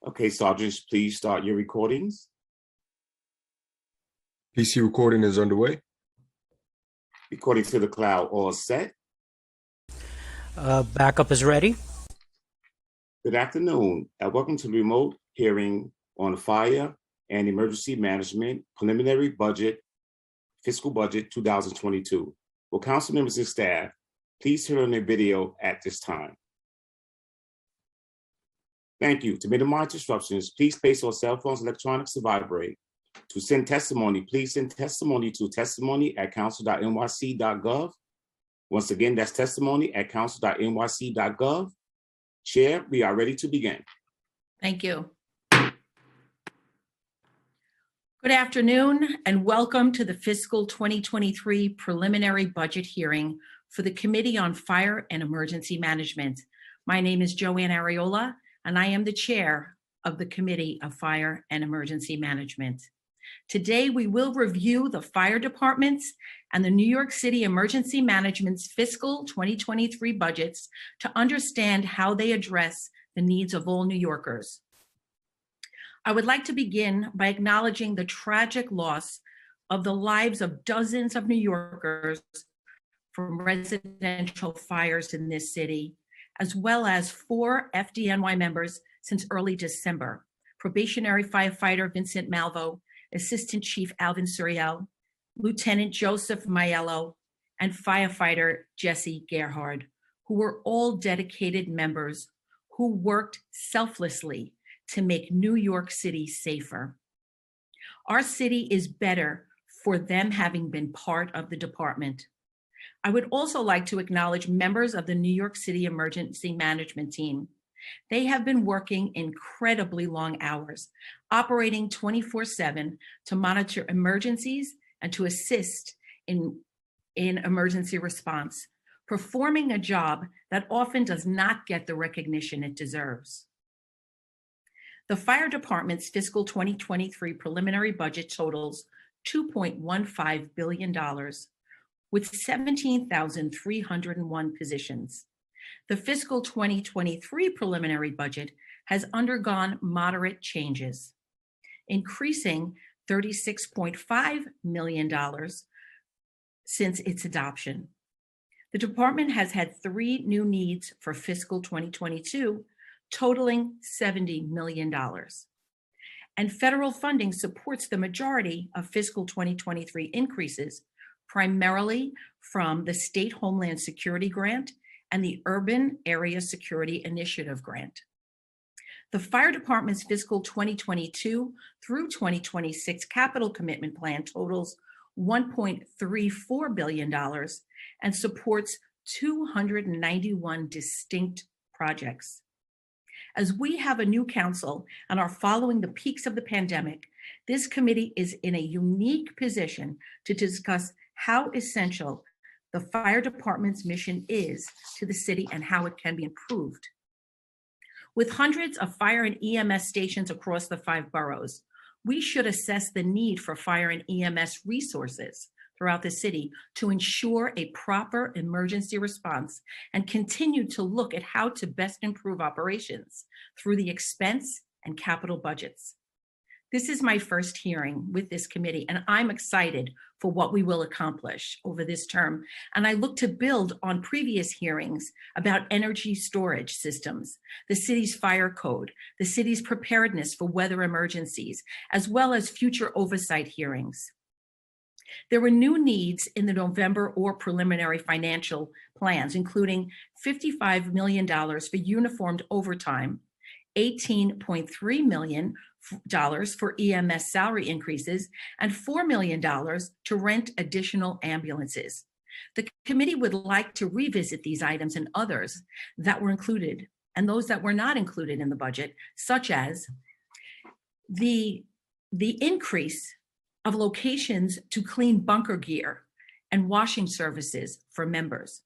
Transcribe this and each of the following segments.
Okay, Sergeants, please start your recordings. PC recording is underway. Recording to the cloud, all set. Backup is ready. Good afternoon, and welcome to the remote hearing on fire and emergency management preliminary budget, fiscal budget 2022. Will council members and staff please turn on their video at this time? Thank you. To minimize disruptions, please place your cell phones, electronics to vibrate. To send testimony, please send testimony to testimony@council.nyc.gov. Once again, that's testimony@council.nyc.gov. Chair, we are ready to begin. Thank you. Good afternoon and welcome to the fiscal 2023 preliminary budget hearing for the Committee on Fire and Emergency Management. My name is Joanne Ariola, and I am the chair of the Committee of Fire and Emergency Management. Today, we will review the fire department's and the New York City Emergency Management's fiscal 2023 budgets to understand how they address the needs of all New Yorkers. I would like to begin by acknowledging the tragic loss of the lives of dozens of New Yorkers from residential fires in this city, as well as 4 FDNY members since early December: probationary firefighter Vincent Malvo, Assistant Chief Alvin Suriel, Lieutenant Joseph Maiello, and firefighter Jesse Gerhard, who were all dedicated members who worked selflessly to make New York City safer. Our city is better for them having been part of the department. I would also like to acknowledge members of the New York City Emergency Management Team. They have been working incredibly long hours, operating 24/7 to monitor emergencies and to assist in emergency response, performing a job that often does not get the recognition it deserves. The fire department's fiscal 2023 preliminary budget totals $2.15 billion, with 17,301 positions. The fiscal 2023 preliminary budget has undergone moderate changes, increasing $36.5 million since its adoption. The department has had 3 new needs for fiscal 2022, totaling $70 million. And federal funding supports the majority of fiscal 2023 increases, primarily from the State Homeland Security Grant and the Urban Area Security Initiative Grant. The fire department's fiscal 2022 through 2026 capital commitment plan totals $1.34 billion and supports 291 distinct projects. As we have a new council and are following the peaks of the pandemic, this committee is in a unique position to discuss how essential the fire department's mission is to the city and how it can be improved. With hundreds of fire and EMS stations across the 5 boroughs, we should assess the need for fire and EMS resources throughout the city to ensure a proper emergency response and continue to look at how to best improve operations through the expense and capital budgets. This is my first hearing with this committee, and I'm excited for what we will accomplish over this term. And I look to build on previous hearings about energy storage systems, the city's fire code, the city's preparedness for weather emergencies, as well as future oversight hearings. There were new needs in the November or preliminary financial plans, including $55 million for uniformed overtime, $18.3 million for EMS salary increases, and $4 million to rent additional ambulances. The committee would like to revisit these items and others that were included and those that were not included in the budget, such as the increase of locations to clean bunker gear and washing services for members,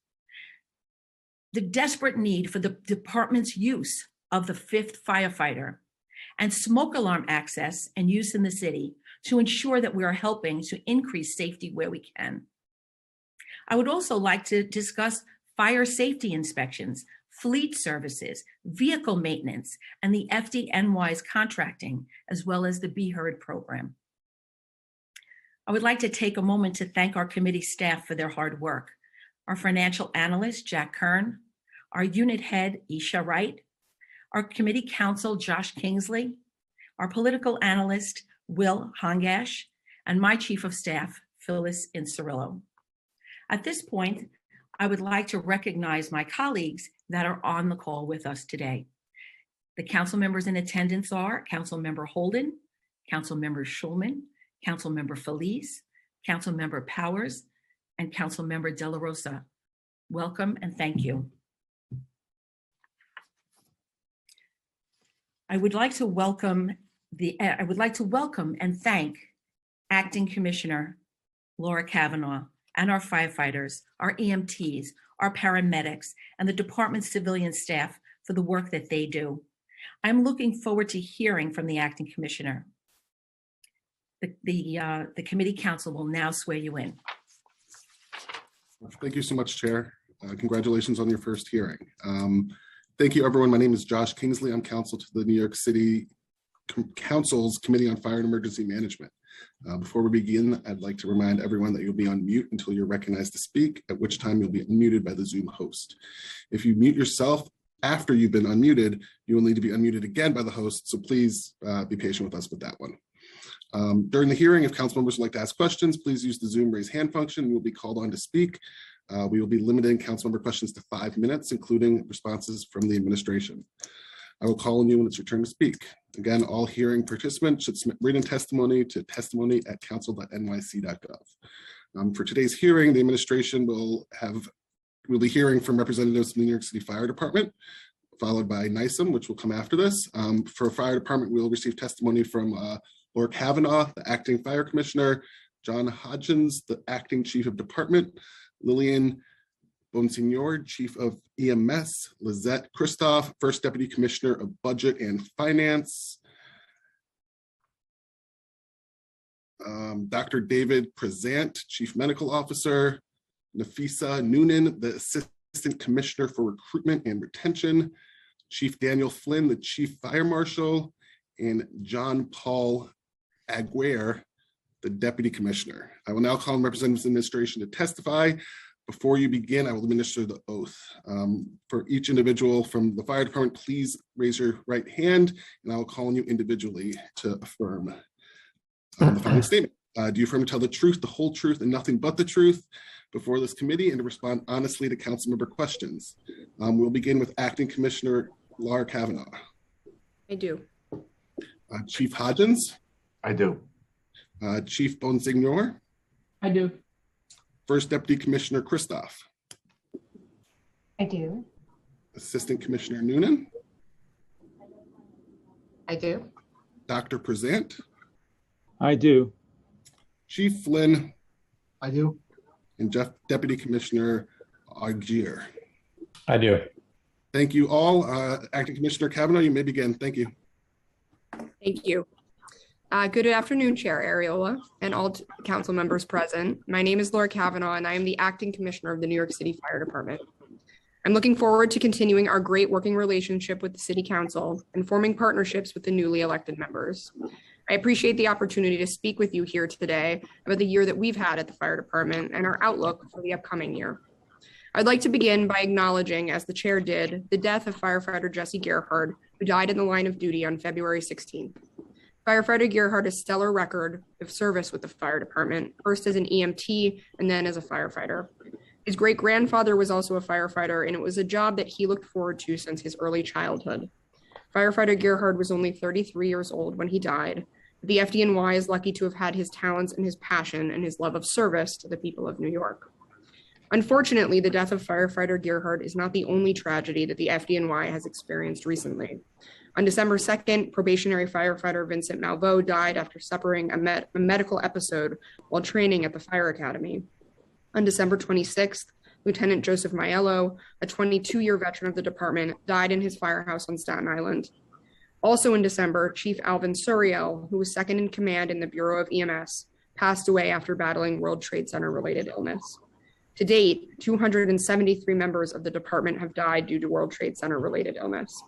the desperate need for the department's use of the 5th firefighter, and smoke alarm access and use in the city to ensure that we are helping to increase safety where we can. I would also like to discuss fire safety inspections, fleet services, vehicle maintenance, and the FDNY's contracting, as well as the Be Heard program. I would like to take a moment to thank our committee staff for their hard work. Our financial analyst, Jack Kern, our unit head, Isha Wright, our committee counsel, Josh Kingsley, our political analyst, Will Hongash, and my chief of staff, Phyllis Incerillo. At this point, I would like to recognize my colleagues that are on the call with us today. The council members in attendance are Councilmember Holden, Councilmember Schulman, Councilmember Felice, Councilmember Powers, and Councilmember De La Rosa. Welcome and thank you. I would like to welcome and thank Acting Commissioner Laura Kavanaugh and our firefighters, our EMTs, our paramedics, and the department's civilian staff for the work that they do. I'm looking forward to hearing from the Acting Commissioner. The committee council will now swear you in. Thank you so much, Chair. Congratulations on your first hearing. Thank you, everyone. My name is Josh Kingsley. I'm counsel to the New York City Council's Committee on Fire and Emergency Management. Before we begin, I'd like to remind everyone that you'll be on mute until you're recognized to speak, at which time you'll be unmuted by the Zoom host. If you mute yourself after you've been unmuted, you will need to be unmuted again by the host, so please be patient with us with that one. During the hearing, if council members would like to ask questions, please use the Zoom raise hand function. You'll be called on to speak. We will be limiting council member questions to 5 minutes, including responses from the administration. I will call on you when it's your turn to speak. Again, all hearing participants should submit written testimony to testimony@council.nyc.gov. For today's hearing, the administration will be hearing from representatives from the New York City Fire Department, followed by NYSEM, which will come after this. For Fire Department, we'll receive testimony from Laura Kavanaugh, the Acting Fire Commissioner, John Hodgins, the Acting Chief of Department, Lillian Bonsignor, Chief of EMS, Lizette Kristoff, First Deputy Commissioner of Budget and Finance, Dr. David Prezant, Chief Medical Officer, Nafisa Noonan, the Assistant Commissioner for Recruitment and Retention, Chief Daniel Flynn, the Chief Fire Marshal, and John Paul Aguirre, the Deputy Commissioner. I will now call on representatives of the administration to testify. Before you begin, I will administer the oath. For each individual from the fire department, please raise your right hand, and I will call on you individually to affirm the following statement. Do you affirm to tell the truth, the whole truth, and nothing but the truth before this committee, and to respond honestly to council member questions? We'll begin with Acting Commissioner Laura Kavanaugh. I do. Chief Hodgins. I do. Chief Bonsignor. I do. First Deputy Commissioner Kristoff. I do. Assistant Commissioner Noonan. I do. Dr. Prezant. I do. Chief Flynn. I do. And Deputy Commissioner Aguirre. I do. Thank you all. Acting Commissioner Kavanaugh, you may begin. Thank you. Thank you. Good afternoon, Chair Ariola and all council members present. My name is Laura Kavanaugh, and I am the Acting Commissioner of the New York City Fire Department. I'm looking forward to continuing our great working relationship with the City Council and forming partnerships with the newly elected members. I appreciate the opportunity to speak with you here today about the year that we've had at the Fire Department and our outlook for the upcoming year. I'd like to begin by acknowledging, as the chair did, the death of firefighter Jesse Gerhard, who died in the line of duty on February 16th. Firefighter Gerhard has a stellar record of service with the fire department, first as an EMT and then as a firefighter. His great-grandfather was also a firefighter, and it was a job that he looked forward to since his early childhood. Firefighter Gerhard was only 33 years old when he died. The FDNY is lucky to have had his talents and his passion and his love of service to the people of New York. Unfortunately, the death of firefighter Gerhard is not the only tragedy that the FDNY has experienced recently. On December 2nd, probationary firefighter Vincent Malveaux died after suffering a medical episode while training at the fire academy. On December 26th, Lieutenant Joseph Maiello, a 22-year veteran of the department, died in his firehouse on Staten Island. Also in December, Chief Alvin Suriel, who was second in command in the Bureau of EMS, passed away after battling World Trade Center-related illness. To date, 273 members of the department have died due to World Trade Center related illness.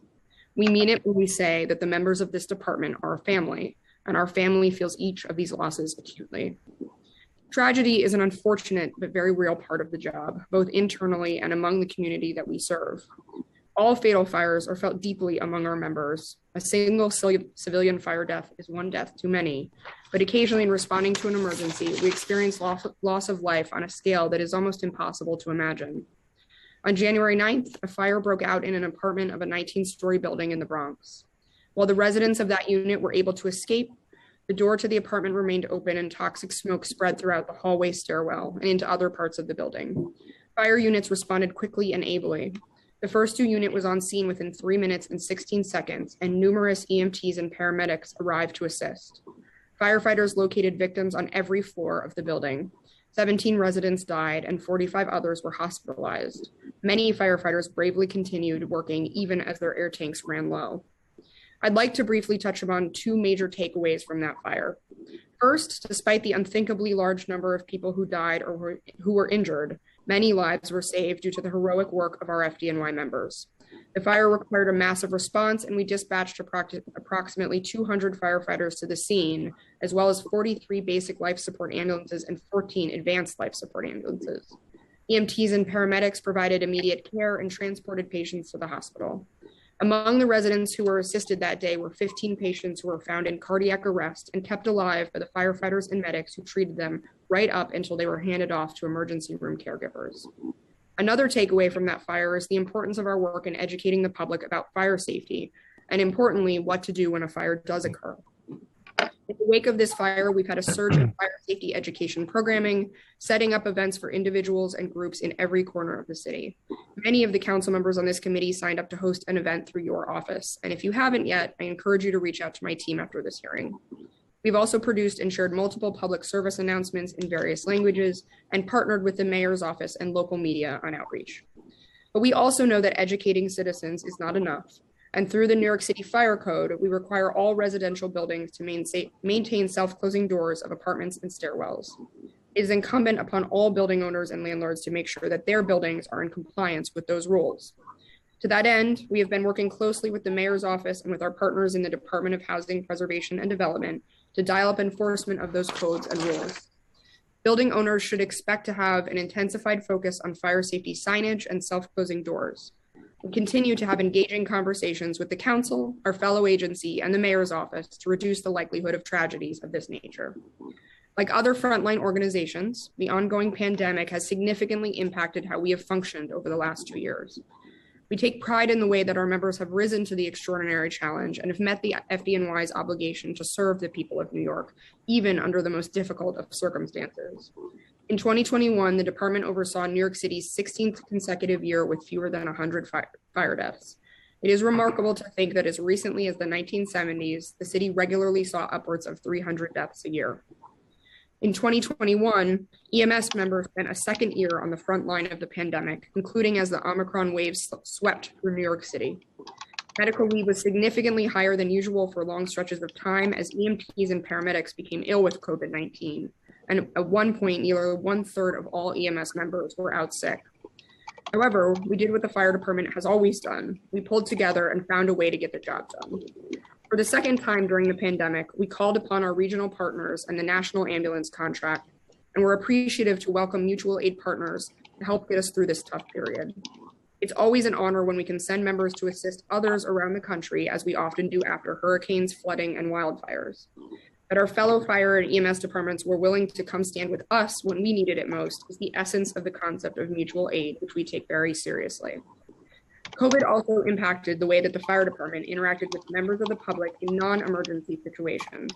We mean it when we say that the members of this department are a family, and our family feels each of these losses acutely. Tragedy is an unfortunate but very real part of the job, both internally and among the community that we serve. All fatal fires are felt deeply among our members. A single civilian fire death is one death too many, but occasionally in responding to an emergency, we experience loss of life on a scale that is almost impossible to imagine. On January 9th, a fire broke out in an apartment of a 19-story building in the Bronx. While the residents of that unit were able to escape, the door to the apartment remained open and toxic smoke spread throughout the hallway stairwell and into other parts of the building. Fire units responded quickly and ably. The first 2 unit was on scene within 3 minutes and 16 seconds, and numerous EMTs and paramedics arrived to assist. Firefighters located victims on every floor of the building. 17 residents died and 45 others were hospitalized. Many firefighters bravely continued working even as their air tanks ran low. I'd like to briefly touch upon 2 major takeaways from that fire. First, despite the unthinkably large number of people who died or who were injured, many lives were saved due to the heroic work of our FDNY members. The fire required a massive response, and we dispatched approximately 200 firefighters to the scene, as well as 43 basic life support ambulances and 14 advanced life support ambulances. EMTs and paramedics provided immediate care and transported patients to the hospital. Among the residents who were assisted that day were 15 patients who were found in cardiac arrest and kept alive by the firefighters and medics who treated them right up until they were handed off to emergency room caregivers. Another takeaway from that fire is the importance of our work in educating the public about fire safety, and importantly, what to do when a fire does occur. In the wake of this fire, we've had a surge in fire safety education programming, setting up events for individuals and groups in every corner of the city. Many of the council members on this committee signed up to host an event through your office, and if you haven't yet, I encourage you to reach out to my team after this hearing. We've also produced and shared multiple public service announcements in various languages and partnered with the mayor's office and local media on outreach. But we also know that educating citizens is not enough. And through the New York City Fire Code, we require all residential buildings to maintain self-closing doors of apartments and stairwells. It is incumbent upon all building owners and landlords to make sure that their buildings are in compliance with those rules. To that end, we have been working closely with the mayor's office and with our partners in the Department of Housing Preservation and Development to dial up enforcement of those codes and rules. Building owners should expect to have an intensified focus on fire safety signage and self-closing doors. We continue to have engaging conversations with the council, our fellow agency, and the mayor's office to reduce the likelihood of tragedies of this nature. Like other frontline organizations, the ongoing pandemic has significantly impacted how we have functioned over the last 2 years. We take pride in the way that our members have risen to the extraordinary challenge and have met the FDNY's obligation to serve the people of New York, even under the most difficult of circumstances. In 2021, the department oversaw New York City's 16th consecutive year with fewer than 100 fire deaths. It is remarkable to think that as recently as the 1970s, the city regularly saw upwards of 300 deaths a year. In 2021, EMS members spent a second year on the front line of the pandemic, including as the Omicron wave swept through New York City. Medical leave was significantly higher than usual for long stretches of time as EMTs and paramedics became ill with COVID-19. And at one point, nearly 1/3 of all EMS members were out sick. However, we did what the fire department has always done. We pulled together and found a way to get the job done. For the second time during the pandemic, we called upon our regional partners and the National Ambulance Contract, and we're appreciative to welcome mutual aid partners to help get us through this tough period. It's always an honor when we can send members to assist others around the country, as we often do after hurricanes, flooding, and wildfires. That our fellow fire and EMS departments were willing to come stand with us when we needed it most is the essence of the concept of mutual aid, which we take very seriously. COVID also impacted the way that the fire department interacted with members of the public in non-emergency situations.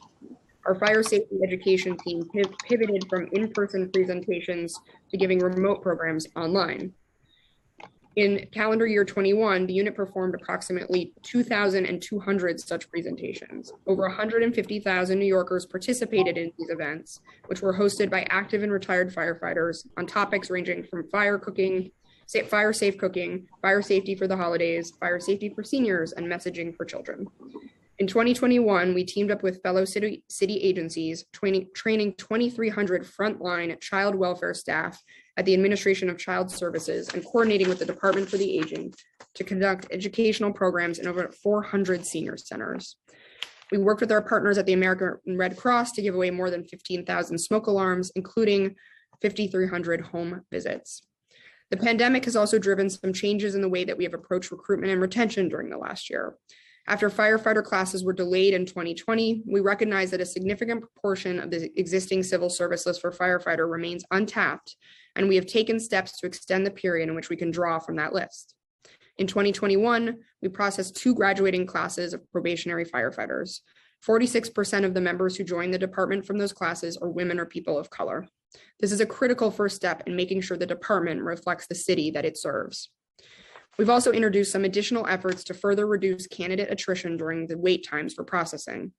Our fire safety education team pivoted from in-person presentations to giving remote programs online. In calendar year 21, the unit performed approximately 2,200 such presentations. Over 150,000 New Yorkers participated in these events, which were hosted by active and retired firefighters on topics ranging from fire safe cooking, fire safety for the holidays, fire safety for seniors, and messaging for children. In 2021, we teamed up with fellow city agencies, training 2,300 frontline child welfare staff at the Administration of Child Services and coordinating with the Department for the Aging to conduct educational programs in over 400 senior centers. We worked with our partners at the American Red Cross to give away more than 15,000 smoke alarms, including 5,300 home visits. The pandemic has also driven some changes in the way that we have approached recruitment and retention during the last year. After firefighter classes were delayed in 2020, we recognize that a significant proportion of the existing civil service list for firefighter remains untapped, and we have taken steps to extend the period in which we can draw from that list. In 2021, we processed 2 graduating classes of probationary firefighters. 46% of the members who joined the department from those classes are women or people of color. This is a critical first step in making sure the department reflects the city that it serves. We've also introduced some additional efforts to further reduce candidate attrition during the wait times for processing.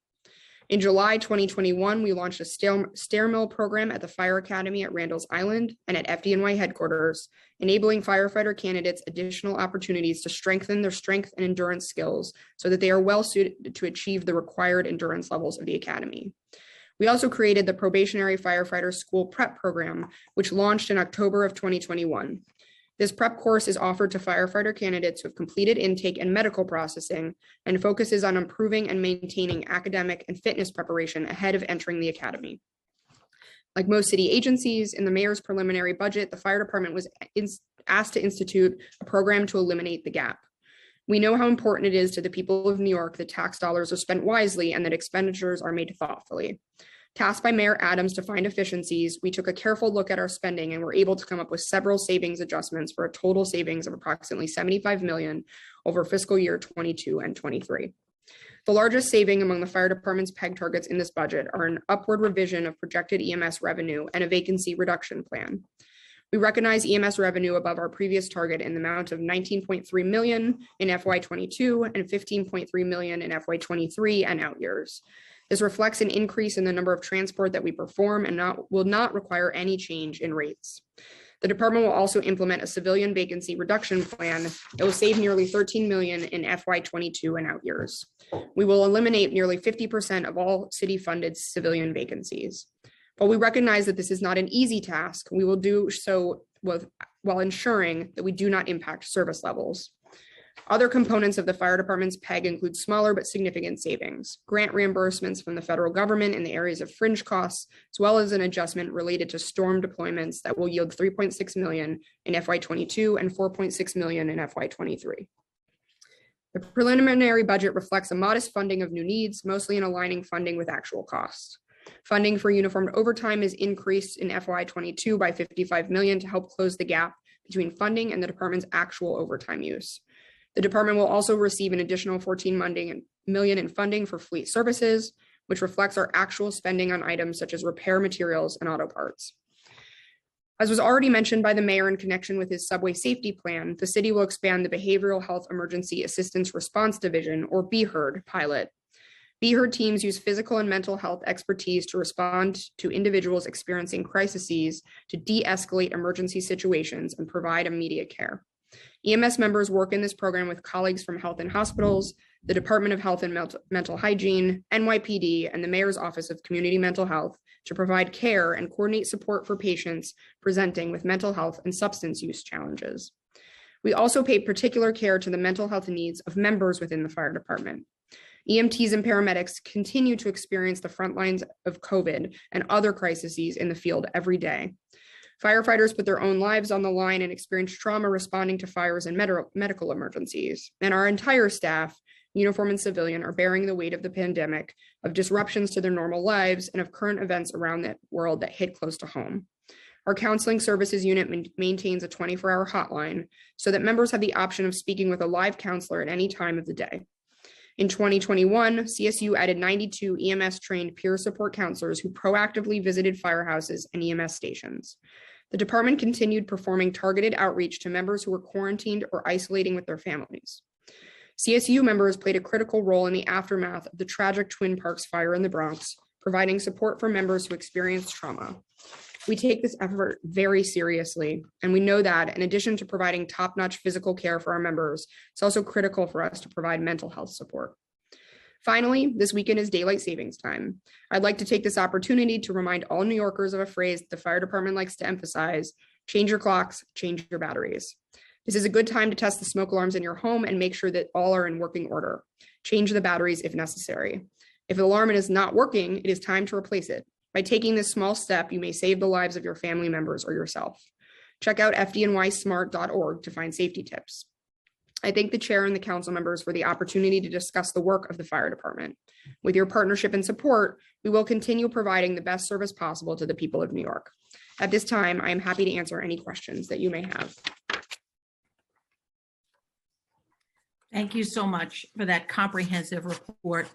In July 2021, we launched a stair mill program at the Fire Academy at Randall's Island and at FDNY headquarters, enabling firefighter candidates additional opportunities to strengthen their strength and endurance skills so that they are well suited to achieve the required endurance levels of the academy. We also created the Probationary Firefighter School Prep Program, which launched in October of 2021. This prep course is offered to firefighter candidates who have completed intake and medical processing and focuses on improving and maintaining academic and fitness preparation ahead of entering the academy. Like most city agencies, in the mayor's preliminary budget, the fire department was asked to institute a program to eliminate the gap. We know how important it is to the people of New York that tax dollars are spent wisely and that expenditures are made thoughtfully. Tasked by Mayor Adams to find efficiencies, we took a careful look at our spending and were able to come up with several savings adjustments for a total savings of approximately $75 million over fiscal year 22 and 23. The largest saving among the fire department's PEG targets in this budget are an upward revision of projected EMS revenue and a vacancy reduction plan. We recognize EMS revenue above our previous target in the amount of $19.3 million in FY22 and $15.3 million in FY23 and out years. This reflects an increase in the number of transport that we perform and will not require any change in rates. The department will also implement a civilian vacancy reduction plan that will save nearly $13 million in FY22 and out years. We will eliminate nearly 50% of all city-funded civilian vacancies. While we recognize that this is not an easy task, we will do so while ensuring that we do not impact service levels. Other components of the fire department's PEG include smaller but significant savings, grant reimbursements from the federal government in the areas of fringe costs, as well as an adjustment related to storm deployments that will yield $3.6 million in FY22 and $4.6 million in FY23. The preliminary budget reflects a modest funding of new needs, mostly in aligning funding with actual costs. Funding for uniformed overtime is increased in FY22 by $55 million to help close the gap between funding and the department's actual overtime use. The department will also receive an additional $14 million in funding for fleet services, which reflects our actual spending on items such as repair materials and auto parts. As was already mentioned by the mayor in connection with his subway safety plan, the city will expand the Behavioral Health Emergency Assistance Response Division, or BHERD, pilot. BHERD teams use physical and mental health expertise to respond to individuals experiencing crises, to de-escalate emergency situations and provide immediate care. EMS members work in this program with colleagues from Health and Hospitals, the Department of Health and Mental Hygiene, NYPD, and the Mayor's Office of Community Mental Health to provide care and coordinate support for patients presenting with mental health and substance use challenges. We also pay particular care to the mental health needs of members within the fire department. EMTs and paramedics continue to experience the front lines of COVID and other crises in the field every day. Firefighters put their own lives on the line and experience trauma responding to fires and medical emergencies. And our entire staff, uniform and civilian, are bearing the weight of the pandemic, of disruptions to their normal lives, and of current events around the world that hit close to home. Our counseling services unit maintains a 24-hour hotline so that members have the option of speaking with a live counselor at any time of the day. In 2021, CSU added 92 EMS-trained peer support counselors who proactively visited firehouses and EMS stations. The department continued performing targeted outreach to members who were quarantined or isolating with their families. CSU members played a critical role in the aftermath of the tragic Twin Parks fire in the Bronx, providing support for members who experienced trauma. We take this effort very seriously, and we know that in addition to providing top-notch physical care for our members, it's also critical for us to provide mental health support. Finally, this weekend is daylight savings time. I'd like to take this opportunity to remind all New Yorkers of a phrase that the fire department likes to emphasize: change your clocks, change your batteries. This is a good time to test the smoke alarms in your home and make sure that all are in working order. Change the batteries if necessary. If the alarm is not working, it is time to replace it. By taking this small step, you may save the lives of your family members or yourself. Check out fdnysmart.org to find safety tips. I thank the chair and the council members for the opportunity to discuss the work of the fire department. With your partnership and support, we will continue providing the best service possible to the people of New York. At this time, I am happy to answer any questions that you may have. Thank you so much for that comprehensive report,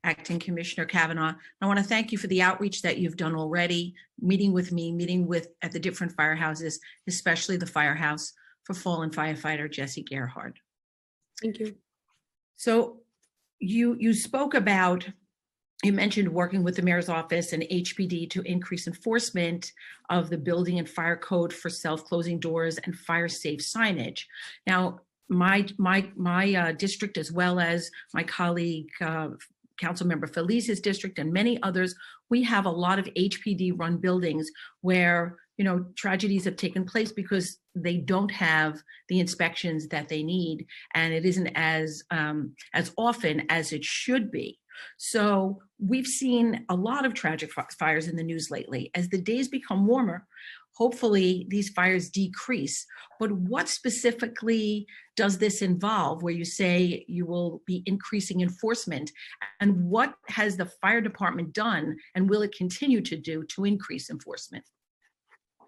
Acting Commissioner Kavanaugh. I want to thank you for the outreach that you've done already, meeting with me, at the different firehouses, especially the firehouse for fallen firefighter Jesse Gerhard. Thank you. So you spoke about, you mentioned working with the mayor's office and HPD to increase enforcement of the building and fire code for self-closing doors and fire safe signage. Now, my district, as well as my colleague, Councilmember Felice's district and many others, we have a lot of HPD run buildings where, you know, tragedies have taken place because they don't have the inspections that they need, and it isn't as often as it should be. So we've seen a lot of tragic fires in the news lately. As the days become warmer, hopefully these fires decrease. But what specifically does this involve, where you say you will be increasing enforcement? And what has the fire department done and will it continue to do to increase enforcement?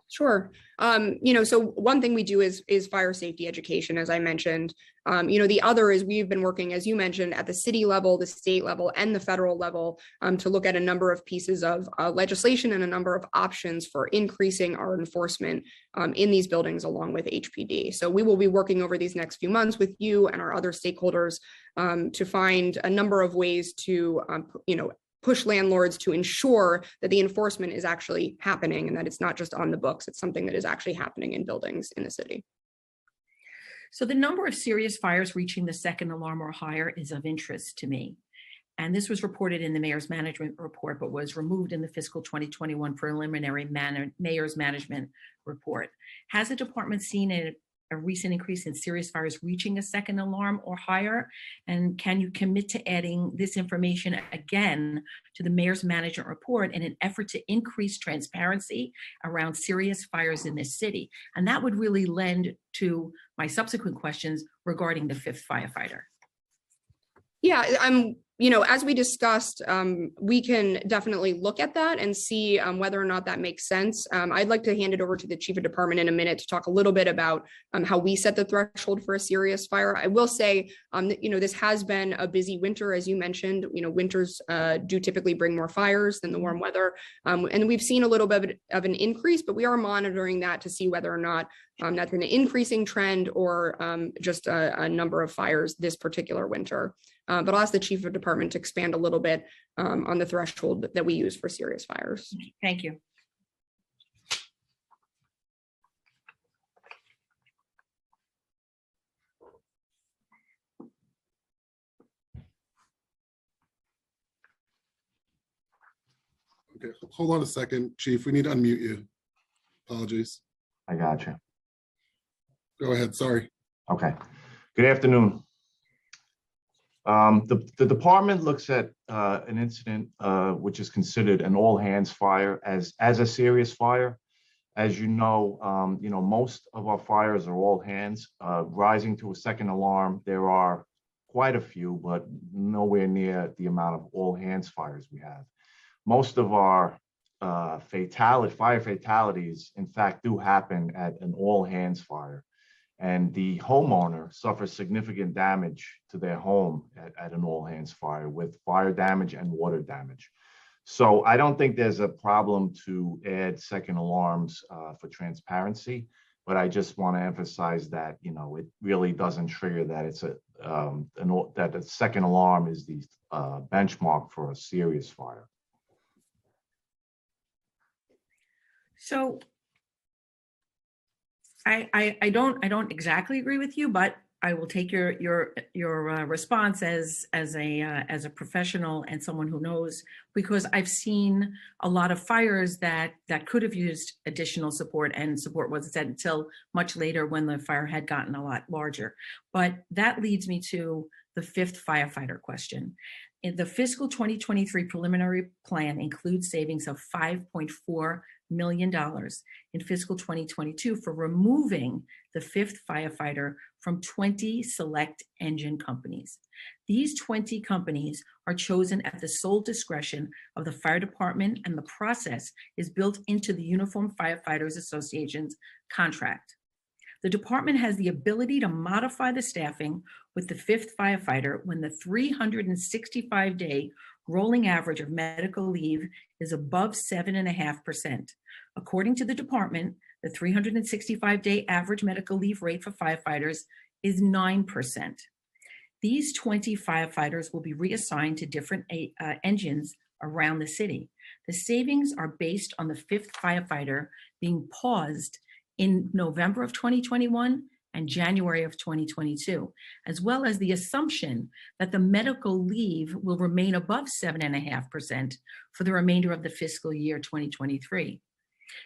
Sure. So one thing we do is fire safety education, as I mentioned. The other is we've been working, as you mentioned, at the city level, the state level, and the federal level to look at a number of pieces of legislation and a number of options for increasing our enforcement in these buildings along with HPD. So we will be working over these next few months with you and our other stakeholders to find a number of ways to, push landlords to ensure that the enforcement is actually happening and that it's not just on the books, it's something that is actually happening in buildings in the city. So the number of serious fires reaching the second alarm or higher is of interest to me. And this was reported in the mayor's management report, but was removed in the fiscal 2021 preliminary mayor's management report. Has the department seen a recent increase in serious fires reaching a second alarm or higher? And can you commit to adding this information again to the mayor's management report in an effort to increase transparency around serious fires in this city? And that would really lend to my subsequent questions regarding the fifth firefighter. Yeah, as we discussed, we can definitely look at that and see whether or not that makes sense. I'd like to hand it over to the chief of department in a minute to talk a little bit about how we set the threshold for a serious fire. I will say, this has been a busy winter, as you mentioned. Winters do typically bring more fires than the warm weather. And we've seen a little bit of an increase, but we are monitoring that to see whether or not that's an increasing trend or just a number of fires this particular winter. But I'll ask the chief of department to expand a little bit on the threshold that we use for serious fires. Thank you. Okay, hold on a second, Chief. We need to unmute you. Apologies. I got you. Go ahead. Sorry. Okay. Good afternoon. The department looks at an incident which is considered an all-hands fire as a serious fire. As you know, most of our fires are all hands. Rising to a second alarm, there are quite a few, but nowhere near the amount of all hands fires we have. Most of our fire fatalities, in fact, do happen at an all hands fire. And the homeowner suffers significant damage to their home at an all hands fire with fire damage and water damage. So I don't think there's a problem to add second alarms for transparency, but I just want to emphasize that, it really doesn't trigger that it's that the second alarm is the benchmark for a serious fire. So I don't exactly agree with you, but I will take your response as a professional and someone who knows, because I've seen a lot of fires that could have used additional support, and support wasn't said until much later when the fire had gotten a lot larger. But that leads me to the fifth firefighter question. In the fiscal 2023 preliminary plan includes savings of $5.4 million in fiscal 2022 for removing the fifth firefighter from 20 select engine companies. These 20 companies are chosen at the sole discretion of the fire department, and the process is built into the Uniform Firefighters Association's contract. The department has the ability to modify the staffing with the fifth firefighter when the 365-day rolling average of medical leave is above 7.5%. According to the department, the 365-day average medical leave rate for firefighters is 9%. These 20 firefighters will be reassigned to different engines around the city. The savings are based on the fifth firefighter being paused in November of 2021 and January of 2022, as well as the assumption that the medical leave will remain above 7.5% for the remainder of the fiscal year 2023.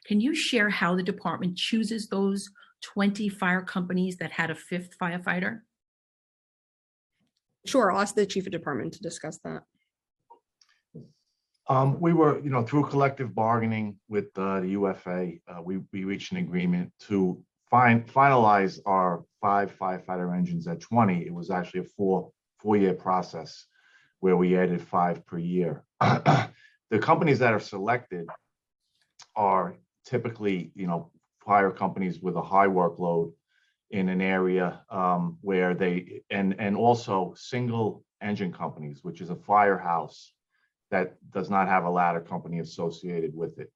Can you share how the department chooses those 20 fire companies that had a fifth firefighter? Sure, I'll ask the chief of department to discuss that. We were, through collective bargaining with the UFA, we reached an agreement to finalize our 5 firefighter engines at 20. It was actually a four-year process where we added 5 per year. The companies that are selected are typically, fire companies with a high workload in an area where they, and also single engine companies, which is a firehouse that does not have a ladder company associated with it.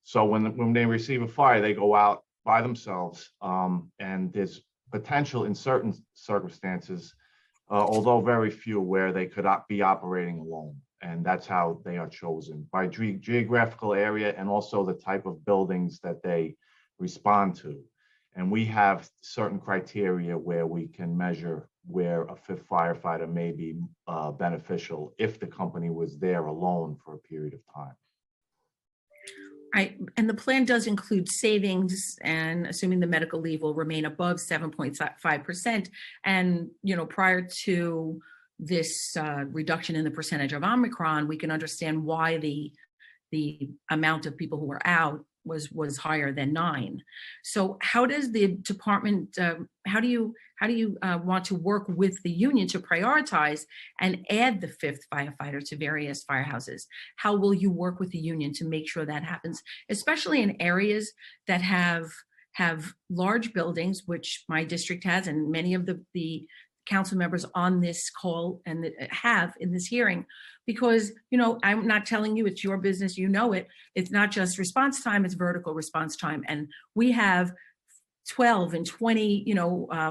So when they receive a fire, they go out by themselves, and there's potential in certain circumstances, although very few, where they could be operating alone. And that's how they are chosen, by geographical area and also the type of buildings that they respond to. And we have certain criteria where we can measure where a fifth firefighter may be beneficial if the company was there alone for a period of time. Right, and the plan does include savings, and assuming the medical leave will remain above 7.5%. And, prior to this reduction in the percentage of Omicron, we can understand why the amount of people who were out was higher than 9. So how does the department, how do you want to work with the union to prioritize and add the fifth firefighter to various firehouses? How will you work with the union to make sure that happens, especially in areas that have large buildings, which my district has, and many of the council members on this call and have in this hearing? Because, I'm not telling you, it's your business, it. It's not just response time, it's vertical response time. And we have 12 and 20,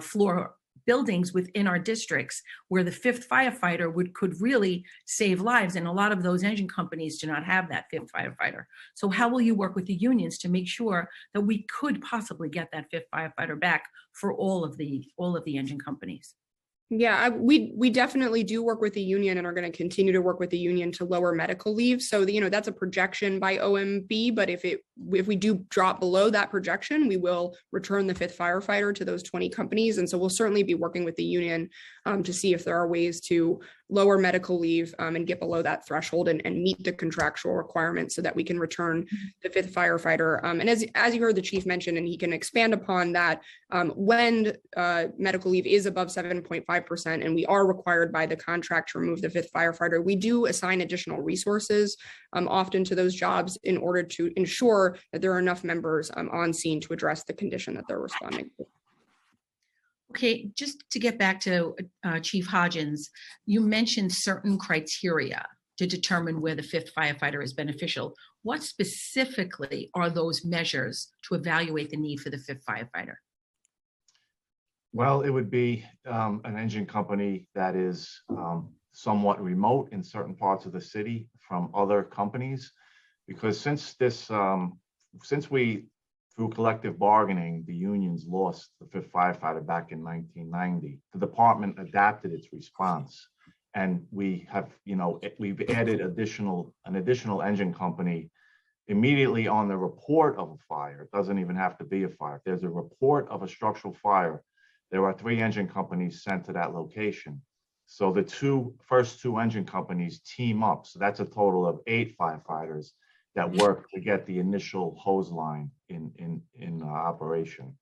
floor buildings within our districts where the fifth firefighter could really save lives. And a lot of those engine companies do not have that fifth firefighter. So how will you work with the unions to make sure that we could possibly get that fifth firefighter back for all of the engine companies? Yeah, we definitely do work with the union and are going to continue to work with the union to lower medical leave. So, that's a projection by OMB, but if we do drop below that projection, we will return the fifth firefighter to those 20 companies. And so we'll certainly be working with the union to see if there are ways to lower medical leave and get below that threshold and meet the contractual requirements so that we can return the fifth firefighter. And as you heard the chief mention, and he can expand upon that, when medical leave is above 7.5%, and we are required by the contract to remove the fifth firefighter, we do assign additional resources often to those jobs in order to ensure that there are enough members on scene to address the condition that they're responding to. Okay, just to get back to Chief Hodgins, you mentioned certain criteria to determine where the fifth firefighter is beneficial. What specifically are those measures to evaluate the need for the fifth firefighter? Well, it would be an engine company that is somewhat remote in certain parts of the city from other companies, because since we through collective bargaining, the unions lost the 5th firefighter back in 1990. The department adapted its response, and we have, we've added an additional engine company immediately on the report of a fire. It doesn't even have to be a fire. If there's a report of a structural fire, there are 3 engine companies sent to that location. So the first two engine companies team up. So that's a total of 8 firefighters that work to get the initial hose line in operation.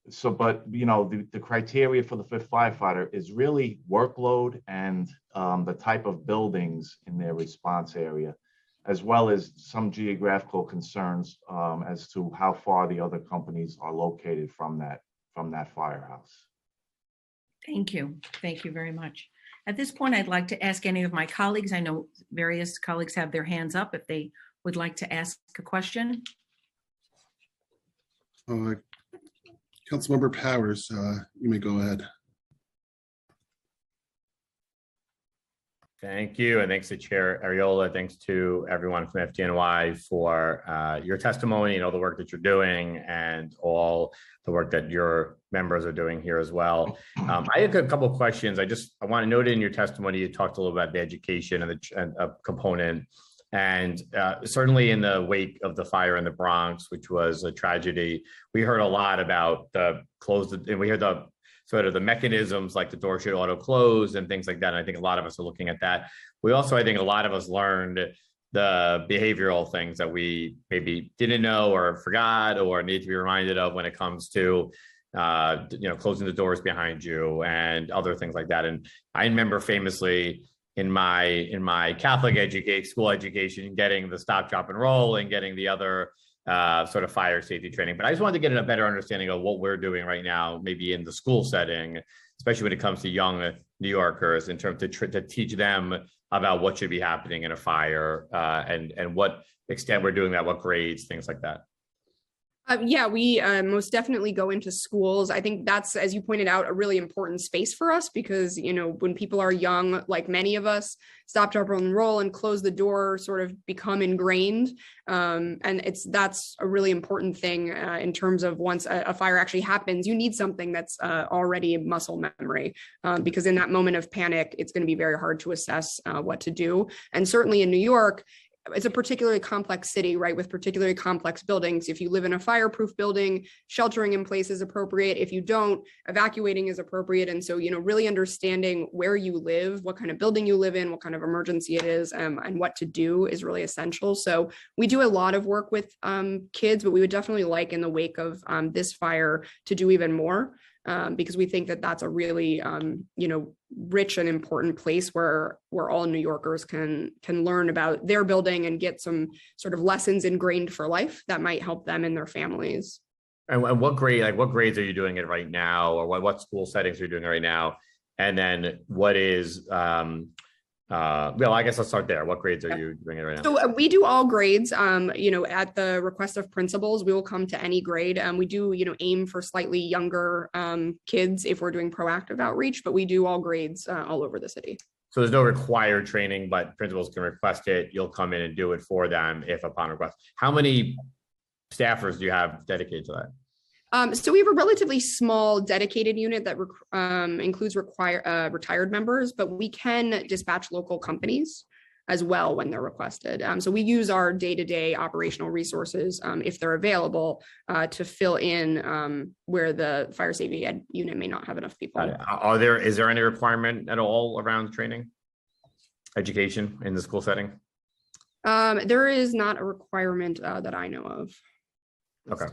So, but the criteria for the 5th firefighter is really workload and the type of buildings in their response area, as well as some geographical concerns as to how far the other companies are located from that firehouse. Thank you. Thank you very much. At this point, I'd like to ask any of my colleagues, I know various colleagues have their hands up, if they would like to ask a question. Councilmember Powers, you may go ahead. Thank you, and thanks to Chair Ariola. Thanks to everyone from FDNY for your testimony and all the work that you're doing and all the work that your members are doing here as well. I have a couple of questions. I want to note in your testimony, you talked a little about the education and a component, and certainly in the wake of the fire in the Bronx, which was a tragedy, we heard a lot about and we heard the sort of the mechanisms like the door should auto close and things like that. And I think a lot of us are looking at that. We also, I think a lot of us learned the behavioral things that we maybe didn't know or forgot or need to be reminded of when it comes to closing the doors behind you and other things like that. And I remember famously in my Catholic school education, getting the stop, drop, and roll and getting the other sort of fire safety training. But I just wanted to get a better understanding of what we're doing right now, maybe in the school setting, especially when it comes to young New Yorkers, in terms to teach them about what should be happening in a fire and what extent we're doing that, what grades, things like that. Yeah, we most definitely go into schools. I think that's, as you pointed out, a really important space for us because, when people are young, like many of us, stop, drop, and roll and close the door sort of become ingrained. And that's a really important thing in terms of once a fire actually happens, you need something that's already muscle memory because in that moment of panic, it's going to be very hard to assess what to do. And certainly in New York, it's a particularly complex city, right, with particularly complex buildings. If you live in a fireproof building, sheltering in place is appropriate. If you don't, evacuating is appropriate. And so, really understanding where you live, what kind of building you live in, what kind of emergency it is, and what to do is really essential. So we do a lot of work with kids, but we would definitely like in the wake of this fire to do even more. Because we think that that's a really, rich and important place where all New Yorkers can learn about their building and get some sort of lessons ingrained for life that might help them and their families. And what grades are you doing it right now, or what school settings are you doing it right now? And then what is well, I guess let's start there. What grades are you doing it right now? So we do all grades, at the request of principals, we will come to any grade. We do, aim for slightly younger kids if we're doing proactive outreach, but we do all grades all over the city. So there's no required training, but principals can request it. You'll come in and do it for them if upon request. How many staffers do you have dedicated to that? So we have a relatively small dedicated unit that includes retired members, but we can dispatch local companies as well when they're requested. So we use our day-to-day operational resources if they're available to fill in where the fire safety unit may not have enough people. Is there any requirement at all around training, education in the school setting? There is not a requirement that I know of. Okay.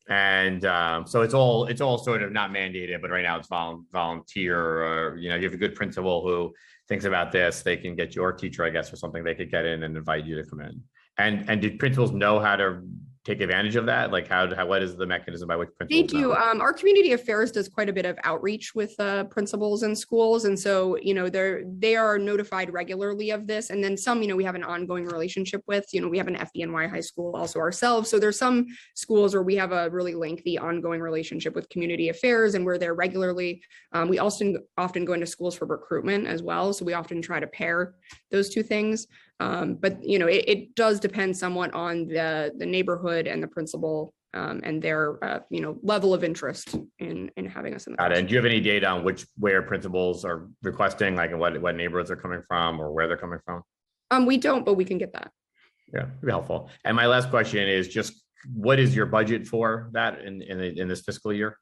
And so it's all sort of not mandated, but right now it's volunteer, or you have a good principal who thinks about this, they can get your teacher, I guess, or something, they could get in and invite you to come in. And do principals know how to take advantage of that? Like what is the mechanism by which principals They do. Our community affairs does quite a bit of outreach with principals in schools. And so, they are notified regularly of this. And then some, we have an ongoing relationship with, we have an FDNY high school also ourselves. So there's some schools where we have a really lengthy ongoing relationship with community affairs and we're there regularly. We also often go into schools for recruitment as well. So we often try to pair those two things. But it does depend somewhat on the neighborhood and the principal and their, level of interest in having us in the Got it. classroom. And do you have any data on where principals are requesting, like what neighborhoods are coming from or where they're coming from? We don't, but we can get that. Yeah, it'd be helpful. And my last question is just, what is your budget for that in this fiscal year?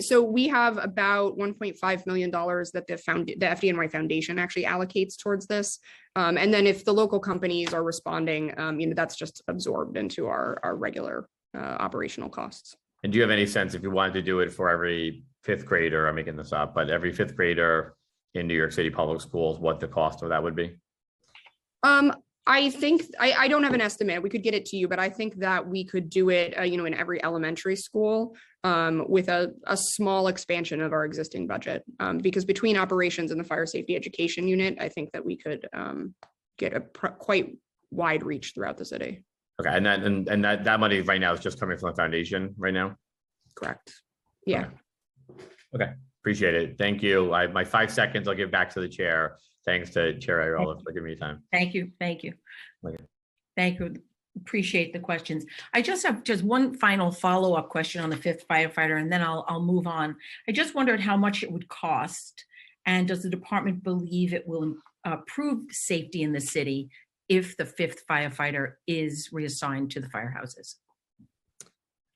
So we have about $1.5 million that the FDNY Foundation actually allocates towards this. And then if the local companies are responding, that's just absorbed into our regular operational costs. And do you have any sense if you wanted to do it for every fifth grader, I'm making this up, but every fifth grader in New York City public schools, what the cost of that would be? I think I don't have an estimate. We could get it to you, but I think that we could do it, in every elementary school with a small expansion of our existing budget. Because between operations and the fire safety education unit, I think that we could get a quite wide reach throughout the city. Okay, and that money right now is just coming from the foundation right now? Correct. Yeah. Okay, appreciate it. Thank you. My 5 seconds, I'll give back to the chair. Thanks to Chair Ariola for giving me time. Thank you. Thank you. Okay. Thank you. Appreciate the questions. I just have one final follow-up question on the fifth firefighter, and then I'll move on. I just wondered how much it would cost, and does the department believe it will improve safety in the city if the fifth firefighter is reassigned to the firehouses?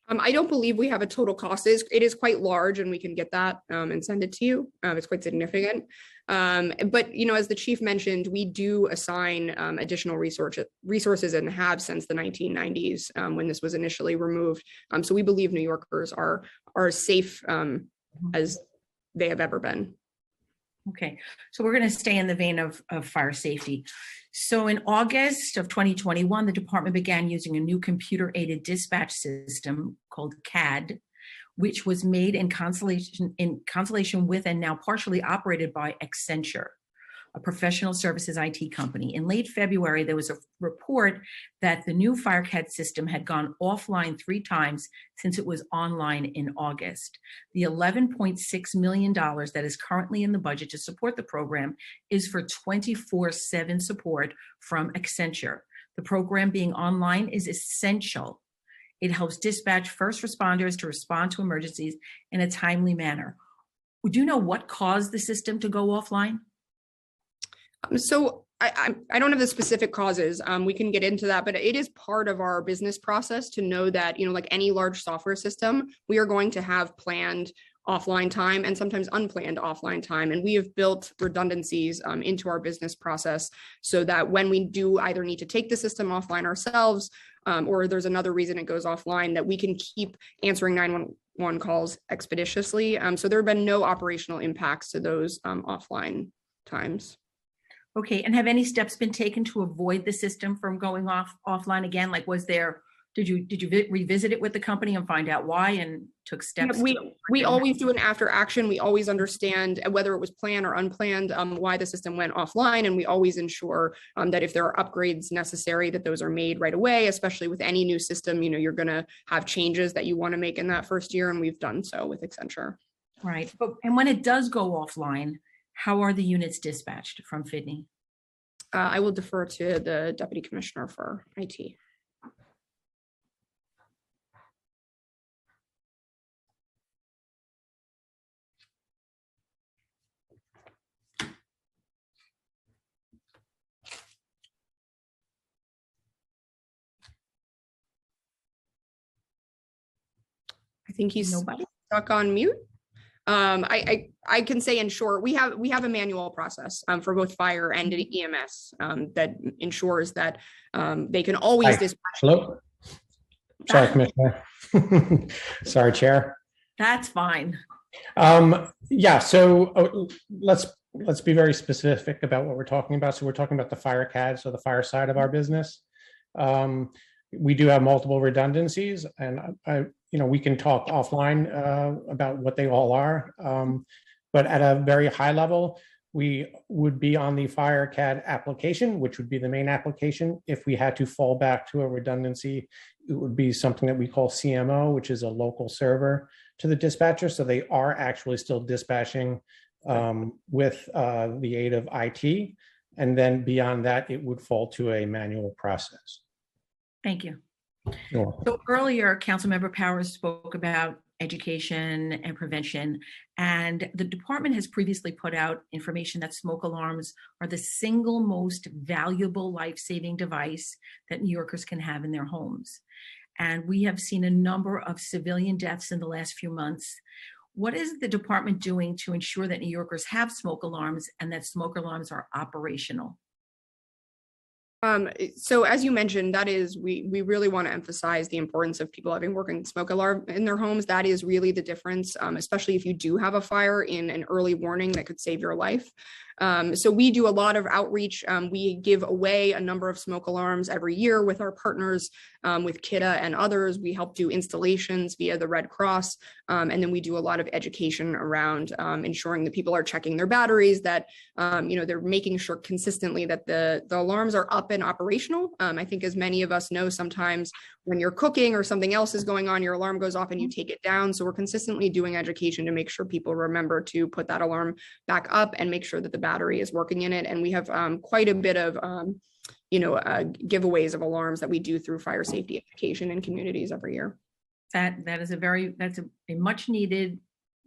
I don't believe we have a total cost. It is quite large, and we can get that and send it to you. It's quite significant. But as the chief mentioned, we do assign additional resources and have since the 1990s when this was initially removed. So we believe New Yorkers are as safe as they have ever been. Okay, so we're going to stay in the vein of fire safety. So in August of 2021, the department began using a new computer-aided dispatch system called CAD, which was made in constellation with and now partially operated by Accenture, a professional services IT company. In late February, there was a report that the new FireCAD system had gone offline 3 times since it was online in August. The $11.6 million that is currently in the budget to support the program is for 24/7 support from Accenture. The program being online is essential. It helps dispatch first responders to respond to emergencies in a timely manner. Would you know what caused the system to go offline? So I don't have the specific causes. We can get into that, but it is part of our business process to know that, like any large software system, we are going to have planned offline time and sometimes unplanned offline time. And we have built redundancies into our business process so that when we do either need to take the system offline ourselves, or there's another reason it goes offline, that we can keep answering 911 calls expeditiously. So there have been no operational impacts to those offline times. Okay, and have any steps been taken to avoid the system from going offline again? Like, did you revisit it with the company and find out why and took steps? Yeah, we always do an after action. We always understand whether it was planned or unplanned, why the system went offline, and we always ensure that if there are upgrades necessary, that those are made right away. Especially with any new system, you're going to have changes that you want to make in that first year, and we've done so with Accenture. Right, and when it does go offline, how are the units dispatched from Fidney? I will defer to the Deputy Commissioner for IT. I think he's stuck on mute. I can say in short, we have a manual process for both fire and EMS that ensures that they can always dispatch. Hello. Sorry, Commissioner. Sorry, Chair. That's fine. Yeah, so let's be very specific about what we're talking about. So we're talking about the FireCAD, so the fire side of our business. We do have multiple redundancies, and we can talk offline about what they all are. But at a very high level, we would be on the FireCAD application, which would be the main application. If we had to fall back to a redundancy, it would be something that we call CMO, which is a local server to the dispatcher. So they are actually still dispatching with the aid of IT. And then beyond that, it would fall to a manual process. Thank you. Sure. So earlier, Councilmember Powers spoke about education and prevention, and the department has previously put out information that smoke alarms are the single most valuable life-saving device that New Yorkers can have in their homes. And we have seen a number of civilian deaths in the last few months. What is the department doing to ensure that New Yorkers have smoke alarms and that smoke alarms are operational? So as you mentioned, that is, we really want to emphasize the importance of people having working smoke alarm in their homes. That is really the difference, especially if you do have a fire, in an early warning that could save your life. So we do a lot of outreach. We give away a number of smoke alarms every year with our partners, with KIDA and others. We help do installations via the Red Cross. And then we do a lot of education around ensuring that people are checking their batteries, that they're making sure consistently that the alarms are up and operational. I think, as many of us know, sometimes when you're cooking or something else is going on, your alarm goes off and you take it down. So we're consistently doing education to make sure people remember to put that alarm back up and make sure that the battery is working in it. And we have quite a bit of giveaways of alarms that we do through fire safety education in communities every year. That's a much needed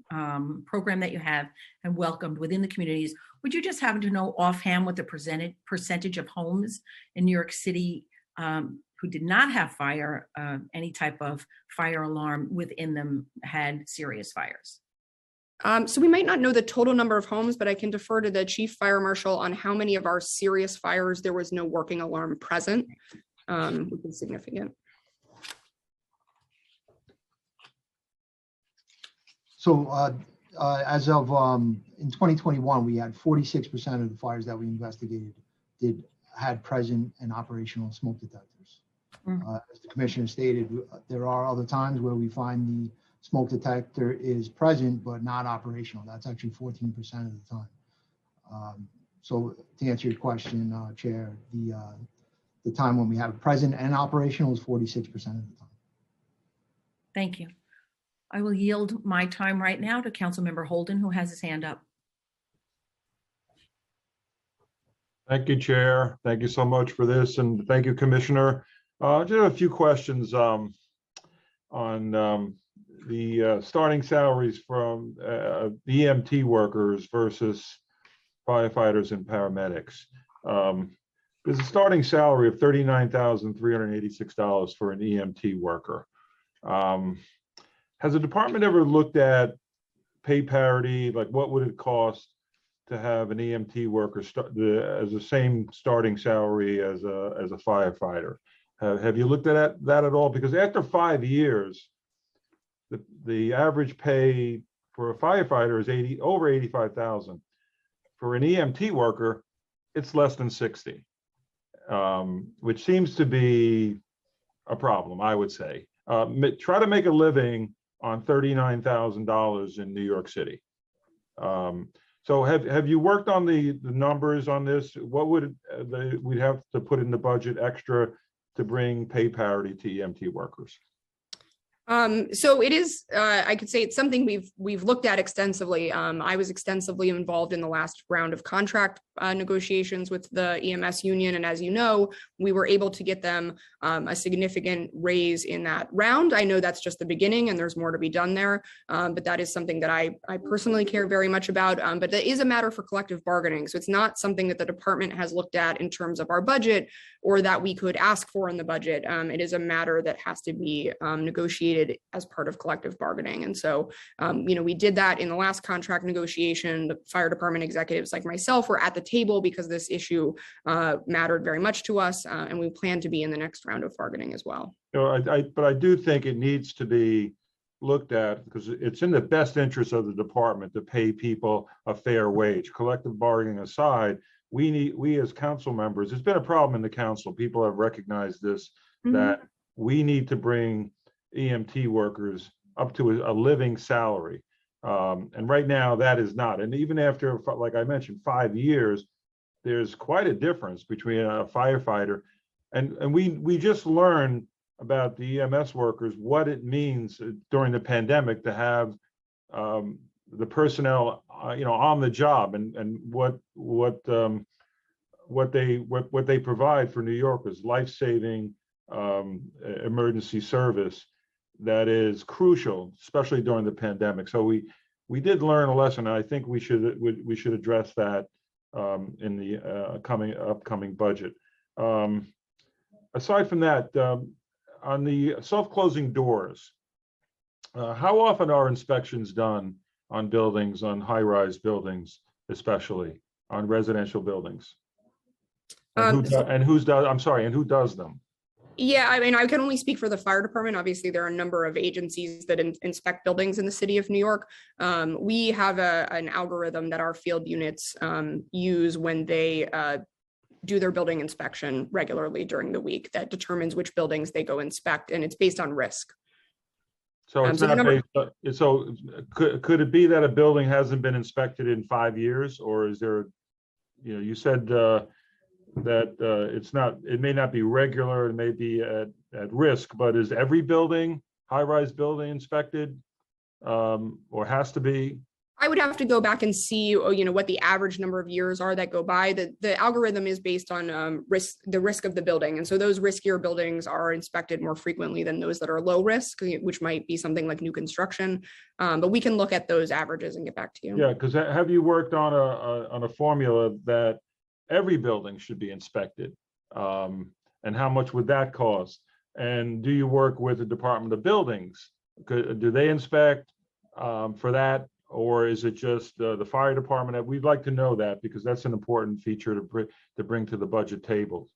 program that you have and welcomed within the communities. Would you just happen to know offhand what the percentage of homes in New York City who did not have any type of fire alarm within them had serious fires? So we might not know the total number of homes, but I can defer to the chief fire marshal on how many of our serious fires there was no working alarm present, which is significant. So as of in 2021, we had 46% of the fires that we investigated had present and operational smoke detectors. As the commissioner stated, there are other times where we find the smoke detector is present but not operational. That's actually 14% of the time. So to answer your question, Chair, the time when we have it present and operational is 46% of the time. Thank you. I will yield my time right now to Councilmember Holden, who has his hand up. Thank you, Chair. Thank you so much for this, and thank you, Commissioner. Just a few questions on the starting salaries from EMT workers versus firefighters and paramedics. There's a starting salary of $39,386 for an EMT worker. Has the department ever looked at pay parity? Like, what would it cost to have an EMT worker as the same starting salary as a firefighter? Have you looked at that at all? Because after 5 years, the average pay for a firefighter is over $85,000. For an EMT worker, it's less than 60, which seems to be a problem, I would say. Try to make a living on $39,000 in New York City. So have you worked on the numbers on this? What would we'd have to put in the budget extra to bring pay parity to EMT workers? So it is, I could say it's something we've looked at extensively. I was extensively involved in the last round of contract negotiations with the EMS union. And as you know, we were able to get them a significant raise in that round. I know that's just the beginning and there's more to be done there. But that is something that I personally care very much about. But that is a matter for collective bargaining. So it's not something that the department has looked at in terms of our budget or that we could ask for in the budget. It is a matter that has to be negotiated as part of collective bargaining. And so, we did that in the last contract negotiation. The fire department executives like myself were at the table because this issue mattered very much to us. And we plan to be in the next round of bargaining as well. But I do think it needs to be looked at because it's in the best interest of the department to pay people a fair wage. Collective bargaining aside, we as council members, it's been a problem in the council. People have recognized this, that we need to bring EMT workers up to a living salary. And right now that is not. And even after, like I mentioned, 5 years, there's quite a difference between a firefighter. And we just learned about the EMS workers, what it means during the pandemic to have the personnel, on the job and what they provide for New Yorkers, life-saving emergency service that is crucial, especially during the pandemic. So we did learn a lesson, and I think we should address that in the upcoming budget. Aside from that, on the self-closing doors, how often are inspections done on buildings, on high-rise buildings, especially on residential buildings? And who does them? Yeah, I mean, I can only speak for the fire department. Obviously, there are a number of agencies that inspect buildings in the city of New York. We have an algorithm that our field units use when they do their building inspection regularly during the week that determines which buildings they go inspect, and it's based on risk. So it's not based, so could it be that a building hasn't been inspected in 5 years, or is there, you said that it may not be regular, it may be at risk, but is every building, high-rise building inspected, or has to be? I would have to go back and see, what the average number of years are that go by. The algorithm is based on the risk of the building. And so those riskier buildings are inspected more frequently than those that are low risk, which might be something like new construction. But we can look at those averages and get back to you. Yeah, because have you worked on a formula that every building should be inspected? And how much would that cost? And do you work with the Department of Buildings? Do they inspect for that? Or is it just the fire department? We'd like to know that, because that's an important feature to bring to the budget table.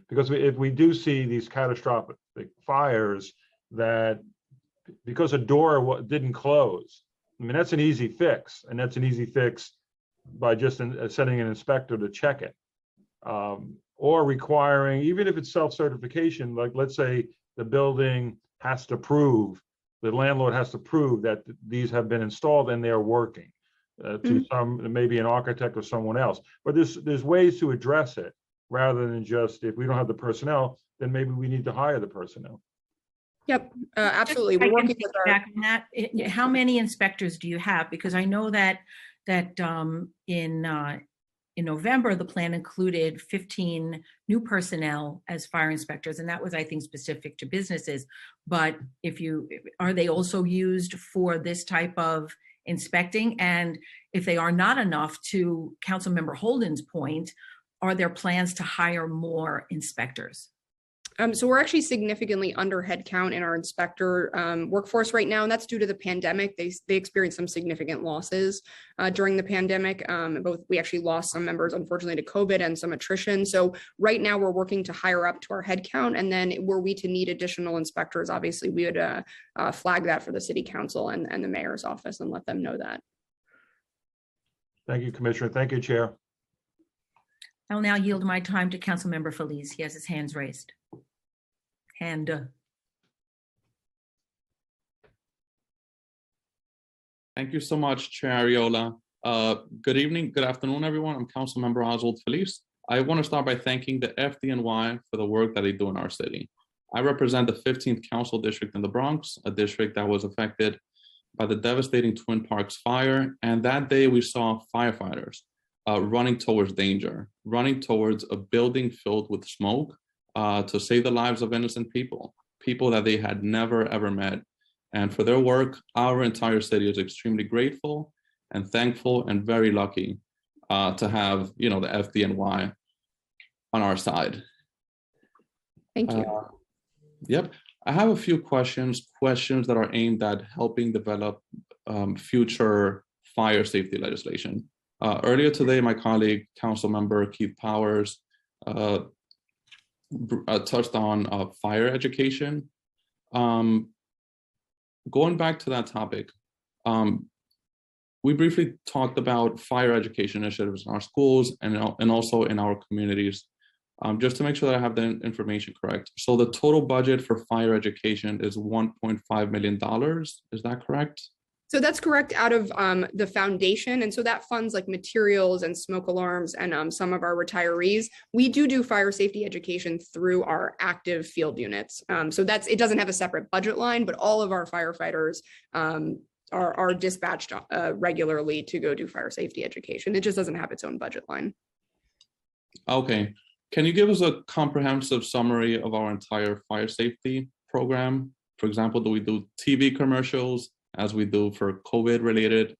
Because if we do see these catastrophic fires, that because a door didn't close, I mean, that's an easy fix, and that's an easy fix by just sending an inspector to check it, or requiring, even if it's self-certification, like let's say the building has to prove, the landlord has to prove that these have been installed and they're working to some, maybe an architect or someone else. But there's ways to address it, rather than just, if we don't have the personnel, then maybe we need to hire the personnel. Yep, absolutely. We're working with our. Back on that, how many inspectors do you have? Because I know that in November, the plan included 15 new personnel as fire inspectors, and that was, I think, specific to businesses. But are they also used for this type of inspecting? And if they are not enough, to Councilmember Holden's point, are there plans to hire more inspectors? So we're actually significantly under headcount in our inspector workforce right now, and that's due to the pandemic. They experienced some significant losses during the pandemic. We actually lost some members, unfortunately, to COVID and some attrition. So right now we're working to hire up to our headcount, and then were we to need additional inspectors, obviously we would flag that for the city council and the mayor's office and let them know that. Thank you, Commissioner. Thank you, Chair. I'll now yield my time to Councilmember Feliz. He has his hands raised. Thank you so much, Chair Ariola. Good evening, good afternoon, everyone. I'm Councilmember Oswald Feliz. I want to start by thanking the FDNY for the work that they do in our city. I represent the 15th Council District in the Bronx, a district that was affected by the devastating Twin Parks fire. And that day we saw firefighters running towards danger, running towards a building filled with smoke to save the lives of innocent people that they had never, ever met. And for their work, our entire city is extremely grateful and thankful and very lucky to have, the FDNY on our side. Thank you. Yep. I have a few questions that are aimed at helping develop future fire safety legislation. Earlier today, my colleague, Councilmember Keith Powers, touched on fire education. Going back to that topic, we briefly talked about fire education initiatives in our schools and also in our communities, just to make sure that I have the information correct. So the total budget for fire education is $1.5 million. Is that correct? So that's correct, out of the foundation. And so that funds like materials and smoke alarms and some of our retirees. We do fire safety education through our active field units. So it doesn't have a separate budget line, but all of our firefighters are dispatched regularly to go do fire safety education. It just doesn't have its own budget line. Okay. Can you give us a comprehensive summary of our entire fire safety program? For example, do we do TV commercials as we do for COVID-related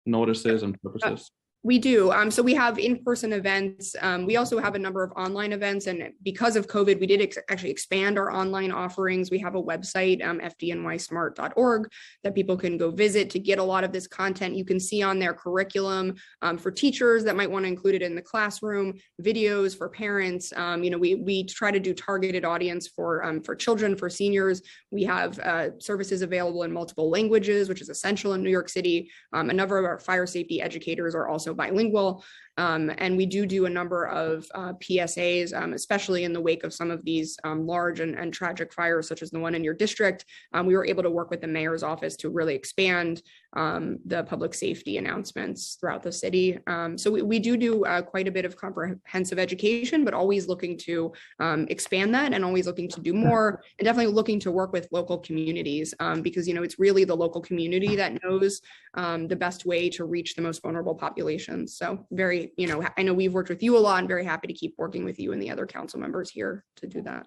notices and purposes? We do. So we have in-person events. We also have a number of online events. And because of COVID, we did actually expand our online offerings. We have a website, fdnysmart.org, that people can go visit to get a lot of this content. You can see on their curriculum for teachers that might want to include it in the classroom, videos for parents. We try to do targeted audience for children, for seniors. We have services available in multiple languages, which is essential in New York City. A number of our fire safety educators are also bilingual. And we do a number of PSAs, especially in the wake of some of these large and tragic fires, such as the one in your district. We were able to work with the mayor's office to really expand the public safety announcements throughout the city. So we do quite a bit of comprehensive education, but always looking to expand that and always looking to do more, and definitely looking to work with local communities because, it's really the local community that knows the best way to reach the most vulnerable populations. So very, I know we've worked with you a lot and very happy to keep working with you and the other council members here to do that.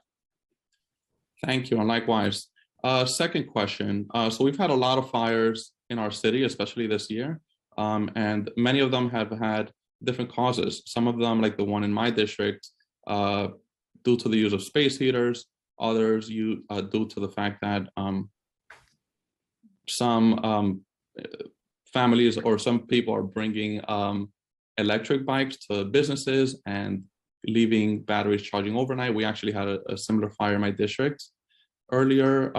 Thank you, and likewise. Second question. So we've had a lot of fires in our city, especially this year, and many of them have had different causes. Some of them, like the one in my district, due to the use of space heaters. Others due to the fact that some families or some people are bringing electric bikes to businesses and leaving batteries charging overnight. We actually had a similar fire in my district earlier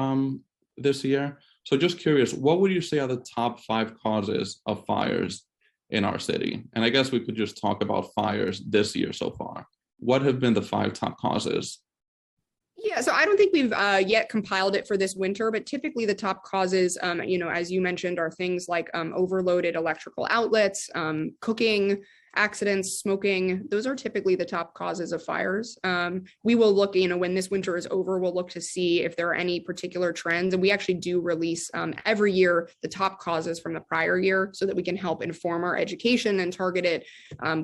this year. So just curious, what would you say are the top 5 causes of fires in our city? And I guess we could just talk about fires this year so far. What have been the 5 top causes? Yeah, so I don't think we've yet compiled it for this winter, but typically the top causes, as you mentioned, are things like overloaded electrical outlets, cooking, accidents, smoking. Those are typically the top causes of fires. We will look, when this winter is over, we'll look to see if there are any particular trends. And we actually do release every year the top causes from the prior year so that we can help inform our education and target it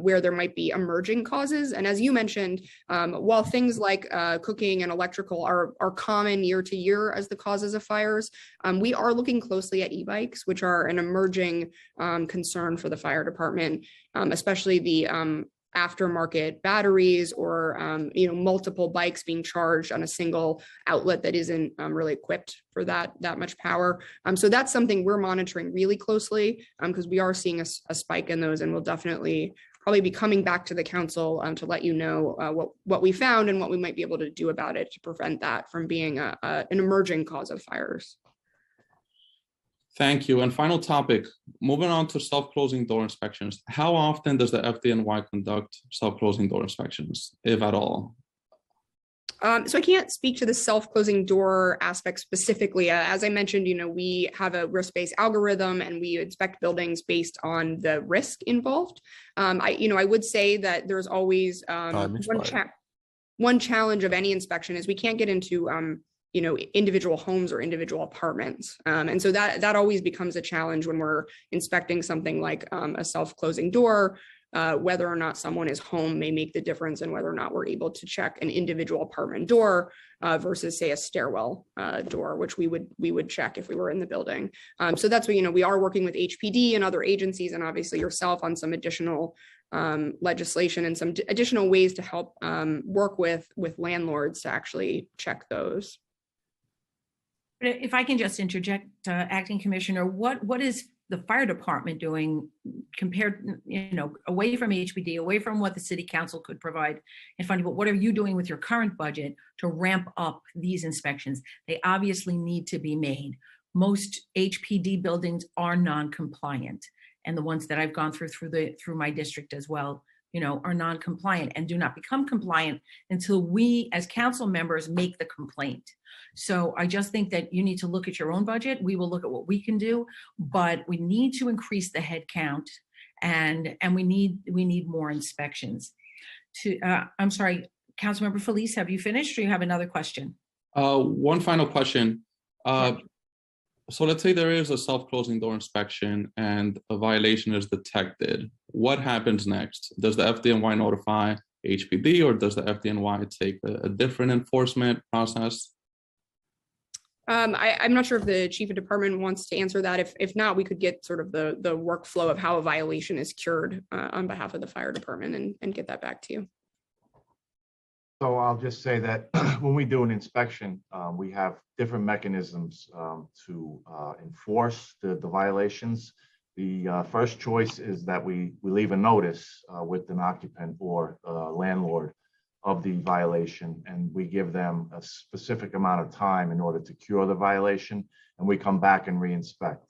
where there might be emerging causes. And as you mentioned, while things like cooking and electrical are common year to year as the causes of fires, we are looking closely at e-bikes, which are an emerging concern for the fire department, especially the aftermarket batteries or multiple bikes being charged on a single outlet that isn't really equipped for that much power. So that's something we're monitoring really closely because we are seeing a spike in those, and we'll definitely probably be coming back to the council to let you know what we found and what we might be able to do about it to prevent that from being an emerging cause of fires. Thank you. And final topic, moving on to self-closing door inspections. How often does the FDNY conduct self-closing door inspections, if at all? So I can't speak to the self-closing door aspect specifically. As I mentioned, we have a risk-based algorithm and we inspect buildings based on the risk involved. I would say that there's always one challenge of any inspection is we can't get into individual homes or individual apartments. And so that always becomes a challenge when we're inspecting something like a self-closing door. Whether or not someone is home may make the difference in whether or not we're able to check an individual apartment door versus, say, a stairwell door, which we would check if we were in the building. So that's what, we are working with HPD and other agencies, and obviously yourself, on some additional legislation and some additional ways to help work with landlords to actually check those. If I can just interject, Acting Commissioner, what is the fire department doing compared, away from HPD, away from what the city council could provide in funding, but what are you doing with your current budget to ramp up these inspections? They obviously need to be made. Most HPD buildings are non-compliant, and the ones that I've gone through my district as well, are non-compliant and do not become compliant until we as council members make the complaint. So I just think that you need to look at your own budget. We will look at what we can do, but we need to increase the head count and we need more inspections. I'm sorry, Councilmember Felice, have you finished or you have another question? One final question. So let's say there is a self-closing door inspection and a violation is detected. What happens next? Does the FDNY notify HPD, or does the FDNY take a different enforcement process? I'm not sure if the chief of department wants to answer that. If not, we could get sort of the workflow of how a violation is cured on behalf of the fire department and get that back to you. So I'll just say that when we do an inspection, we have different mechanisms to enforce the violations. The first choice is that we leave a notice with an occupant or landlord of the violation, and we give them a specific amount of time in order to cure the violation, and we come back and re-inspect.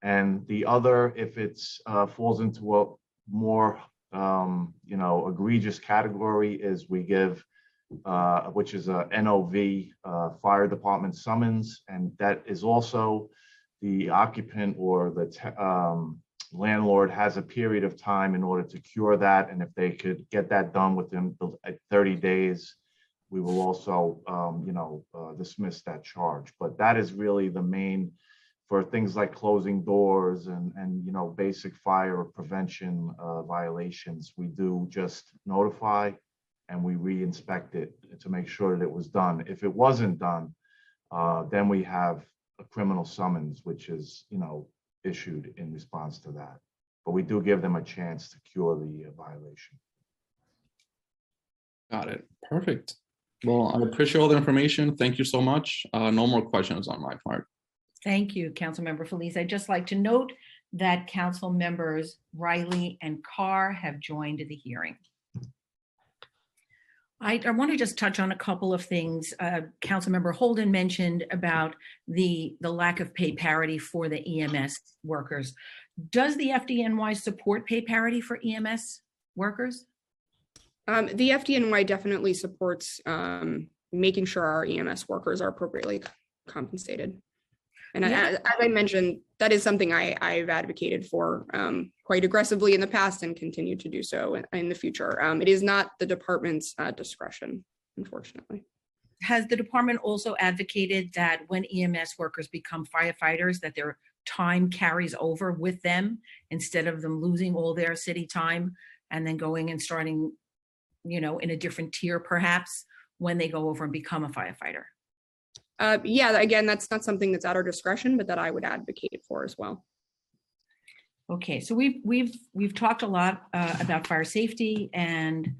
And the other, if it's falls into a more egregious category, is we give which is a NOV fire department summons, and that is also the occupant or the landlord has a period of time in order to cure that, and if they could get that done within 30 days, we will also dismiss that charge. But that is really the main for things like closing doors and basic fire prevention violations. We do just notify and we re-inspect it to make sure that it was done. If it wasn't done, then we have a criminal summons, which is, issued in response to that. But we do give them a chance to cure the violation. Got it. Perfect. Well, I appreciate all the information. Thank you so much. No more questions on my part. Thank you, Councilmember Felice. I'd just like to note that Council members Riley and Carr have joined the hearing. I want to just touch on a couple of things. Councilmember Holden mentioned about the lack of pay parity for the EMS workers. Does the FDNY support pay parity for EMS workers? The FDNY definitely supports making sure our EMS workers are appropriately compensated. And as I mentioned, that is something I've advocated for quite aggressively in the past and continue to do so in the future. It is not the department's discretion, unfortunately. Has the department also advocated that when EMS workers become firefighters, that their time carries over with them instead of them losing all their city time and then going and starting, in a different tier perhaps when they go over and become a firefighter? Yeah, again, that's not something that's at our discretion, but that I would advocate for as well. Okay, so we've talked a lot about fire safety and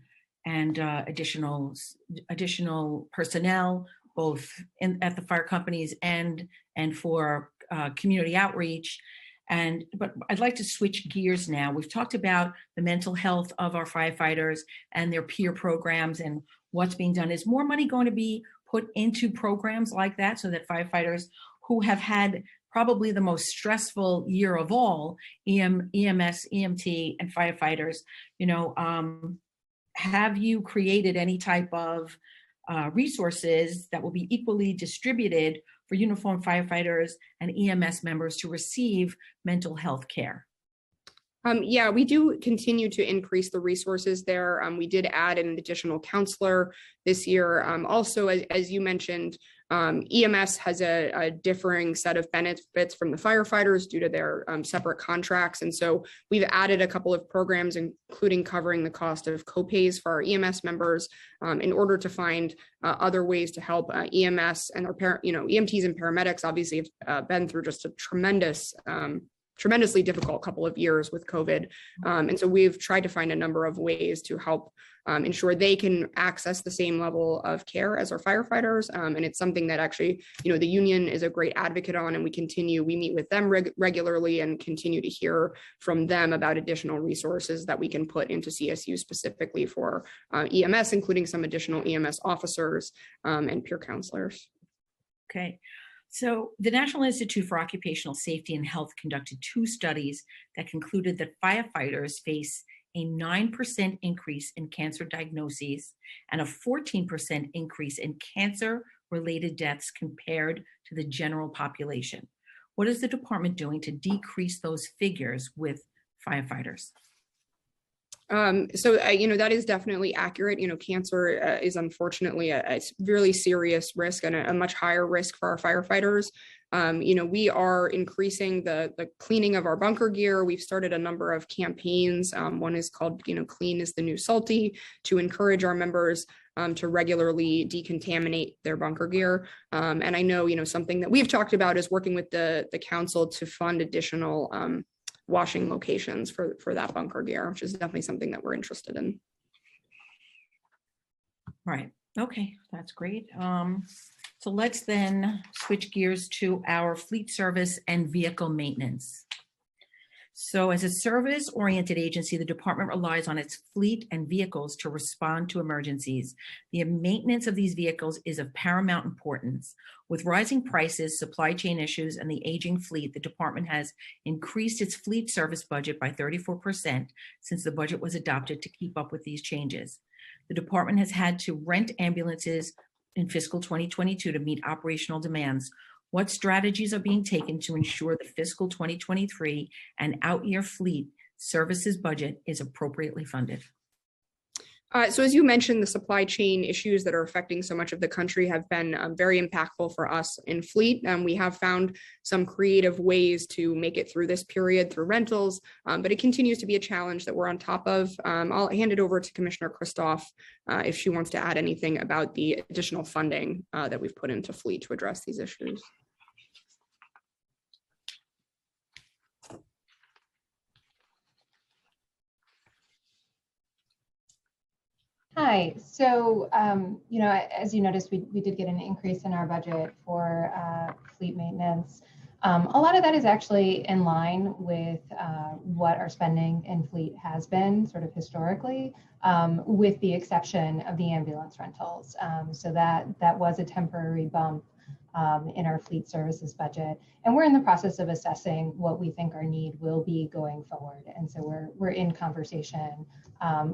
additional personnel, both at the fire companies and for community outreach. But I'd like to switch gears now. We've talked about the mental health of our firefighters and their peer programs and what's being done. Is more money going to be put into programs like that so that firefighters who have had probably the most stressful year of all, EMS, EMT, and firefighters, have you created any type of resources that will be equally distributed for uniformed firefighters and EMS members to receive mental health care? Yeah, we do continue to increase the resources there. We did add an additional counselor this year. Also, as you mentioned, EMS has a differing set of benefits from the firefighters due to their separate contracts. And so we've added a couple of programs, including covering the cost of co-pays for our EMS members in order to find other ways to help EMS and their EMTs and paramedics obviously have been through just a tremendously difficult couple of years with COVID. And so we've tried to find a number of ways to help ensure they can access the same level of care as our firefighters. And it's something that actually, the union is a great advocate on, and we meet with them regularly and continue to hear from them about additional resources that we can put into CSU specifically for EMS, including some additional EMS officers and peer counselors. Okay. So the National Institute for Occupational Safety and Health conducted 2 studies that concluded that firefighters face a 9% increase in cancer diagnoses and a 14% increase in cancer-related deaths compared to the general population. What is the department doing to decrease those figures with firefighters? That is definitely accurate. Cancer is unfortunately a really serious risk and a much higher risk for our firefighters. We are increasing the cleaning of our bunker gear. We've started a number of campaigns. One is called, Clean is the New Salty, to encourage our members to regularly decontaminate their bunker gear. And I know, something that we've talked about is working with the council to fund additional washing locations for that bunker gear, which is definitely something that we're interested in. Right. Okay, that's great. So let's then switch gears to our fleet service and vehicle maintenance. So as a service-oriented agency, the department relies on its fleet and vehicles to respond to emergencies. The maintenance of these vehicles is of paramount importance. With rising prices, supply chain issues, and the aging fleet, the department has increased its fleet service budget by 34% since the budget was adopted to keep up with these changes. The department has had to rent ambulances in fiscal 2022 to meet operational demands. What strategies are being taken to ensure the fiscal 2023 and out-year fleet services budget is appropriately funded? So as you mentioned, the supply chain issues that are affecting so much of the country have been very impactful for us in fleet. We have found some creative ways to make it through this period through rentals, but it continues to be a challenge that we're on top of. I'll hand it over to Commissioner Kristof if she wants to add anything about the additional funding that we've put into fleet to address these issues. Hi, so, as you noticed, we did get an increase in our budget for fleet maintenance. A lot of that is actually in line with what our spending in fleet has been sort of historically, with the exception of the ambulance rentals. So that was a temporary bump in our fleet services budget. And we're in the process of assessing what we think our need will be going forward. And so we're in conversation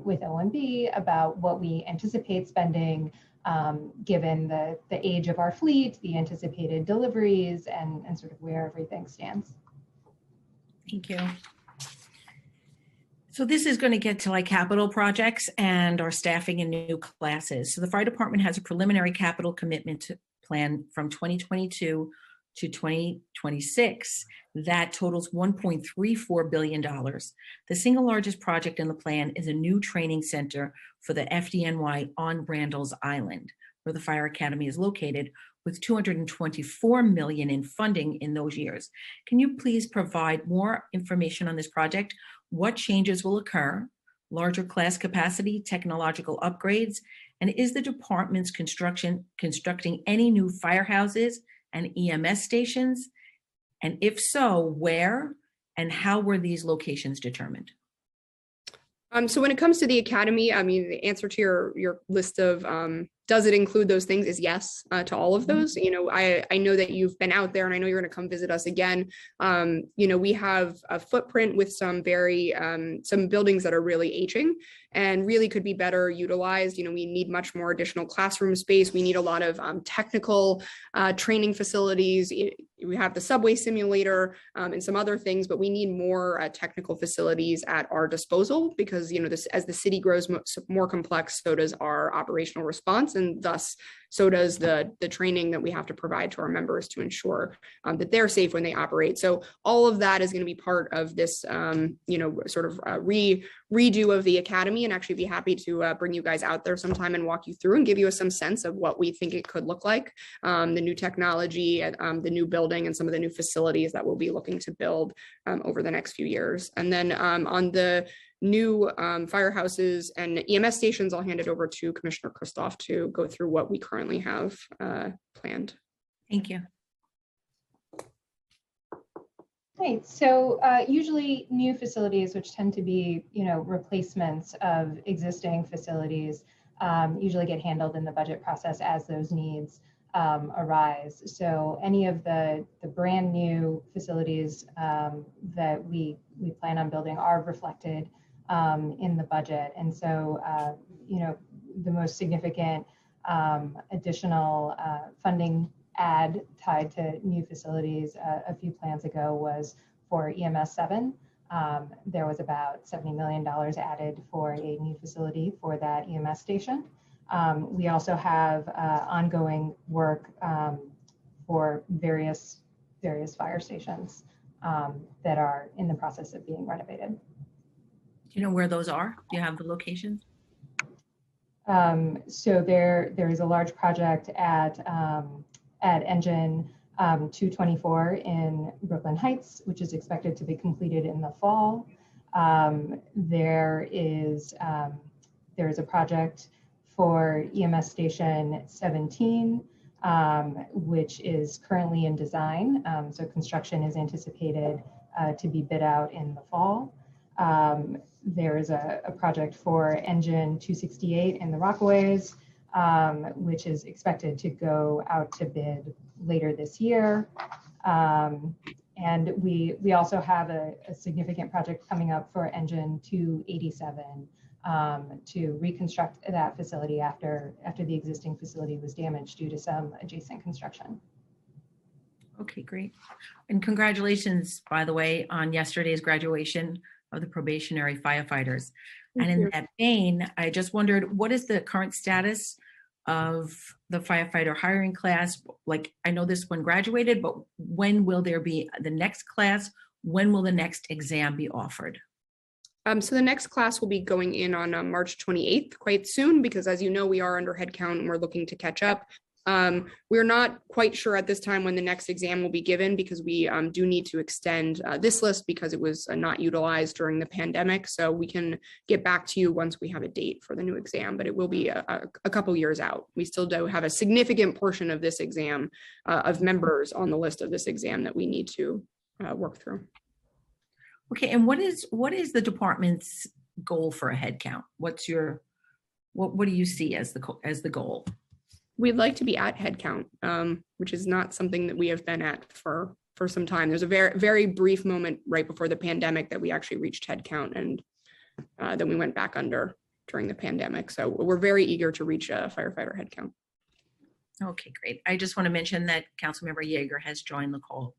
with OMB about what we anticipate spending given the age of our fleet, the anticipated deliveries, and sort of where everything stands. Thank you. So this is going to get to like capital projects and our staffing and new classes. So the fire department has a preliminary capital commitment plan from 2022 to 2026 that totals $1.34 billion. The single largest project in the plan is a new training center for the FDNY on Randall's Island, where the fire academy is located, with $224 million in funding in those years. Can you please provide more information on this project? What changes will occur? Larger class capacity, technological upgrades, and is the department's constructing any new firehouses and EMS stations? And if so, where and how were these locations determined? So when it comes to the academy, I mean, the answer to your list of does it include those things is yes to all of those. I know that you've been out there and I know you're going to come visit us again. We have a footprint with some buildings that are really aging and really could be better utilized. We need much more additional classroom space. We need a lot of technical training facilities. We have the subway simulator and some other things, but we need more technical facilities at our disposal because, as the city grows more complex, so does our operational response. And thus, so does the training that we have to provide to our members to ensure that they're safe when they operate. So all of that is going to be part of this, sort of redo of the academy, and actually be happy to bring you guys out there sometime and walk you through and give you some sense of what we think it could look like, the new technology, the new building, and some of the new facilities that we'll be looking to build over the next few years. And then on the new firehouses and EMS stations, I'll hand it over to Commissioner Kristof to go through what we currently have planned. Thank you. Right, so usually new facilities, which tend to be, replacements of existing facilities, usually get handled in the budget process as those needs arise. So any of the brand new facilities that we plan on building are reflected in the budget. And so, the most significant additional funding add tied to new facilities a few plans ago was for EMS 7. There was about $70 million added for a new facility for that EMS station. We also have ongoing work for various various fire stations that are in the process of being renovated. Do you know where those are? Do you have the locations? So there is a large project at Engine 224 in Brooklyn Heights, which is expected to be completed in the fall. There is a project for EMS Station 17, which is currently in design. So construction is anticipated to be bid out in the fall. There is a project for Engine 268 in the Rockaways, which is expected to go out to bid later this year. And we also have a significant project coming up for Engine 287 to reconstruct that facility after the existing facility was damaged due to some adjacent construction. Okay, great. And congratulations, by the way, on yesterday's graduation of the probationary firefighters. And in that vein, I just wondered, what is the current status of the firefighter hiring class? Like, I know this one graduated, but when will there be the next class? When will the next exam be offered? So the next class will be going in on March 28th, quite soon, because as you know, we are under headcount and we're looking to catch up. We're not quite sure at this time when the next exam will be given, because we do need to extend this list because it was not utilized during the pandemic. So we can get back to you once we have a date for the new exam, but it will be a couple years out. We still do have a significant portion of this exam of members on the list of this exam that we need to work through. Okay, and what is the department's goal for a head count? What do you see as the goal? We'd like to be at headcount, which is not something that we have been at for some time. There's a very, very brief moment right before the pandemic that we actually reached headcount, and then we went back under during the pandemic. So we're very eager to reach a firefighter headcount. Okay, great. I just want to mention that Councilmember Yeager has joined the call.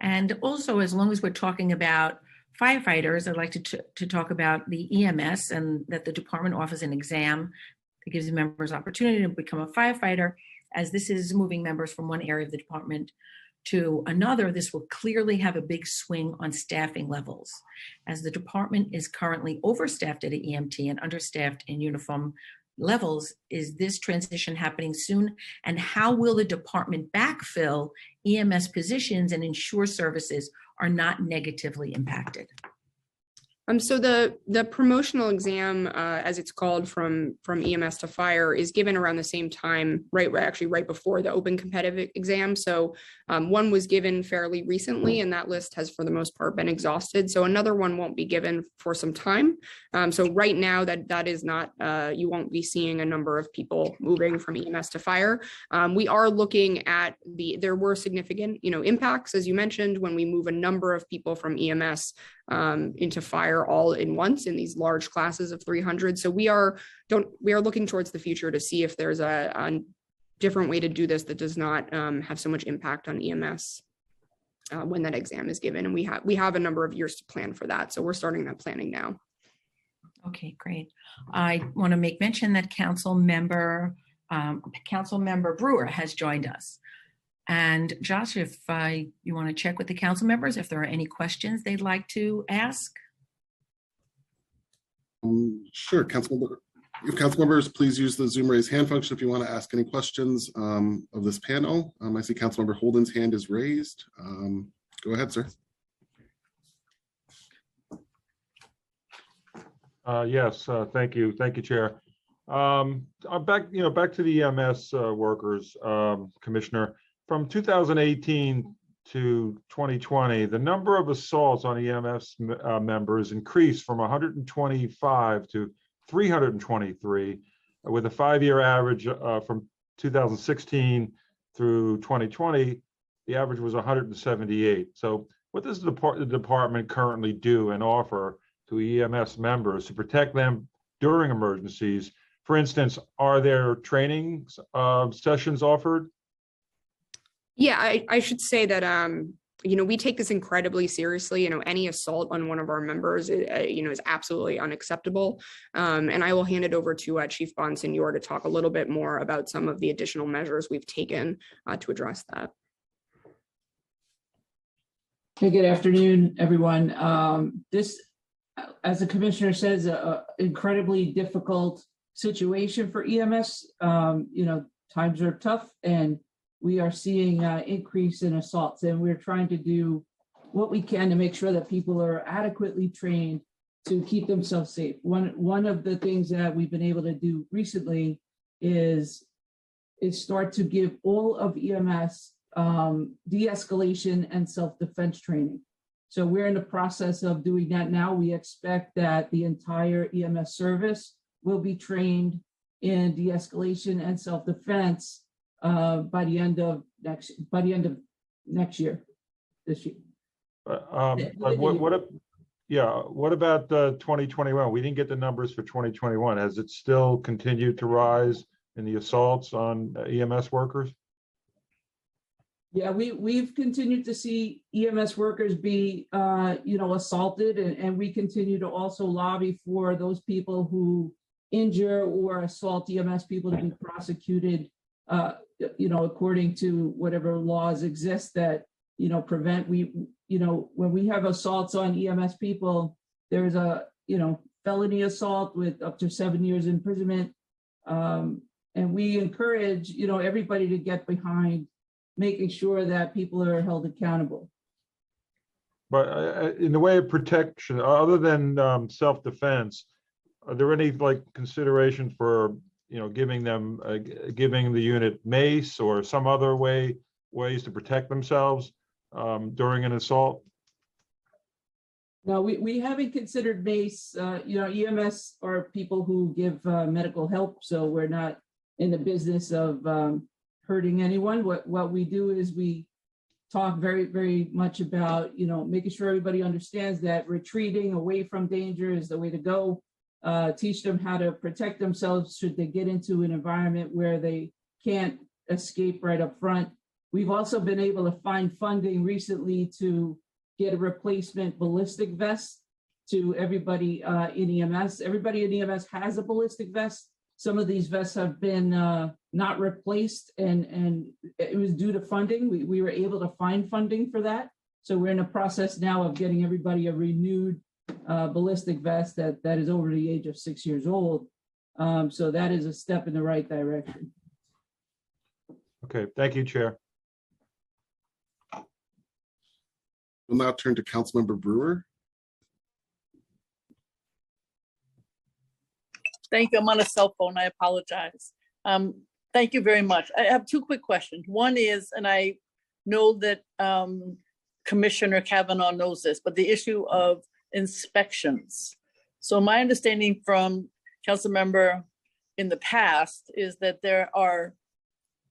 And also, as long as we're talking about firefighters, I'd like to talk about the EMS, and that the department offers an exam that gives members opportunity to become a firefighter. As this is moving members from one area of the department to another, this will clearly have a big swing on staffing levels. As the department is currently overstaffed at an EMT and understaffed in uniform levels, is this transition happening soon? And how will the department backfill EMS positions and ensure services are not negatively impacted? So the promotional exam, as it's called, from EMS to fire, is given around the same time, right before the open competitive exam. So one was given fairly recently, and that list has for the most part been exhausted. So another one won't be given for some time. So right now that is not, you won't be seeing a number of people moving from EMS to fire. We are looking at there were significant, impacts, as you mentioned, when we move a number of people from EMS into fire all in once in these large classes of 300. So we are looking towards the future to see if there's a different way to do this that does not have so much impact on EMS when that exam is given. And we have a number of years to plan for that. So we're starting that planning now. Okay, great. I want to make mention that Council Member Brewer has joined us. And Josh, if you want to check with the council members, if there are any questions they'd like to ask. Sure, if council members, please use the Zoom raise hand function if you want to ask any questions of this panel. I see Councilmember Holden's hand is raised. Go ahead, sir. Yes, thank you, Chair. Back to the EMS workers, Commissioner. From 2018 to 2020, the number of assaults on EMS members increased from 125 to 323, with a 5-year average from 2016 through 2020, the average was 178. So what does the department currently do and offer to EMS members to protect them during emergencies? For instance, are there training sessions offered? Yeah, I should say that We take this incredibly seriously. Any assault on one of our members, is absolutely unacceptable. And I will hand it over to Chief Bonsignor to talk a little bit more about some of the additional measures we've taken to address that. Hey, good afternoon, everyone. This, as the commissioner says, an incredibly difficult situation for EMS. Times are tough, and we are seeing increase in assaults, and we're trying to do what we can to make sure that people are adequately trained to keep themselves safe. One of the things that we've been able to do recently is start to give all of EMS de-escalation and self-defense training. So we're in the process of doing that now. We expect that the entire EMS service will be trained in de-escalation and self-defense by the end of next year, this year. What about 2021? We didn't get the numbers for 2021. Has it still continued to rise in the assaults on EMS workers? Yeah, we've continued to see EMS workers be, assaulted, and we continue to also lobby for those people who injure or assault EMS people to be prosecuted, according to whatever laws exist that, prevent. When we have assaults on EMS people, there's a, felony assault with up to 7 years imprisonment. And we encourage, everybody to get behind making sure that people are held accountable. But in the way of protection, other than self-defense, are there any consideration for giving the unit mace or some other ways to protect themselves during an assault? No, we haven't considered mace. EMS are people who give medical help, so we're not in the business of hurting anyone. What we do is we talk very, very much about, making sure everybody understands that retreating away from danger is the way to go. Teach them how to protect themselves should they get into an environment where they can't escape right up front. We've also been able to find funding recently to get a replacement ballistic vest to everybody in EMS. Everybody in EMS has a ballistic vest. Some of these vests have been not replaced, and it was due to funding. We were able to find funding for that. So we're in the process now of getting everybody a renewed ballistic vest that is over the age of 6 years old. So that is a step in the right direction. Okay, thank you, Chair. We'll now turn to Councilmember Brewer. Thank you. I'm on a cell phone. I apologize. Thank you very much. I have two quick questions. One is, and I know that Commissioner Kavanaugh knows this, but the issue of inspections. So my understanding from council member in the past is that there are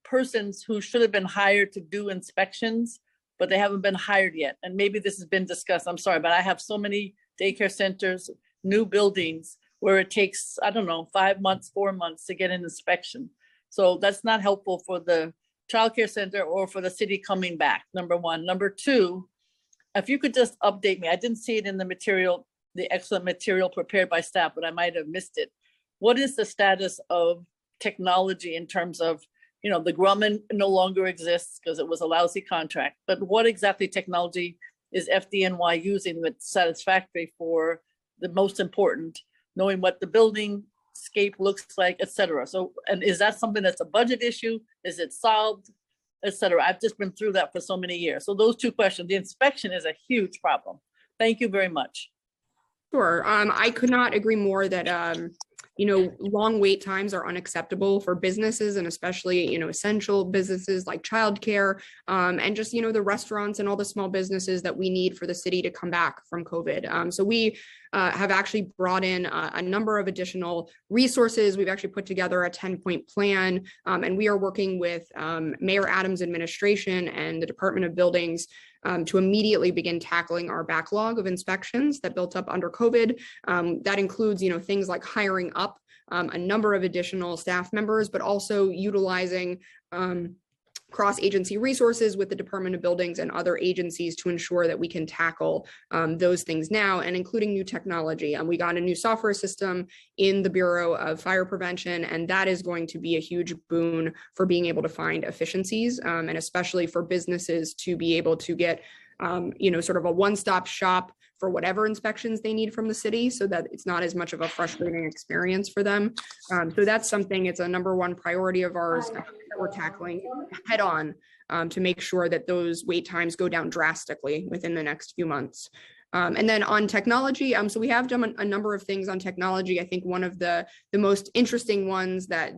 persons who should have been hired to do inspections, but they haven't been hired yet. And maybe this has been discussed. I'm sorry, but I have so many daycare centers, new buildings, where it takes, 5 months, 4 months to get an inspection. So that's not helpful for the childcare center or for the city coming back, number one. Number two, if you could just update me, I didn't see it in the material, the excellent material prepared by staff, but I might have missed it. What is the status of technology in terms of, the Grumman no longer exists because it was a lousy contract, but what exactly technology is FDNY using that's satisfactory for the most important, knowing what the building scape looks like, et cetera. So, and is that something that's a budget issue? Is it solved, et cetera? I've just been through that for so many years. So those two questions, the inspection is a huge problem. Thank you very much. Sure. I could not agree more that, long wait times are unacceptable for businesses, and especially, essential businesses like childcare, and just, the restaurants and all the small businesses that we need for the city to come back from COVID. So we have actually brought in a number of additional resources. We've actually put together a 10-point plan, and we are working with Mayor Adams' administration and the Department of Buildings to immediately begin tackling our backlog of inspections that built up under COVID. That includes, things like hiring up a number of additional staff members, but also utilizing cross-agency resources with the Department of Buildings and other agencies to ensure that we can tackle those things now, and including new technology. We got a new software system in the Bureau of Fire Prevention, and that is going to be a huge boon for being able to find efficiencies, and especially for businesses to be able to get sort of a one-stop shop for whatever inspections they need from the city, so that it's not as much of a frustrating experience for them. So that's something, it's a number one priority of ours that we're tackling head on, to make sure that those wait times go down drastically within the next few months. And then on technology, so we have done a number of things on technology. I think one of the most interesting ones that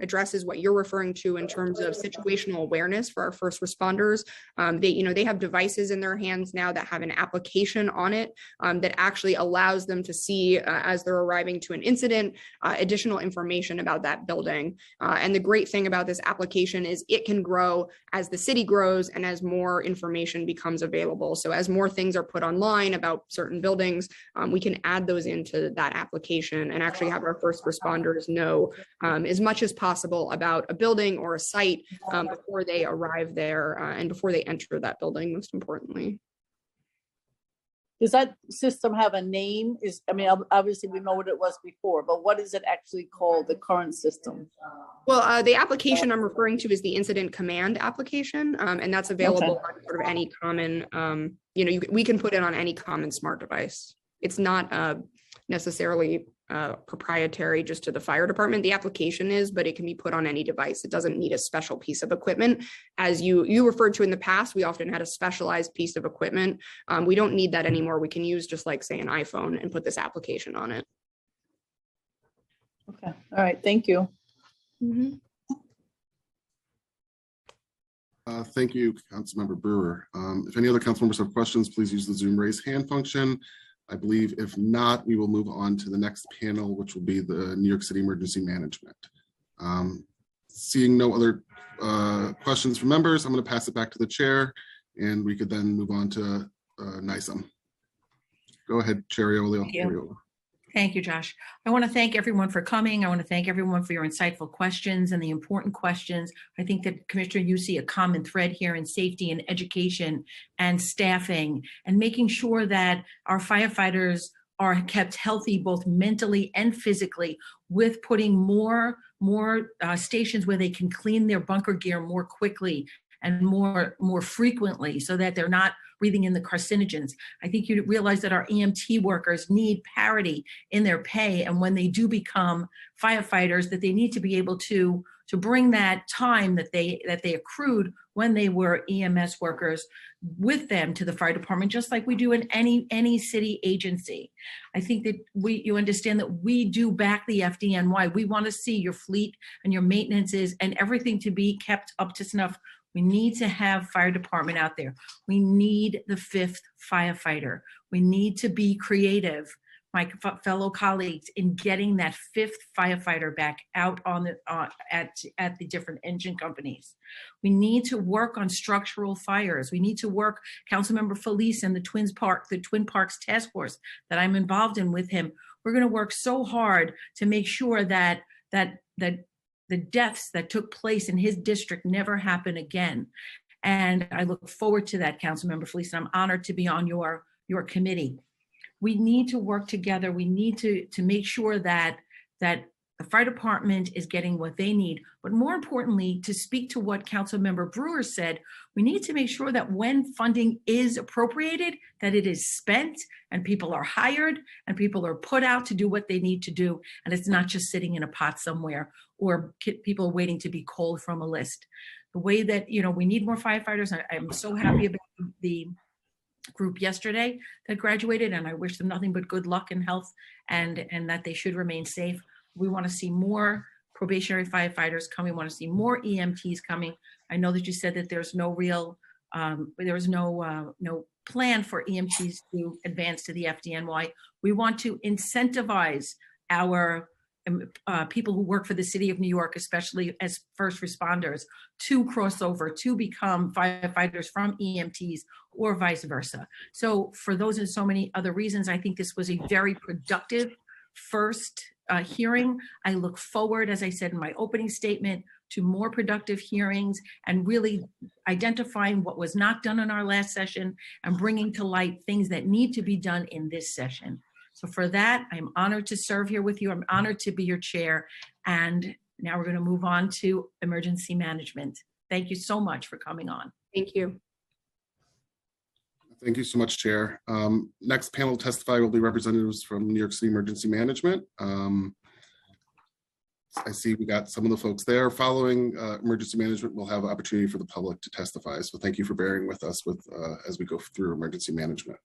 addresses what you're referring to in terms of situational awareness for our first responders. They have devices in their hands now that have an application on it that actually allows them to see, as they're arriving to an incident, additional information about that building. And the great thing about this application is it can grow as the city grows and as more information becomes available. So as more things are put online about certain buildings, we can add those into that application and actually have our first responders know as much as possible about a building or a site before they arrive there and before they enter that building, most importantly. Does that system have a name? Obviously we know what it was before, but what is it actually called, the current system? Well, the application I'm referring to is the incident command application, and that's available on sort of any common, we can put it on any common smart device. It's not necessarily proprietary just to the fire department. The application is, but it can be put on any device. It doesn't need a special piece of equipment. As you referred to in the past, we often had a specialized piece of equipment. We don't need that anymore. We can use just like, say, an iPhone and put this application on it. Okay, all right, thank you. Mm-hmm. Thank you, Councilmember Brewer. If any other council members have questions, please use the Zoom raise hand function. I believe if not, we will move on to the next panel, which will be the New York City Emergency Management. Seeing no other questions from members, I'm going to pass it back to the chair, and we could then move on to NISM. Go ahead, Chair Ariola. Thank you, Josh. I want to thank everyone for coming. I want to thank everyone for your insightful questions and the important questions. I think that Commissioner, you see a common thread here in safety and education and staffing and making sure that our firefighters are kept healthy, both mentally and physically, with putting more stations where they can clean their bunker gear more quickly and more frequently, so that they're not breathing in the carcinogens. I think you realize that our EMT workers need parity in their pay, and when they do become firefighters, that they need to be able to bring that time that they accrued when they were EMS workers with them to the fire department, just like we do in any city agency. I think that you understand that we do back the FDNY. We want to see your fleet and your maintenances and everything to be kept up to snuff. We need to have fire department out there. We need the fifth firefighter. We need to be creative, my fellow colleagues, in getting that fifth firefighter back out on at the different engine companies. We need to work on structural fires. We need to work, Councilmember Felice and the Twin Parks Task Force that I'm involved in with him. We're going to work so hard to make sure that the deaths that took place in his district never happen again. And I look forward to that, Councilmember Felice, and I'm honored to be on your committee. We need to work together. We need to make sure that the fire department is getting what they need. But more importantly, to speak to what Councilmember Brewer said, we need to make sure that when funding is appropriated, that it is spent and people are hired and people are put out to do what they need to do. And it's not just sitting in a pot somewhere or people waiting to be called from a list. The way that, we need more firefighters. I'm so happy about the group yesterday that graduated, and I wish them nothing but good luck and health and that they should remain safe. We want to see more probationary firefighters coming. We want to see more EMTs coming. I know that you said that there's no real, no plan for EMTs to advance to the FDNY. We want to incentivize our people who work for the city of New York, especially as first responders, to cross over, to become firefighters from EMTs or vice versa. So for those and so many other reasons, I think this was a very productive first hearing. I look forward, as I said in my opening statement, to more productive hearings and really identifying what was not done in our last session and bringing to light things that need to be done in this session. So for that, I'm honored to serve here with you. I'm honored to be your chair. And now we're going to move on to emergency management. Thank you so much for coming on. Thank you. Thank you so much, Chair. Next panel to testify will be representatives from New York City Emergency Management. I see we got some of the folks there. Following emergency management, we'll have opportunity for the public to testify. So thank you for bearing with us as we go through emergency management.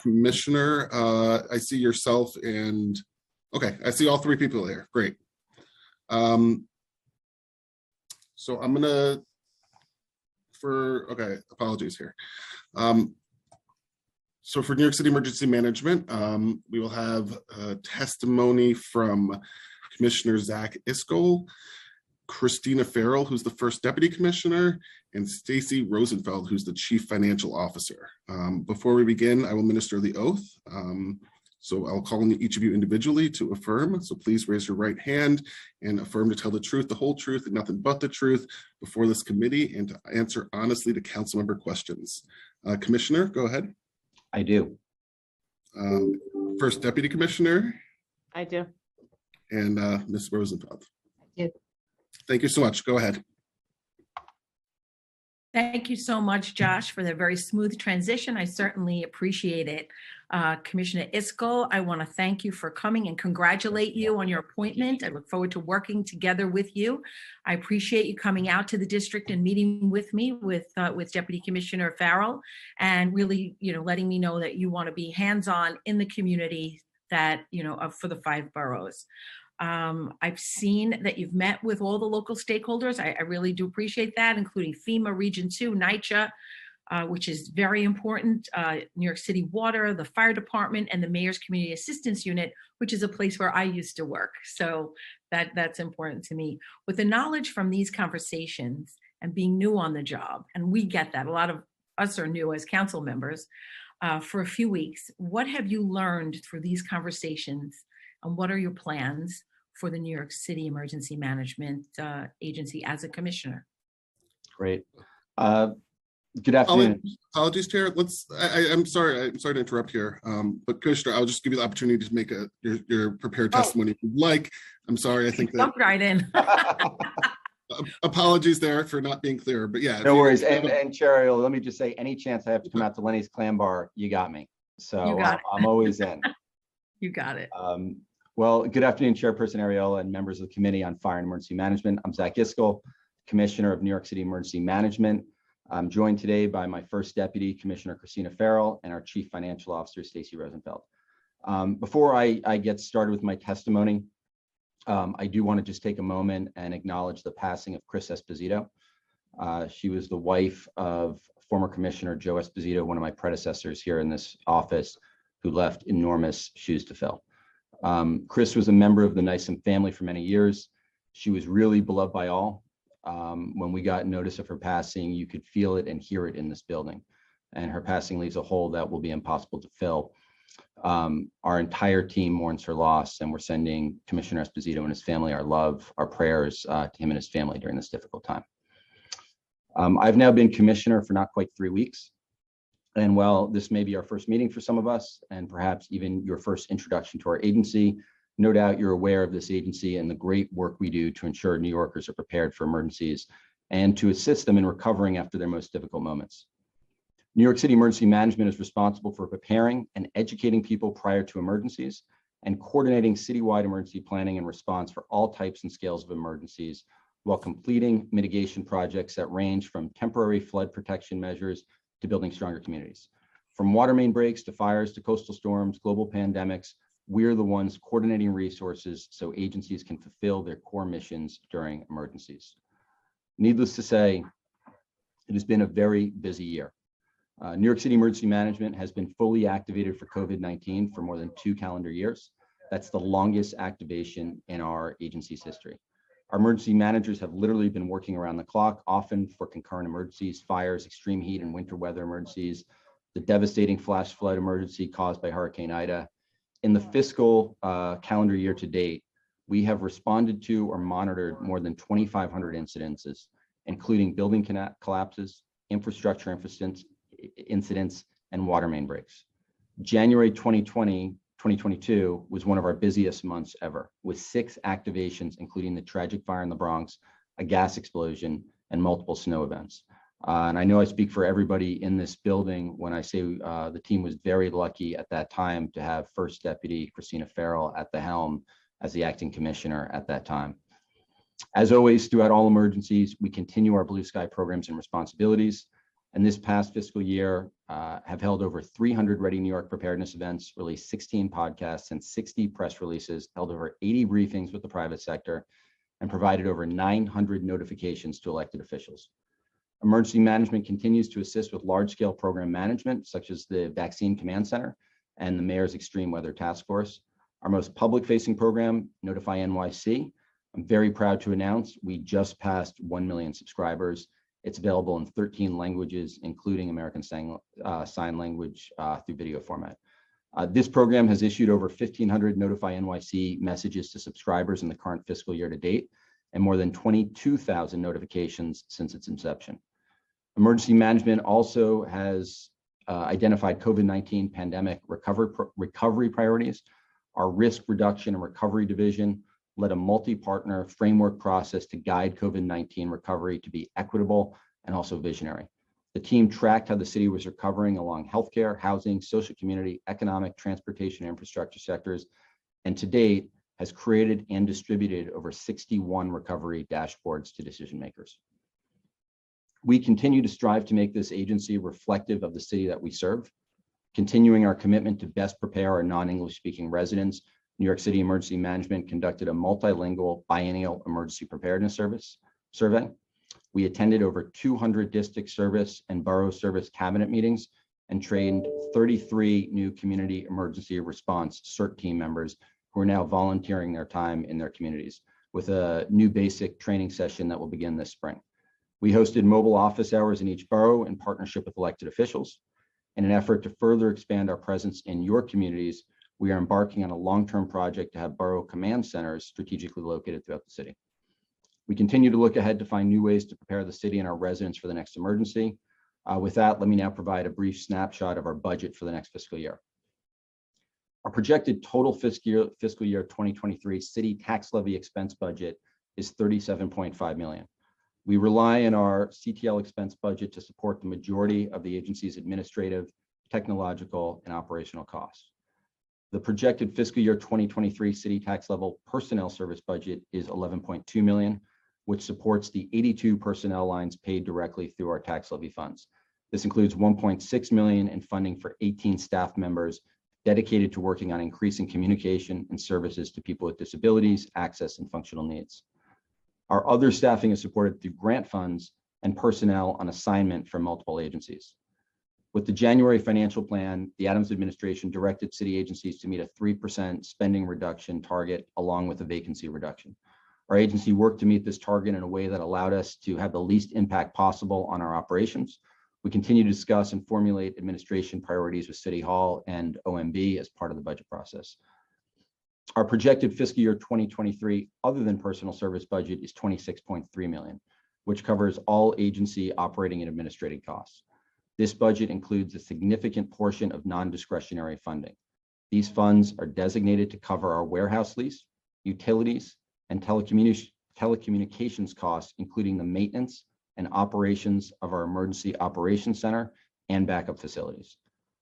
Commissioner, I see yourself and, okay, I see all three people here. Great. So I'm gonna, okay, apologies here. So for New York City Emergency Management, we will have testimony from Commissioner Zach Iscol, Christina Farrell, who's the first deputy commissioner, and Stacy Rosenfeld, who's the chief financial officer. Before we begin, I will minister the oath. So I'll call on each of you individually to affirm. So please raise your right hand and affirm to tell the truth, the whole truth, and nothing but the truth before this committee, and to answer honestly to council member questions. Commissioner, go ahead. I do. First deputy commissioner. I do. And Ms. Rosenfeld. I do. Thank you so much. Go ahead. Thank you so much, Josh, for the very smooth transition. I certainly appreciate it. Commissioner Iscol, I want to thank you for coming and congratulate you on your appointment. I look forward to working together with you. I appreciate you coming out to the district and meeting with me with Deputy Commissioner Farrell, and really, letting me know that you want to be hands-on in the community that, for the 5 boroughs. I've seen that you've met with all the local stakeholders. I really do appreciate that, including FEMA Region 2, NYCHA, which is very important, New York City Water, the fire department, and the Mayor's Community Assistance Unit, which is a place where I used to work. So that's important to me. With the knowledge from these conversations and being new on the job, and we get that, a lot of us are new as council members, for a few weeks, what have you learned through these conversations, and what are your plans for the New York City Emergency Management Agency as a commissioner? Great. Good afternoon. Apologies, Chair. I'm sorry to interrupt here, but Commissioner, I'll just give you the opportunity to make your prepared testimony if you'd like. I'm sorry, I think that. Jump right in. Apologies there for not being clear, but yeah. No worries. And Chair, let me just say, any chance I have to come out to Lenny's Clam Bar, you got me. So I'm always in. You got it. Well, good afternoon, Chairperson Ariola and members of the Committee on Fire and Emergency Management. I'm Zach Iscol, Commissioner of New York City Emergency Management. I'm joined today by my first deputy, Commissioner Christina Farrell, and our Chief Financial Officer, Stacy Rosenfeld. Before I get started with my testimony, I do want to just take a moment and acknowledge the passing of Chris Esposito. She was the wife of former Commissioner Joe Esposito, one of my predecessors here in this office, who left enormous shoes to fill. Chris was a member of the Nysom family for many years. She was really beloved by all. When we got notice of her passing, you could feel it and hear it in this building. And her passing leaves a hole that will be impossible to fill. Our entire team mourns her loss, and we're sending Commissioner Esposito and his family our love, our prayers to him and his family during this difficult time. I've now been commissioner for not quite 3 weeks. And while this may be our first meeting for some of us, and perhaps even your first introduction to our agency, no doubt you're aware of this agency and the great work we do to ensure New Yorkers are prepared for emergencies and to assist them in recovering after their most difficult moments. New York City Emergency Management is responsible for preparing and educating people prior to emergencies and coordinating citywide emergency planning and response for all types and scales of emergencies, while completing mitigation projects that range from temporary flood protection measures to building stronger communities. From water main breaks to fires to coastal storms, global pandemics, we're the ones coordinating resources so agencies can fulfill their core missions during emergencies. Needless to say, it has been a very busy year. New York City Emergency Management has been fully activated for COVID-19 for more than 2 calendar years. That's the longest activation in our agency's history. Our emergency managers have literally been working around the clock, often for concurrent emergencies, fires, extreme heat and winter weather emergencies, the devastating flash flood emergency caused by Hurricane Ida. In the fiscal calendar year to date, We have responded to or monitored more than 2,500 incidences, including building collapses, infrastructure incidents, and water main breaks. January 2022 was one of our busiest months ever, with 6 activations, including the tragic fire in the Bronx, a gas explosion, and multiple snow events. And I know I speak for everybody in this building when I say the team was very lucky at that time to have First Deputy Christina Farrell at the helm as the acting commissioner at that time. As always, throughout all emergencies, we continue our Blue Sky programs and responsibilities. And this past fiscal year, have held over 300 Ready New York preparedness events, released 16 podcasts and 60 press releases, held over 80 briefings with the private sector, and provided over 900 notifications to elected officials. Emergency management continues to assist with large-scale program management, such as the Vaccine Command Center and the Mayor's Extreme Weather Task Force. Our most public-facing program, Notify NYC, I'm very proud to announce we just passed 1 million subscribers. It's available in 13 languages, including American Sign Language through video format. This program has issued over 1,500 Notify NYC messages to subscribers in the current fiscal year to date, and more than 22,000 notifications since its inception. Emergency management also has identified COVID-19 pandemic recovery priorities. Our risk reduction and recovery division led a multi-partner framework process to guide COVID-19 recovery to be equitable and also visionary. The team tracked how the city was recovering along healthcare, housing, social community, economic, transportation, and infrastructure sectors, and to date has created and distributed over 61 recovery dashboards to decision makers. We continue to strive to make this agency reflective of the city that we serve, continuing our commitment to best prepare our non-English speaking residents. New York City Emergency Management conducted a multilingual biennial emergency preparedness survey. We attended over 200 district service and borough service cabinet meetings and trained 33 new community emergency response CERT team members who are now volunteering their time in their communities with a new basic training session that will begin this spring. We hosted mobile office hours in each borough in partnership with elected officials. In an effort to further expand our presence in your communities, we are embarking on a long-term project to have borough command centers strategically located throughout the city. We continue to look ahead to find new ways to prepare the city and our residents for the next emergency. With that, let me now provide a brief snapshot of our budget for the next fiscal year. Our projected total fiscal year 2023 city tax levy expense budget is $37.5 million. We rely on our CTL expense budget to support the majority of the agency's administrative, technological, and operational costs. The projected fiscal year 2023 city tax level personnel service budget is $11.2 million, which supports the 82 personnel lines paid directly through our tax levy funds. This includes $1.6 million in funding for 18 staff members dedicated to working on increasing communication and services to people with disabilities, access, and functional needs. Our other staffing is supported through grant funds and personnel on assignment from multiple agencies. With the January financial plan, the Adams administration directed city agencies to meet a 3% spending reduction target along with a vacancy reduction. Our agency worked to meet this target in a way that allowed us to have the least impact possible on our operations. We continue to discuss and formulate administration priorities with City Hall and OMB as part of the budget process. Our projected fiscal year 2023, other than personal service budget, is $26.3 million, which covers all agency operating and administrative costs. This budget includes a significant portion of non-discretionary funding. These funds are designated to cover our warehouse lease, utilities, and telecommunications costs, including the maintenance and operations of our emergency operations center and backup facilities.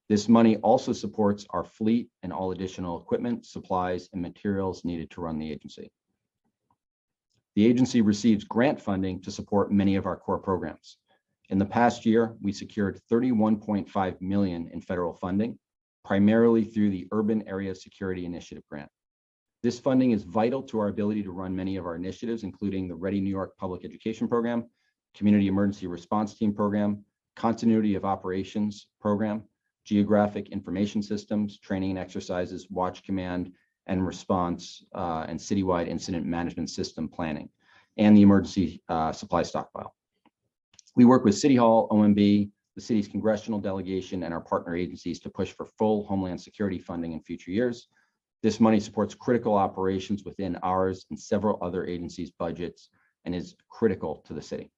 This money also supports our fleet and all additional equipment, supplies, and materials needed to run the agency. The agency receives grant funding to support many of our core programs. In the past year, we secured $31.5 million in federal funding, primarily through the Urban Area Security Initiative grant. This funding is vital to our ability to run many of our initiatives, including the Ready New York Public Education Program, Community Emergency Response Team Program, Continuity of Operations Program, Geographic Information Systems, Training and Exercises, Watch Command and Response, and Citywide Incident Management System Planning, and the Emergency Supply Stockpile. We work with City Hall, OMB, the city's congressional delegation, and our partner agencies to push for full Homeland Security funding in future years. This money supports critical operations within ours and several other agencies' budgets and is critical to the city.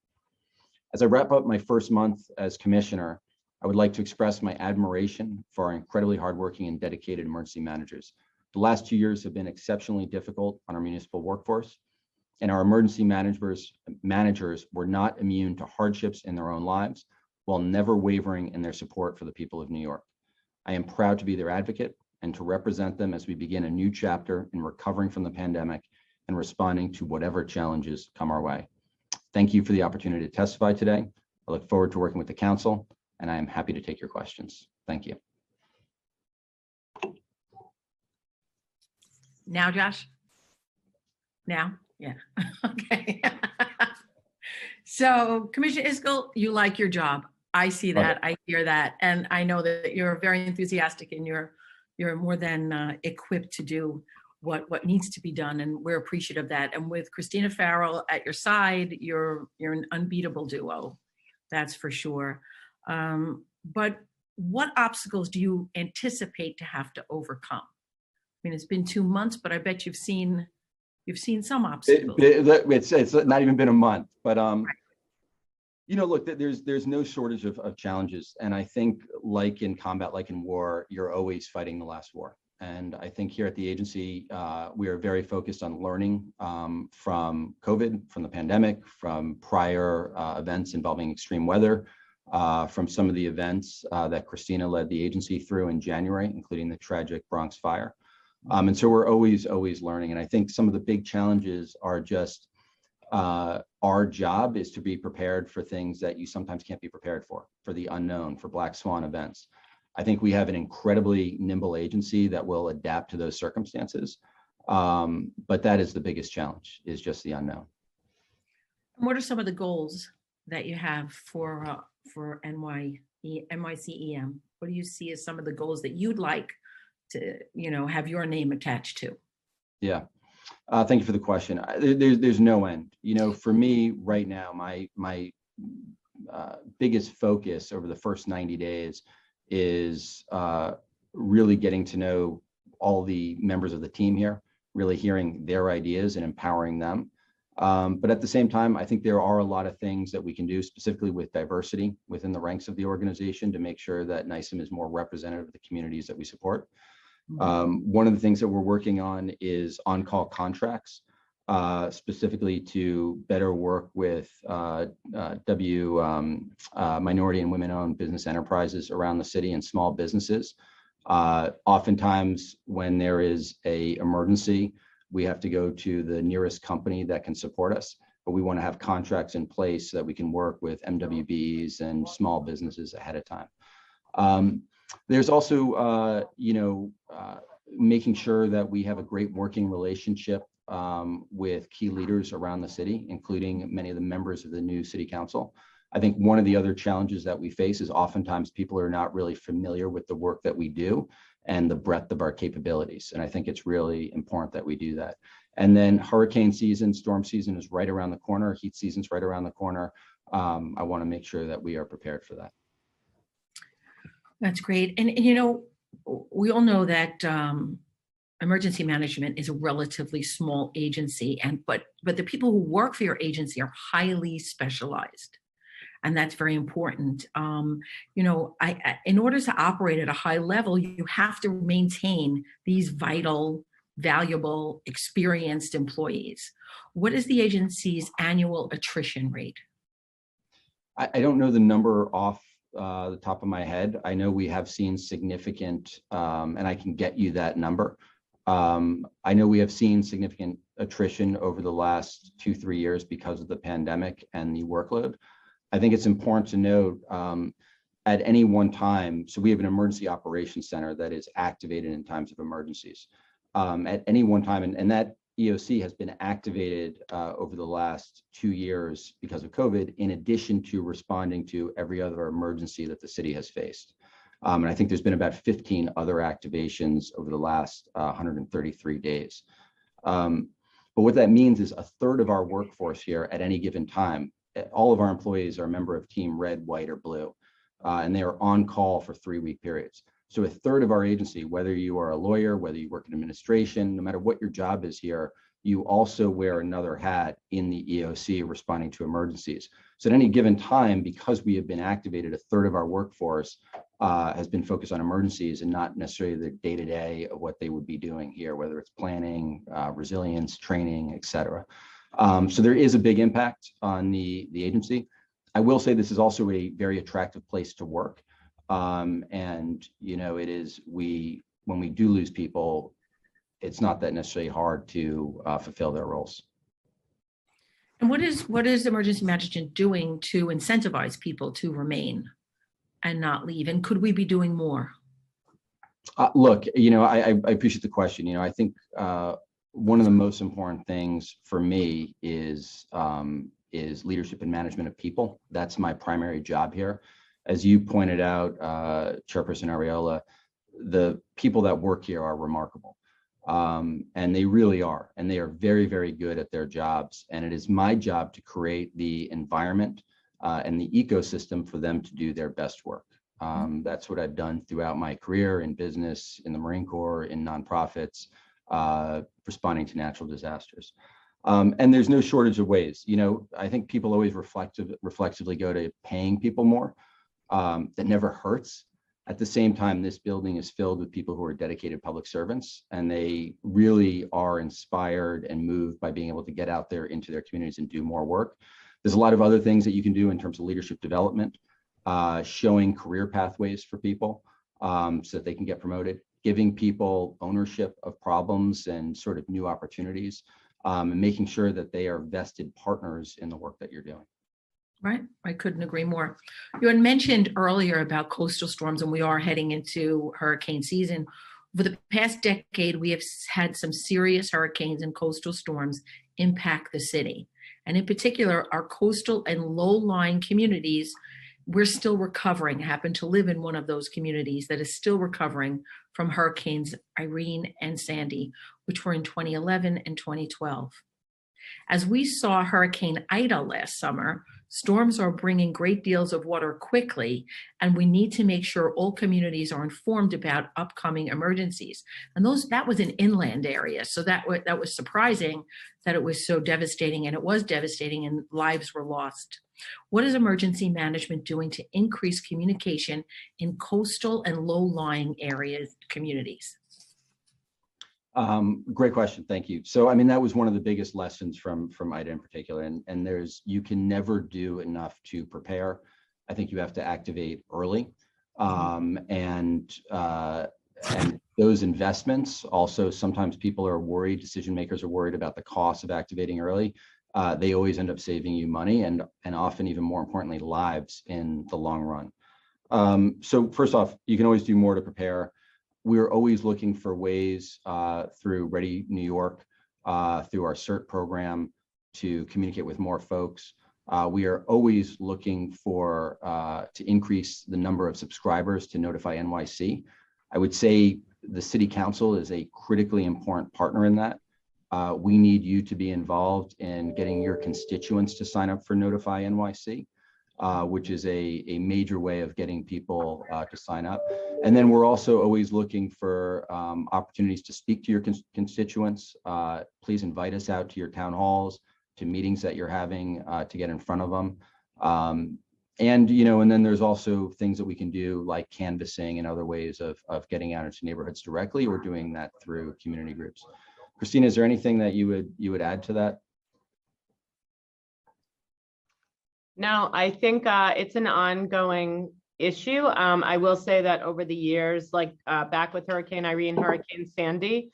As I wrap up my first month as commissioner, I would like to express my admiration for our incredibly hardworking and dedicated emergency managers. The last 2 years have been exceptionally difficult on our municipal workforce, and our emergency managers were not immune to hardships in their own lives while never wavering in their support for the people of New York. I am proud to be their advocate and to represent them as we begin a new chapter in recovering from the pandemic and responding to whatever challenges come our way. Thank you for the opportunity to testify today. I look forward to working with the council, and I am happy to take your questions. Thank you. Now, Josh? Now? Yeah. Okay. So, Commissioner Iscol, you like your job. I see that. I hear that. And I know that you're very enthusiastic and you're more than equipped to do what needs to be done. And we're appreciative of that. And with Christina Farrell at your side, you're an unbeatable duo. That's for sure. But what obstacles do you anticipate to have to overcome? I mean, it's been 2 months, but I bet you've seen some obstacles. It's not even been a month, but you know, look, there's no shortage of challenges, and I think, like in combat, like in war, you're always fighting the last war. And I think here at the agency, we are very focused on learning from COVID, from the pandemic, from prior events involving extreme weather, from some of the events that Christina led the agency through in January, including the tragic Bronx fire. And so we're always learning. And I think some of the big challenges are just our job is to be prepared for things that you sometimes can't be prepared for the unknown, for black swan events. I think we have an incredibly nimble agency that will adapt to those circumstances. But that is the biggest challenge, is just the unknown. What are some of the goals that you have for NYCEM? What do you see as some of the goals that you'd like to, have your name attached to? Yeah. Thank you for the question. There's no end. For me right now, my biggest focus over the first 90 days is really getting to know all the members of the team here, really hearing their ideas and empowering them. But at the same time, I think there are a lot of things that we can do specifically with diversity within the ranks of the organization to make sure that NYCEM is more representative of the communities that we support. One of the things that we're working on is on-call contracts, specifically to better work with minority and women-owned business enterprises around the city and small businesses. Oftentimes, when there is an emergency, we have to go to the nearest company that can support us, but we want to have contracts in place so that we can work with MWBs and small businesses ahead of time. There's also, making sure that we have a great working relationship with key leaders around the city, including many of the members of the new city council. I think one of the other challenges that we face is oftentimes people are not really familiar with the work that we do and the breadth of our capabilities. And I think it's really important that we do that. And then hurricane season, storm season is right around the corner. Heat season's right around the corner. I want to make sure that we are prepared for that. That's great. And we all know that emergency management is a relatively small agency, but the people who work for your agency are highly specialized. And that's very important. In order to operate at a high level, you have to maintain these vital, valuable, experienced employees. What is the agency's annual attrition rate? I don't know the number off the top of my head. I know we have seen significant, and I can get you that number. I know we have seen significant attrition over the last 2-3 years because of the pandemic and the workload. I think it's important to note at any one time, so we have an emergency operations center that is activated in times of emergencies. At any one time, and that EOC has been activated over the last 2 years because of COVID, in addition to responding to every other emergency that the city has faced. And I think there's been about 15 other activations over the last 133 days. But what that means is a third of our workforce here at any given time, all of our employees are a member of Team Red, White, or Blue, and they are on call for 3-week periods. So a third of our agency, whether you are a lawyer, whether you work in administration, no matter what your job is here, you also wear another hat in the EOC responding to emergencies. So at any given time, because we have been activated, a third of our workforce has been focused on emergencies and not necessarily the day-to-day of what they would be doing here, whether it's planning, resilience, training, et cetera. So there is a big impact on the agency. I will say this is also a very attractive place to work. And, you know, it is, when we do lose people, it's not that necessarily hard to fulfill their roles. And what is emergency management doing to incentivize people to remain and not leave? And could we be doing more? Look, you know, I appreciate the question. You know, I think one of the most important things for me is leadership and management of people. That's my primary job here. As you pointed out, Chairperson Ariola, the people that work here are remarkable. And they really are, and they are very, very good at their jobs. And it is my job to create the environment and the ecosystem for them to do their best work. That's what I've done throughout my career in business, in the Marine Corps, in nonprofits, responding to natural disasters. And there's no shortage of ways. You know, I think people always reflexively go to paying people more. That never hurts. At the same time, this building is filled with people who are dedicated public servants, and they really are inspired and moved by being able to get out there into their communities and do more work. There's a lot of other things that you can do in terms of leadership development, showing career pathways for people so that they can get promoted, giving people ownership of problems and sort of new opportunities, and making sure that they are vested partners in the work that you're doing. Right. I couldn't agree more. You had mentioned earlier about coastal storms, and we are heading into hurricane season. Over the past decade, we have had some serious hurricanes and coastal storms impact the city. And in particular, our coastal and low-lying communities, we're still recovering. I happen to live in one of those communities that is still recovering from hurricanes Irene and Sandy, which were in 2011 and 2012. As we saw Hurricane Ida last summer, storms are bringing great deals of water quickly, and we need to make sure all communities are informed about upcoming emergencies. And that was an inland area, so that was surprising that it was so devastating, and it was devastating, and lives were lost. What is emergency management doing to increase communication in coastal and low-lying areas, communities? Great question. Thank you. So, I mean, that was one of the biggest lessons from Ida in particular. And you can never do enough to prepare. I think you have to activate early. And those investments also, sometimes people are worried, decision makers are worried about the cost of activating early. They always end up saving you money and often, even more importantly, lives in the long run. So first off, you can always do more to prepare. We're always looking for ways through Ready New York, through our CERT program, to communicate with more folks. We are always looking for to increase the number of subscribers to Notify NYC. I would say the City Council is a critically important partner in that. We need you to be involved in getting your constituents to sign up for Notify NYC. Which is a major way of getting people to sign up. And then we're also always looking for opportunities to speak to your constituents. Please invite us out to your town halls, to meetings that you're having to get in front of them. And then there's also things that we can do like canvassing and other ways of getting out into neighborhoods directly, or doing that through community groups. Christina, is there anything that you would add to that? No, I think it's an ongoing issue. I will say that over the years, like back with Hurricane Irene, Hurricane Sandy,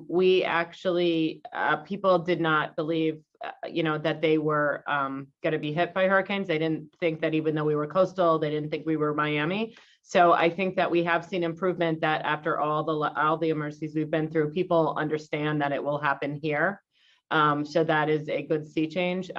we actually, people did not believe, that they were going to be hit by hurricanes. They didn't think that, even though we were coastal, they didn't think we were Miami. So I think that we have seen improvement, that after all the emergencies we've been through, people understand that it will happen here. So that is a good sea change.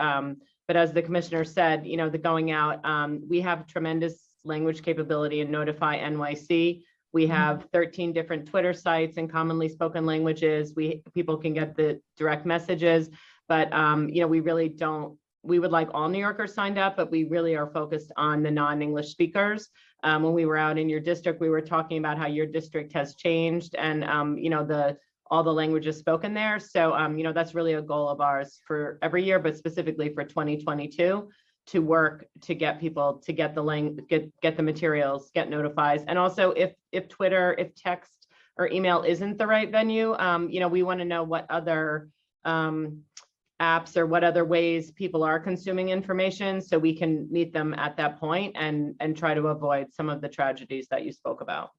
But as the commissioner said, the going out, we have tremendous language capability in Notify NYC. We have 13 different Twitter sites in commonly spoken languages. People can get the direct messages, but we really don't we would like all New Yorkers signed up, but we really are focused on the non-English speakers. When we were out in your district, we were talking about how your district has changed and, you know, all the languages spoken there. So, you know, that's really a goal of ours for every year, but specifically for 2022, to work to get people to get the materials, get notifies. And also if Twitter, if text or email isn't the right venue, you know, we want to know what other apps or what other ways people are consuming information so we can meet them at that point and try to avoid some of the tragedies that you spoke about.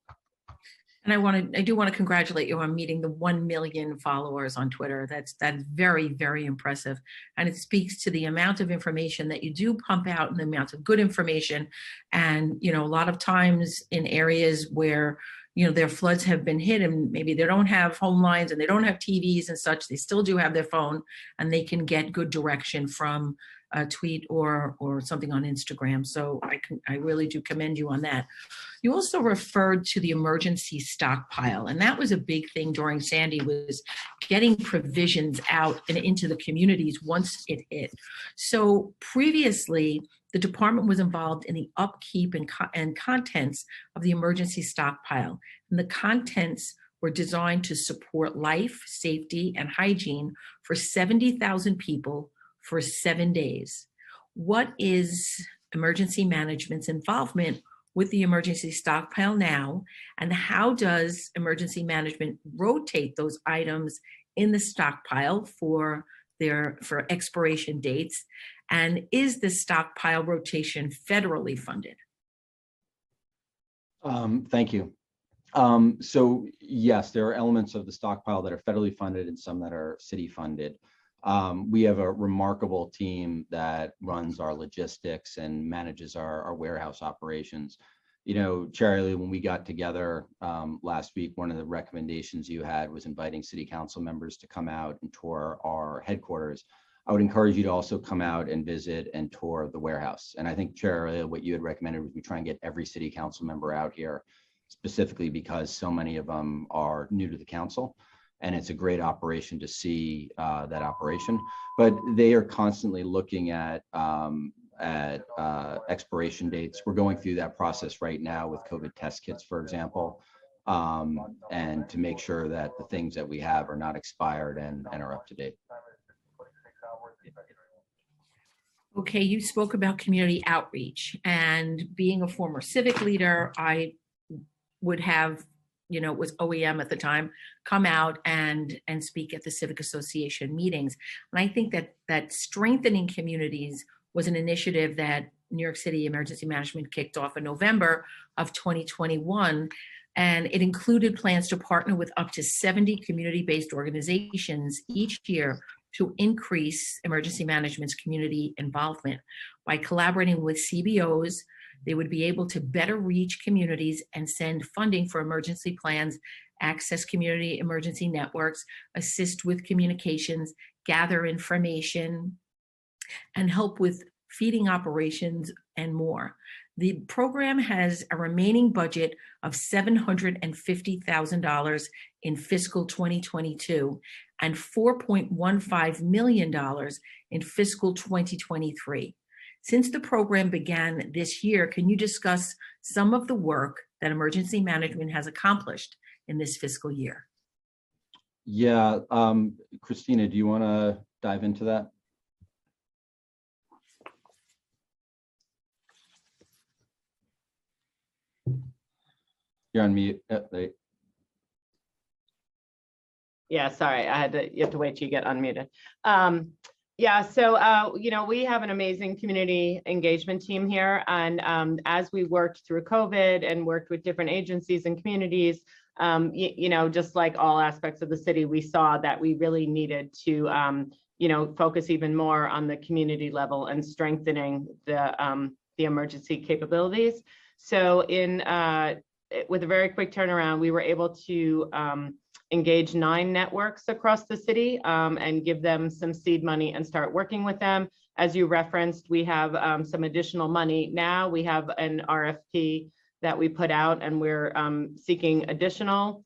And I do want to congratulate you on meeting the 1 million followers on Twitter. That's very, very impressive. And it speaks to the amount of information that you do pump out and the amount of good information. And, you know, a lot of times in areas where, you know, their floods have been hit and maybe they don't have home lines and they don't have TVs and such, they still do have their phone and they can get good direction from a tweet or something on Instagram. So I really do commend you on that. You also referred to the emergency stockpile, and that was a big thing during Sandy, was getting provisions out and into the communities once it hit. So previously, the department was involved in the upkeep and contents of the emergency stockpile. And the contents were designed to support life, safety, and hygiene for 70,000 people for 7 days. What is emergency management's involvement with the emergency stockpile now? And how does emergency management rotate those items in the stockpile for expiration dates? And is the stockpile rotation federally funded? Thank you. So yes, there are elements of the stockpile that are federally funded and some that are city funded. We have a remarkable team that runs our logistics and manages our warehouse operations. You know, Chair Elliott, when we got together last week, one of the recommendations you had was inviting city council members to come out and tour our headquarters. I would encourage you to also come out and visit and tour the warehouse. And I think, Chair Elliott, what you had recommended was we try and get every city council member out here, specifically because so many of them are new to the council. And it's a great operation to see that operation, but they are constantly looking at expiration dates. We're going through that process right now with COVID test kits, for example, and to make sure that the things that we have are not expired and are up to date. Okay, you spoke about community outreach, and being a former civic leader, I would have, you know, it was OEM at the time, come out and speak at the Civic Association meetings. And I think that strengthening communities was an initiative that New York City Emergency Management kicked off in November of 2021. And it included plans to partner with up to 70 community-based organizations each year to increase emergency management's community involvement. By collaborating with CBOs, they would be able to better reach communities and send funding for emergency plans, access community emergency networks, assist with communications, gather information, and help with feeding operations and more. The program has a remaining budget of $750,000 in fiscal 2022 and $4.15 million in fiscal 2023. Since the program began this year, can you discuss some of the work that emergency management has accomplished in this fiscal year? Yeah, Christina, do you want to dive into that? You're on mute. Yeah, sorry, you have to wait till you get unmuted. Yeah, so, you know, we have an amazing community engagement team here. And as we worked through COVID and worked with different agencies and communities, you know, just like all aspects of the city, we saw that we really needed to, you know, focus even more on the community level and strengthening the emergency capabilities. So with a very quick turnaround, we were able to engage 9 networks across the city and give them some seed money and start working with them. As you referenced, we have some additional money. Now we have an RFP that we put out, and we're seeking additional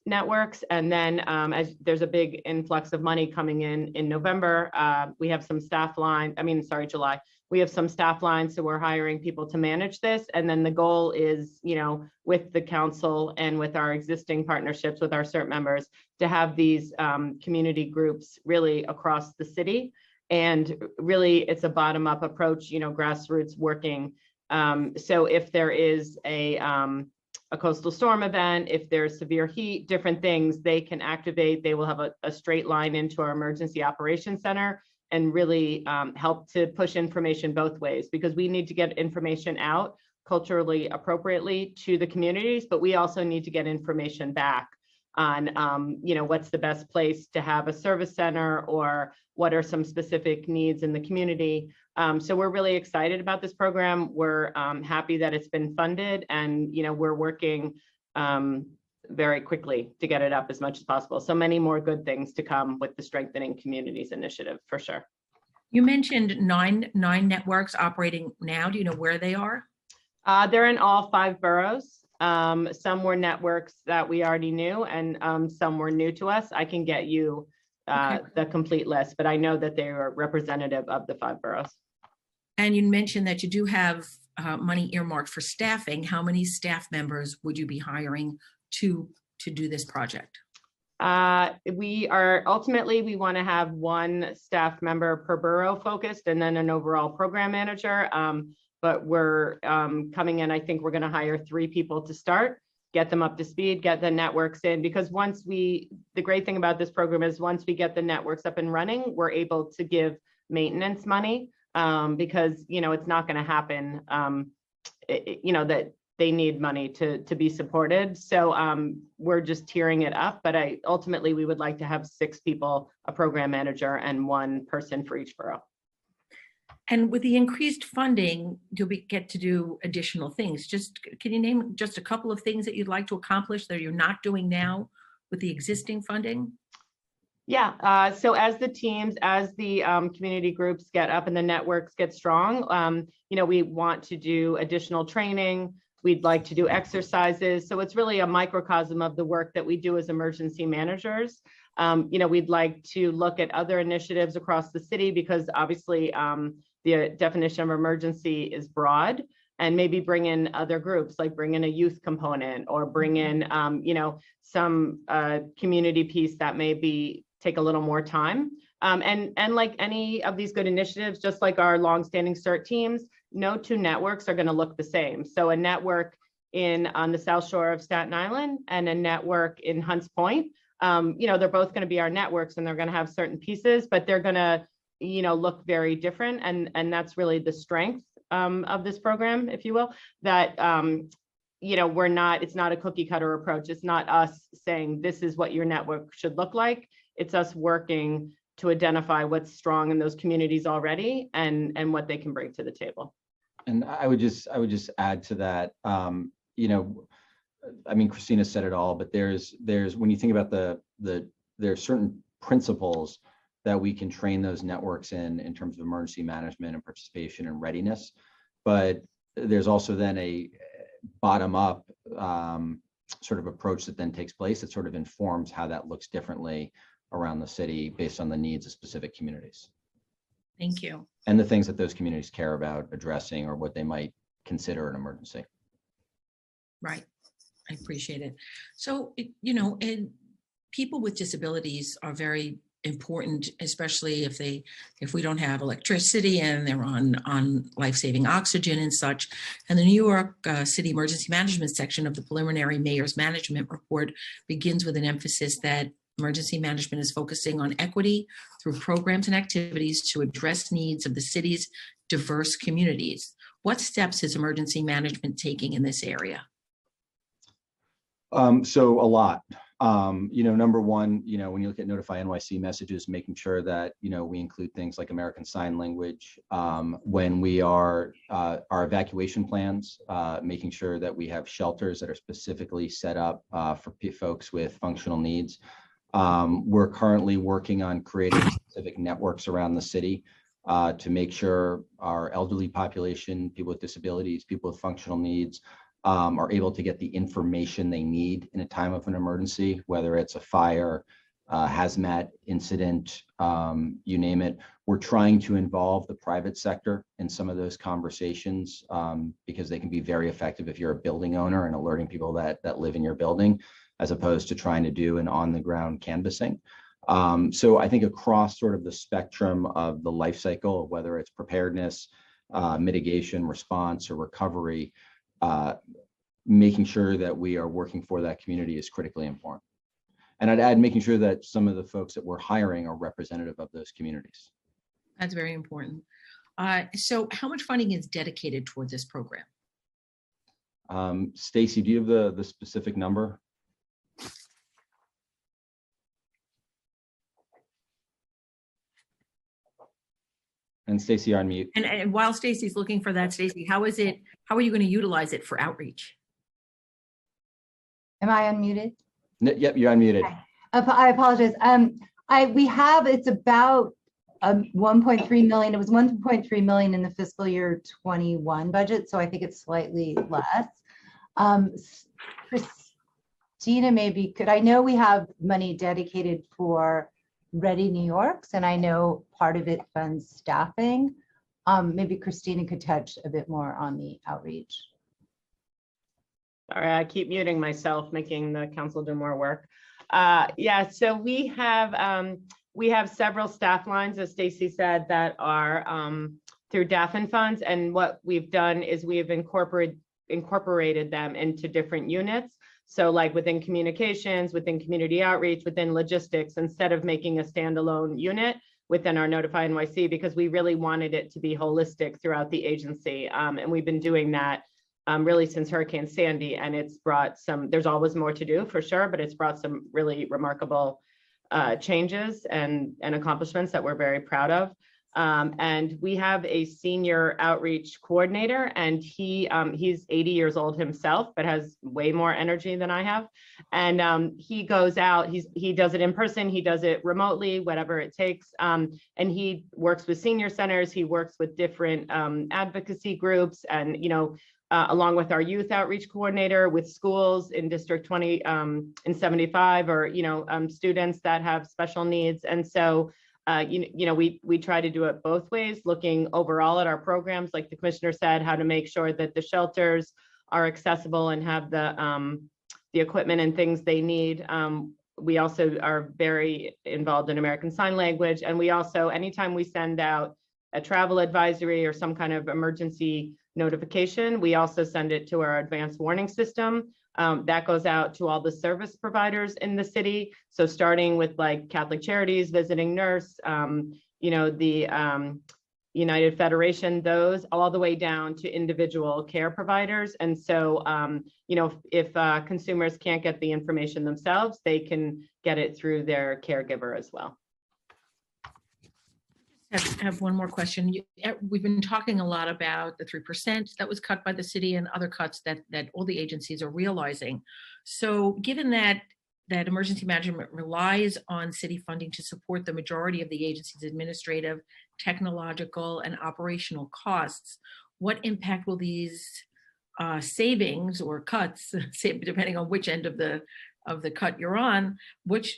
networks. And then as there's a big influx of money coming in November, we have some July. We have some staff lines, so we're hiring people to manage this. And then the goal is, with the council and with our existing partnerships with our CERT members, to have these community groups really across the city. And really, it's a bottom-up approach, grassroots working. So if there is a coastal storm event, if there's severe heat, different things, they can activate. They will have a straight line into our emergency operations center and really help to push information both ways, because we need to get information out culturally appropriately to the communities, but we also need to get information back on, what's the best place to have a service center, or what are some specific needs in the community. So we're really excited about this program. We're happy that it's been funded, and we're working very quickly to get it up as much as possible. So many more good things to come with the Strengthening Communities initiative, for sure. You mentioned nine networks operating now. Do you know where they are? They're in all 5 boroughs. Some were networks that we already knew, and some were new to us. I can get you the complete list, but I know that they are representative of the 5 boroughs. And you mentioned that you do have money earmarked for staffing. How many staff members would you be hiring to do this project? We want to have 1 staff member per borough focused, and then an overall program manager. But we're coming in, I think we're going to hire 3 people to start, get them up to speed, get the networks in, because the great thing about this program is once we get the networks up and running, we're able to give maintenance money, because, it's not going to happen, that they need money to be supported. So we're just tiering it up, but ultimately we would like to have 6 people, a program manager, and 1 person for each borough. And with the increased funding, you'll get to do additional things. Can you name just a couple of things that you'd like to accomplish that you're not doing now with the existing funding? Yeah, so as the teams, as the community groups get up and the networks get strong, we want to do additional training. We'd like to do exercises. So it's really a microcosm of the work that we do as emergency managers. We'd like to look at other initiatives across the city, because obviously the definition of emergency is broad, and maybe bring in other groups, like bring in a youth component, or bring in, some community piece that may take a little more time. And like any of these good initiatives, just like our longstanding CERT teams, no 2 networks are going to look the same. So a network on the South Shore of Staten Island and a network in Hunts Point, they're both going to be our networks, and they're going to have certain pieces, but they're going to, look very different. And that's really the strength of this program, if you will, that, it's not a cookie cutter approach. It's not us saying this is what your network should look like. It's us working to identify what's strong in those communities already, and what they can bring to the table. And I would just add to that, Christina said it all, but there's when you think about there's certain principles that we can train those networks in terms of emergency management and participation and readiness. But there's also then a bottom-up sort of approach that then takes place that sort of informs how that looks differently around the city based on the needs of specific communities. Thank you. And the things that those communities care about addressing, or what they might consider an emergency. Right. I appreciate it. So, and people with disabilities are very important, especially if we don't have electricity and they're on life-saving oxygen and such. And the New York City Emergency Management section of the preliminary Mayor's Management Report begins with an emphasis that emergency management is focusing on equity through programs and activities to address needs of the city's diverse communities. What steps is emergency management taking in this area? So a lot. Number one, when you look at Notify NYC messages, making sure that, we include things like American Sign Language. When we are, our evacuation plans, making sure that we have shelters that are specifically set up for folks with functional needs. We're currently working on creating specific networks around the city to make sure our elderly population, people with disabilities, people with functional needs, are able to get the information they need in a time of an emergency, whether it's a fire, hazmat incident, you name it. We're trying to involve the private sector in some of those conversations because they can be very effective if you're a building owner and alerting people that live in your building, as opposed to trying to do an on-the-ground canvassing. So I think across sort of the spectrum of the life cycle, whether it's preparedness, mitigation, response, or recovery, making sure that we are working for that community is critically important. And I'd add making sure that some of the folks that we're hiring are representative of those communities. That's very important. So how much funding is dedicated toward this program? Stacy, do you have the specific number? And Stacy, you're on mute. And while Stacy's looking for that, Stacy, how are you going to utilize it for outreach? Am I unmuted? Yep, you're unmuted. Okay. I apologize. It's about 1.3 million. It was 1.3 million in the fiscal year 21 budget, so I think it's slightly less. Christina, maybe I know we have money dedicated for Ready New Yorks, and I know part of it funds staffing. Maybe Christina could touch a bit more on the outreach. Sorry, I keep muting myself, making the council do more work. Yeah, so we have several staff lines, as Stacy said, that are through DAFN funds. And what we've done is we have incorporated them into different units. So like within communications, within community outreach, within logistics, instead of making a standalone unit within our Notify NYC, because we really wanted it to be holistic throughout the agency. And we've been doing that really since Hurricane Sandy, and it's brought there's always more to do for sure, but it's brought some really remarkable changes and accomplishments that we're very proud of. And we have a senior outreach coordinator, and he's 80 years old himself, but has way more energy than I have. And he goes out, he does it in person, he does it remotely, whatever it takes. And he works with senior centers, he works with different advocacy groups, and, along with our youth outreach coordinator, with schools in District 20 and 75, or, students that have special needs. And so, we try to do it both ways, looking overall at our programs, like the commissioner said, how to make sure that the shelters are accessible and have the equipment and things they need. We also are very involved in American Sign Language. And we also, anytime we send out a travel advisory or some kind of emergency notification, we also send it to our advanced warning system. That goes out to all the service providers in the city. So starting with like Catholic Charities, Visiting Nurse, the United Federation, those all the way down to individual care providers. And so, if consumers can't get the information themselves, they can get it through their caregiver as well. I have one more question. We've been talking a lot about the 3% that was cut by the city and other cuts that all the agencies are realizing. So given that emergency management relies on city funding to support the majority of the agency's administrative, technological, and operational costs, what impact will these savings or cuts, depending on which end of the cut you're on, what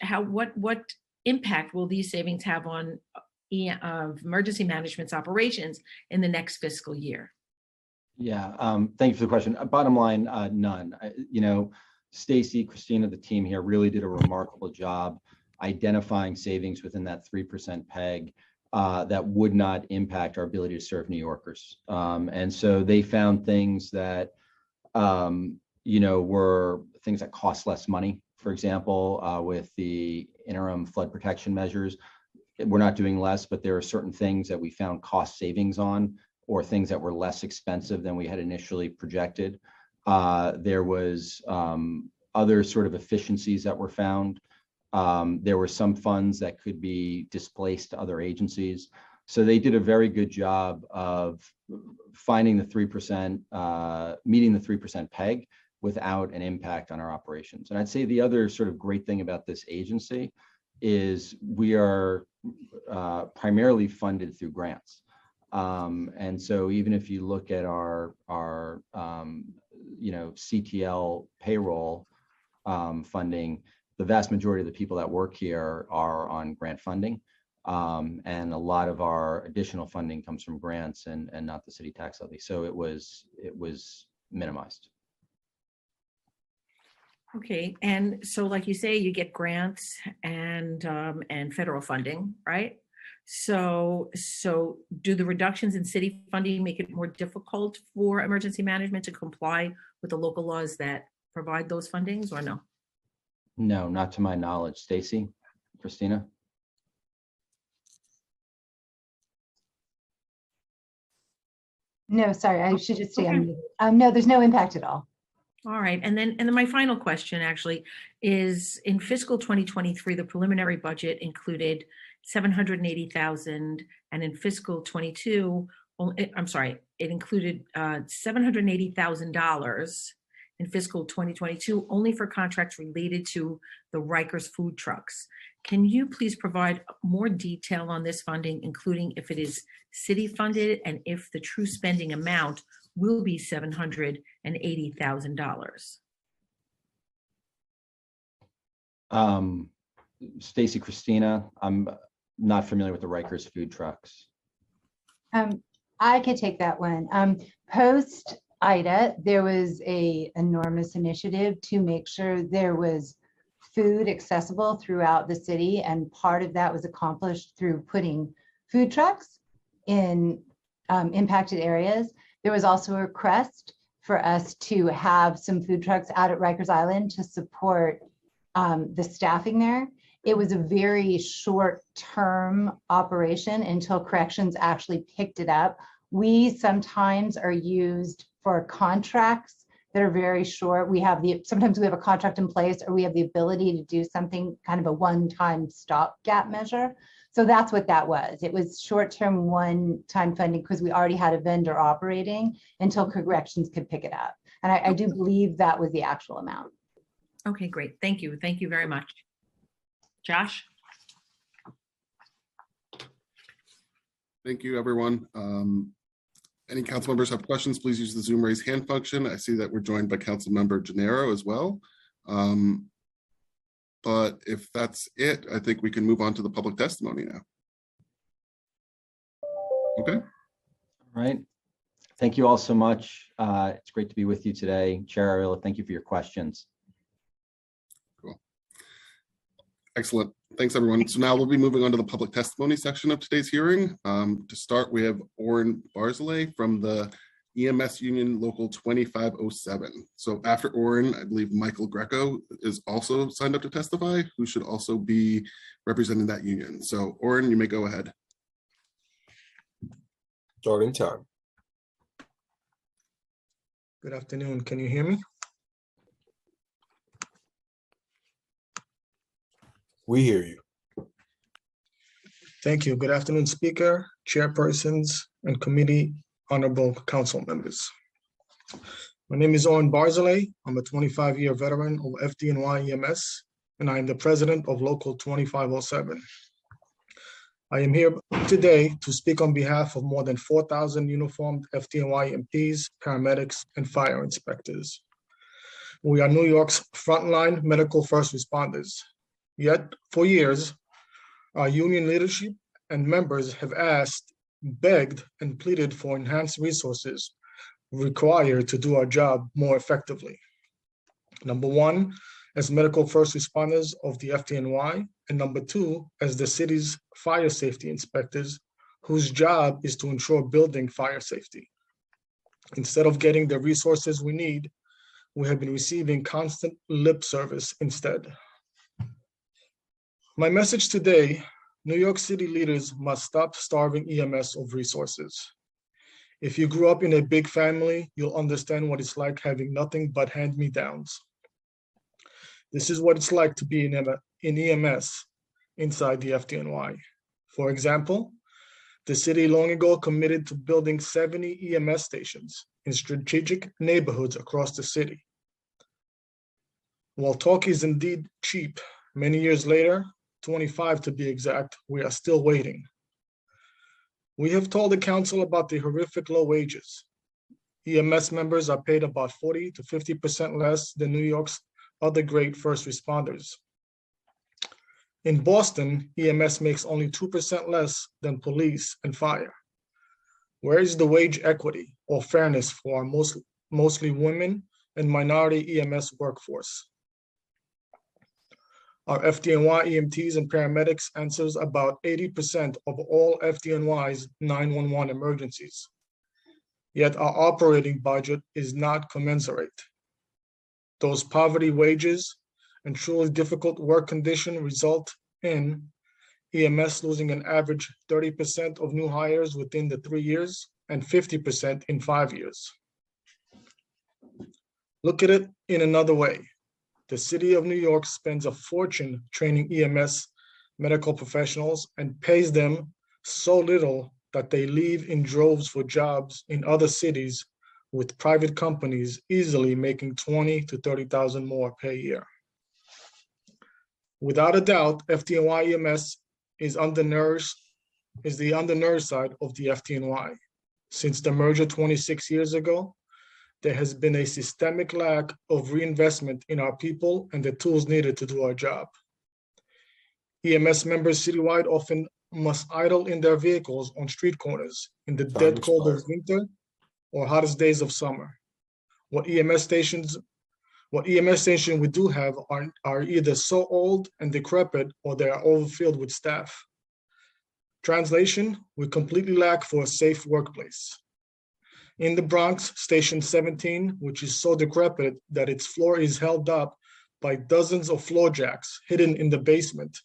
impact will these savings have on emergency management's operations in the next fiscal year? Yeah, thank you for the question. Bottom line, none. Stacy, Christina, the team here really did a remarkable job identifying savings within that 3% peg that would not impact our ability to serve New Yorkers. And so they found things that, were things that cost less money. For example, with the interim flood protection measures, we're not doing less, but there are certain things that we found cost savings on, or things that were less expensive than we had initially projected. There was other sort of efficiencies that were found. There were some funds that could be displaced to other agencies. So they did a very good job of finding the 3%, meeting the 3% peg without an impact on our operations. And I'd say the other sort of great thing about this agency is we are primarily funded through grants. And so even if you look at our CTL payroll funding, the vast majority of the people that work here are on grant funding. And a lot of our additional funding comes from grants and not the city tax levy. So it was minimized. Okay, and so like you say, you get grants and federal funding, right? So do the reductions in city funding make it more difficult for emergency management to comply with the local laws that provide those fundings, or no? No, not to my knowledge. Stacy, Christina? No, sorry, I should just stay Okay. unmuted. No, there's no impact at all. All right, and then my final question actually is, in fiscal 2023, the preliminary budget included 780,000, and in fiscal 22, I'm sorry, it included $780,000 in fiscal 2022 only for contracts related to the Rikers food trucks. Can you please provide more detail on this funding, including if it is city funded and if the true spending amount will be $780,000? Stacy, Christina, I'm not familiar with the Rikers food trucks. I could take that one. Post Ida, there was a enormous initiative to make sure there was food accessible throughout the city, and part of that was accomplished through putting food trucks in impacted areas. There was also a request for us to have some food trucks out at Rikers Island to support the staffing there. It was a very short-term operation until corrections actually picked it up. We sometimes are used for contracts that are very short. Sometimes we have a contract in place, or we have the ability to do something kind of a one-time stopgap measure. So that's what that was. It was short-term one-time funding because we already had a vendor operating until corrections could pick it up. And I do believe that was the actual amount. Okay, great. Thank you. Thank you very much. Josh? Thank you, everyone. Any council members have questions, please use the Zoom raise hand function. I see that we're joined by Council Member Gennaro as well. But if that's it, I think we can move on to the public testimony now. Okay. All right. Thank you all so much. It's great to be with you today. Chair Ariola, thank you for your questions. Cool. Excellent. Thanks, everyone. So now we'll be moving on to the public testimony section of today's hearing. To start, we have Oren Barzilay from the EMS Union Local 2507. So after Oren, I believe Michael Greco is also signed up to testify, who should also be representing that union. So Oren, you may go ahead. Starting time. Good afternoon. Can you hear me? We hear you. Thank you. Good afternoon, Speaker, chairpersons, and committee honorable council members. My name is Oren Barzilay. I'm a 25-year veteran of FDNY EMS, and I am the president of Local 2507. I am here today to speak on behalf of more than 4,000 uniformed FDNY MPs, paramedics, and fire inspectors. We are New York's frontline medical first responders. Yet, for years, our union leadership and members have asked, begged, and pleaded for enhanced resources required to do our job more effectively. Number one, as medical first responders of the FDNY, and number two, as the city's fire safety inspectors, whose job is to ensure building fire safety. Instead of getting the resources we need, we have been receiving constant lip service instead. My message today, New York City leaders must stop starving EMS of resources. If you grew up in a big family, you'll understand what it's like having nothing but hand-me-downs. This is what it's like to be in EMS inside the FDNY. For example, the city long ago committed to building 70 EMS stations in strategic neighborhoods across the city. While talk is indeed cheap, many years later, 25 to be exact, we are still waiting. We have told the council about the horrific low wages. EMS members are paid about 40 to 50% less than New York's other great first responders. In Boston, EMS makes only 2% less than police and fire. Where is the wage equity or fairness for our mostly women and minority EMS workforce? Our FDNY EMTs and paramedics answers about 80% of all FDNY's 911 emergencies. Yet our operating budget is not commensurate. Those poverty wages and truly difficult work condition result in EMS losing an average 30% of new hires within the 3 years and 50% in 5 years. Look at it in another way. The city of New York spends a fortune training EMS medical professionals and pays them so little that they leave in droves for jobs in other cities with private companies easily making 20 to 30,000 more per year. Without a doubt, FDNY EMS is the undernourished side of the FDNY. Since the merger 26 years ago, there has been a systemic lack of reinvestment in our people and the tools needed to do our job. EMS members citywide often must idle in their vehicles on street corners in the dead cold of winter or hottest days of summer. What EMS stations we do have are either so old and decrepit or they are overfilled with staff. Translation, we completely lack for a safe workplace. In the Bronx, Station 17, which is so decrepit that its floor is held up by dozens of floor jacks hidden in the basement.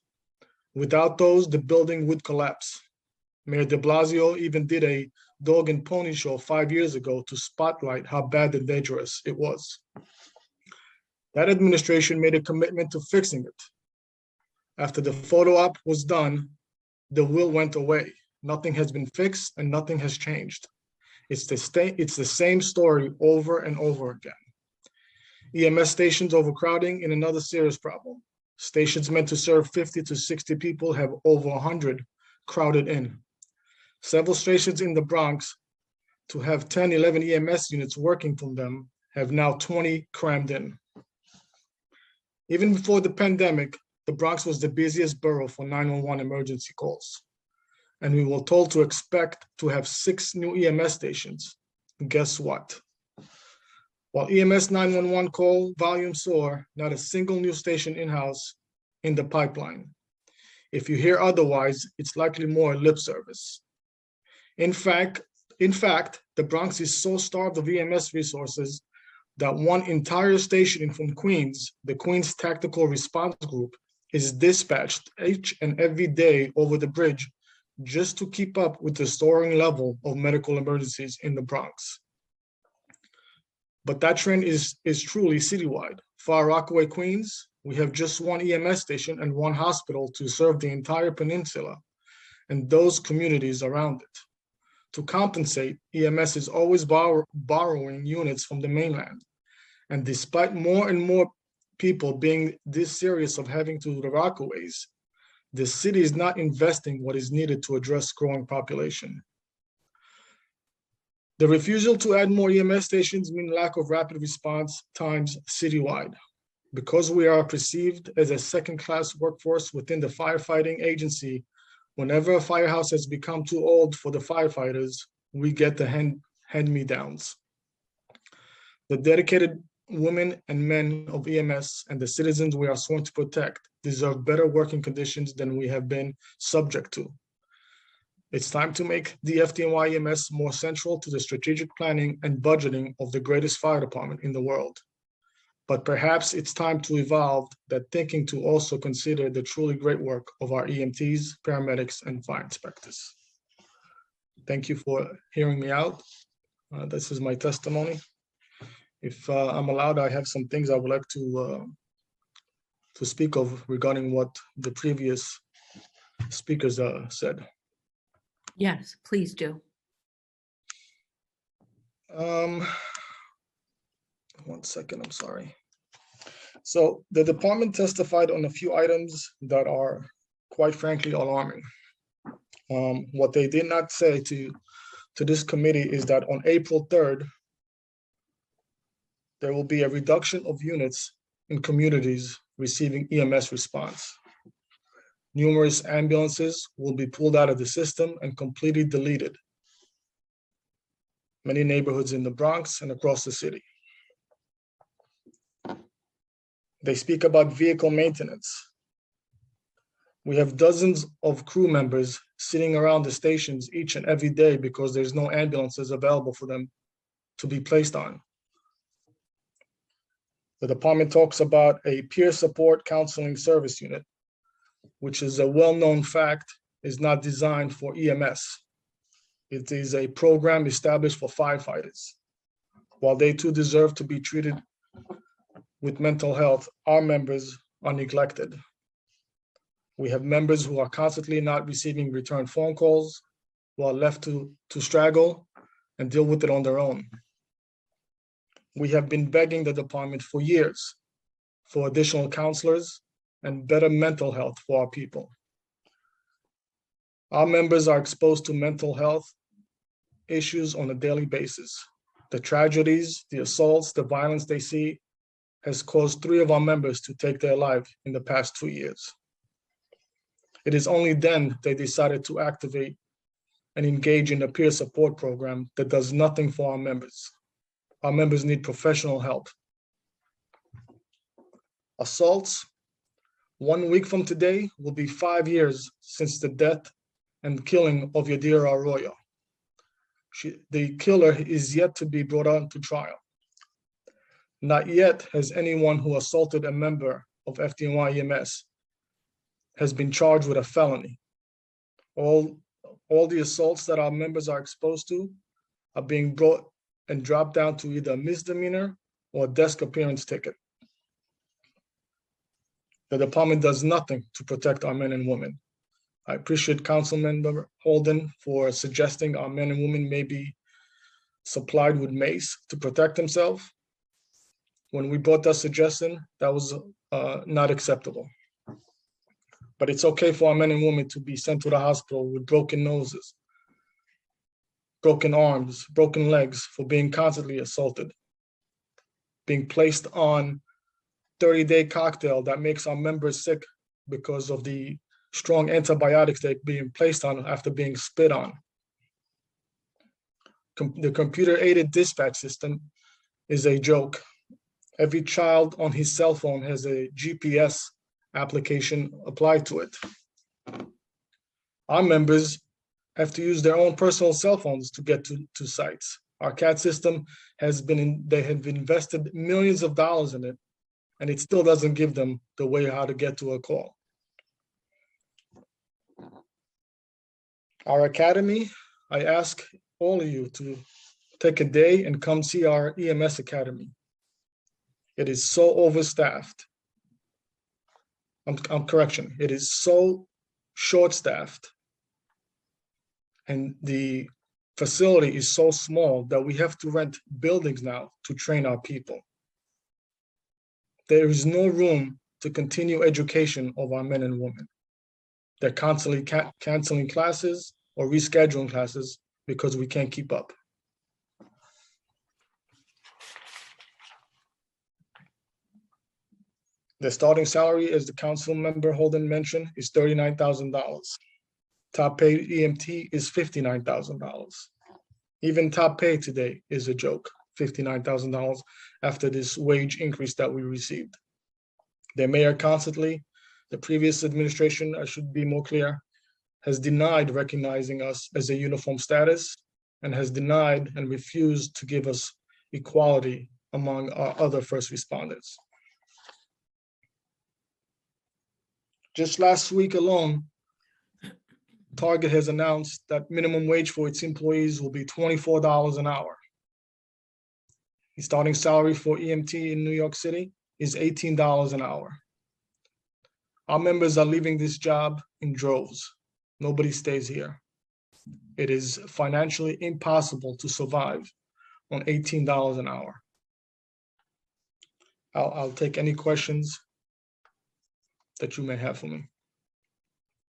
Without those, the building would collapse. Mayor de Blasio even did a dog and pony show 5 years ago to spotlight how bad and dangerous it was. That administration made a commitment to fixing it. After the photo op was done, the will went away. Nothing has been fixed and nothing has changed. It's the same story over and over again. EMS stations overcrowding in another serious problem. Stations meant to serve 50 to 60 people have over 100 crowded in. Several stations in the Bronx to have 10, 11 EMS units working from them have now 20 crammed in. Even before the pandemic, the Bronx was the busiest borough for 911 emergency calls. And we were told to expect to have 6 new EMS stations. Guess what? While EMS 911 call volume soar, not a single new station in-house in the pipeline. If you hear otherwise, it's likely more lip service. In fact, the Bronx is so starved of EMS resources that one entire station from Queens, the Queens Tactical Response Group, is dispatched each and every day over the bridge just to keep up with the soaring level of medical emergencies in the Bronx. But that trend is truly citywide. Far Rockaway, Queens, we have just 1 EMS station and 1 hospital to serve the entire peninsula and those communities around it. To compensate, EMS is always borrowing units from the mainland. And despite more and more people being this serious of having to the Rockaways, the city is not investing what is needed to address growing population. The refusal to add more EMS stations mean lack of rapid response times citywide. Because we are perceived as a second-class workforce within the firefighting agency, whenever a firehouse has become too old for the firefighters, we get the hand-me-downs. The dedicated women and men of EMS and the citizens we are sworn to protect deserve better working conditions than we have been subject to. It's time to make the FDNY EMS more central to the strategic planning and budgeting of the greatest fire department in the world. But perhaps it's time to evolve that thinking to also consider the truly great work of our EMTs, paramedics, and fire inspectors. Thank you for hearing me out. This is my testimony. If I'm allowed, I have some things I would like to speak of regarding what the previous speakers said. Yes, please do. 1 second, I'm sorry. So the department testified on a few items that are quite frankly alarming. What they did not say to this committee is that on April 3rd, there will be a reduction of units in communities receiving EMS response. Numerous ambulances will be pulled out of the system and completely deleted. Many neighborhoods in the Bronx and across the city. They speak about vehicle maintenance. We have dozens of crew members sitting around the stations each and every day because there's no ambulances available for them to be placed on. The department talks about a peer support counseling service unit, which is a well-known fact, is not designed for EMS. It is a program established for firefighters. While they too deserve to be treated with mental health, our members are neglected. We have members who are constantly not receiving return phone calls, who are left to straggle and deal with it on their own. We have been begging the department for years for additional counselors and better mental health for our people. Our members are exposed to mental health issues on a daily basis. The tragedies, the assaults, the violence they see has caused 3 of our members to take their life in the past 2 years. It is only then they decided to activate and engage in a peer support program that does nothing for our members. Our members need professional help. Assaults. 1 week from today will be 5 years since the death and killing of Yadira Arroyo. The killer is yet to be brought on to trial. Not yet has anyone who assaulted a member of FDNY EMS has been charged with a felony. All the assaults that our members are exposed to are being brought and dropped down to either a misdemeanor or a desk appearance ticket. The department does nothing to protect our men and women. I appreciate Councilmember Holden for suggesting our men and women may be supplied with mace to protect themselves. When we brought that suggestion, that was not acceptable. But it's okay for our men and women to be sent to the hospital with broken noses, broken arms, broken legs for being constantly assaulted, being placed on 30-day cocktail that makes our members sick because of the strong antibiotics they're being placed on after being spit on. The computer-aided dispatch system is a joke. Every child on his cell phone has a GPS application applied to it. Our members have to use their own personal cell phones to get to sites. Our CAT system they have invested millions of dollars in it, and it still doesn't give them the way how to get to a call. Our academy, I ask all of you to take a day and come see our EMS academy. It is so overstaffed. Correction, it is so short-staffed. And the facility is so small that we have to rent buildings now to train our people. There is no room to continue education of our men and women. They're constantly canceling classes or rescheduling classes because we can't keep up. The starting salary, as the council member Holden mentioned, is $39,000. Top paid EMT is $59,000. Even top pay today is a joke, $59,000 after this wage increase that we received. The mayor constantly, the previous administration, I should be more clear, has denied recognizing us as a uniform status and has denied and refused to give us equality among our other first responders. Just last week alone, Target has announced that minimum wage for its employees will be $24 an hour. The starting salary for EMT in New York City is $18 an hour. Our members are leaving this job in droves. Nobody stays here. It is financially impossible to survive on $18 an hour. I'll take any questions that you may have for me.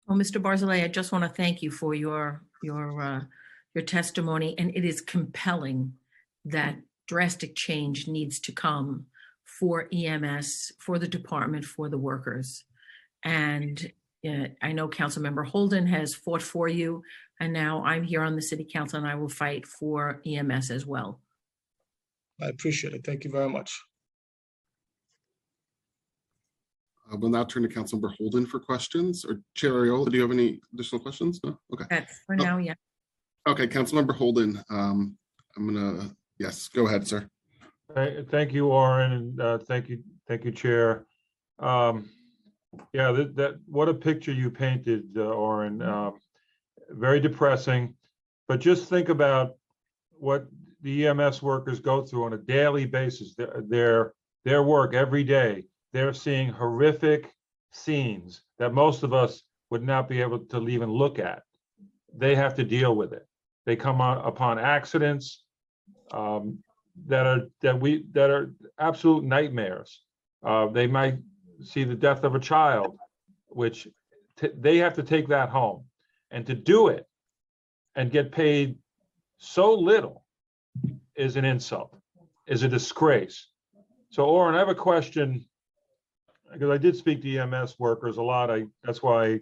Well, Mr. Barzilay, I just want to thank you for your testimony, and it is compelling that drastic change needs to come for EMS, for the department, for the workers. And I know Councilmember Holden has fought for you, and now I'm here on the City Council and I will fight for EMS as well. I appreciate it. Thank you very much. We'll now turn to Councilmember Holden for questions. Or Chair Ariola, do you have any additional questions? No? Okay. That's for now, yeah. Okay, Councilmember Holden, yes, go ahead, sir. Thank you, Oren, and thank you, Chair. Yeah, what a picture you painted, Oren. Very depressing, but just think about what the EMS workers go through on a daily basis. Their work every day. They're seeing horrific scenes that most of us would not be able to even look at. They have to deal with it. They come upon accidents that are absolute nightmares. They might see the death of a child, which they have to take that home, and to do it and get paid so little is an insult, is a disgrace. So, Oren, I have a question, because I did speak to EMS workers a lot. That's why,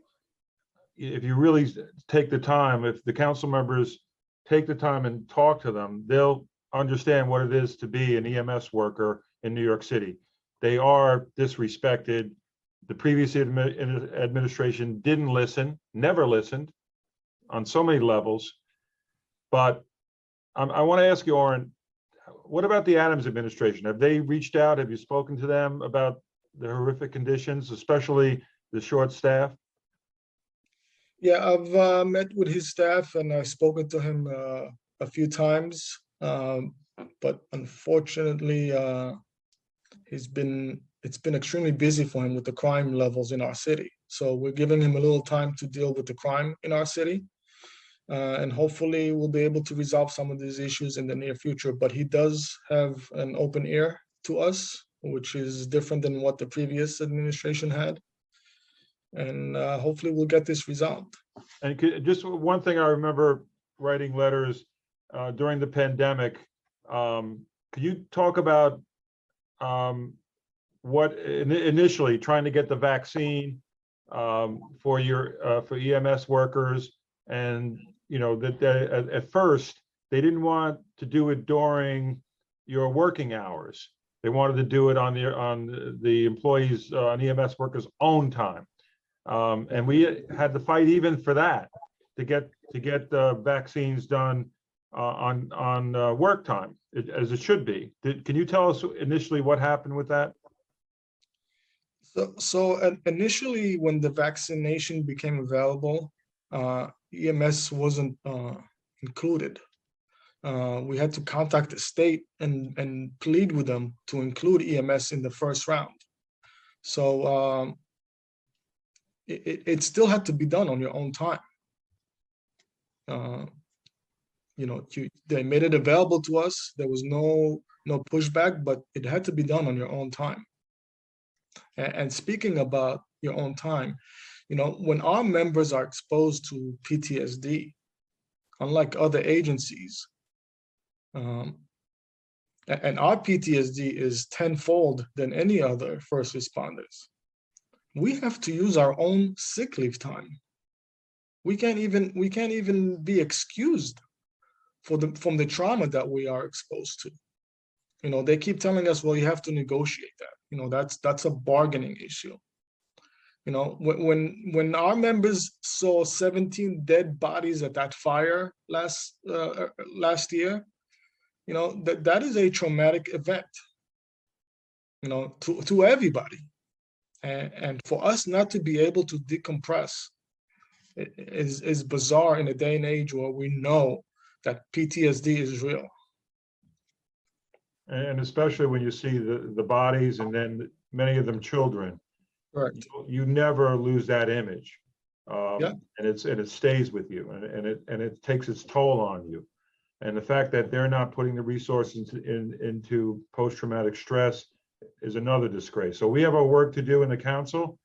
if you really take the time, if the council members take the time and talk to them, they'll understand what it is to be an EMS worker in New York City. They are disrespected. The previous administration didn't listen, never listened on so many levels. But I want to ask you, Oren, what about the Adams administration? Have they reached out? Have you spoken to them about the horrific conditions, especially the short staff? Yeah, I've met with his staff and I've spoken to him a few times, but unfortunately, it's been extremely busy for him with the crime levels in our city. So we're giving him a little time to deal with the crime in our city. And hopefully we'll be able to resolve some of these issues in the near future. But he does have an open ear to us, which is different than what the previous administration had. And hopefully we'll get this resolved. And just one thing I remember writing letters during the pandemic, could you talk about what initially trying to get the vaccine for EMS workers, and that at first they didn't want to do it during your working hours. They wanted to do it on the employees, on EMS workers' own time, and we had to fight even for that to get the vaccines done on work time, as it should be. Can you tell us initially what happened with that? So initially, when the vaccination became available, EMS wasn't included. We had to contact the state and plead with them to include EMS in the first round. So it still had to be done on your own time. They made it available to us. There was no pushback, but it had to be done on your own time. And speaking about your own time, when our members are exposed to PTSD, unlike other agencies, and our PTSD is tenfold than any other first responders, we have to use our own sick leave time. We can't even be excused from the trauma that we are exposed to. They keep telling us, well, you have to negotiate that. That's a bargaining issue. When our members saw 17 dead bodies at that fire last year, that is a traumatic event, to everybody. And for us not to be able to decompress is bizarre in a day and age where we know that PTSD is real. And especially when you see the bodies, and then many of them children. Correct. You never lose that image, Yeah. and it stays with you, and it takes its toll on you. And the fact that they're not putting the resources into post-traumatic stress is another disgrace. So we have our work to do in the council.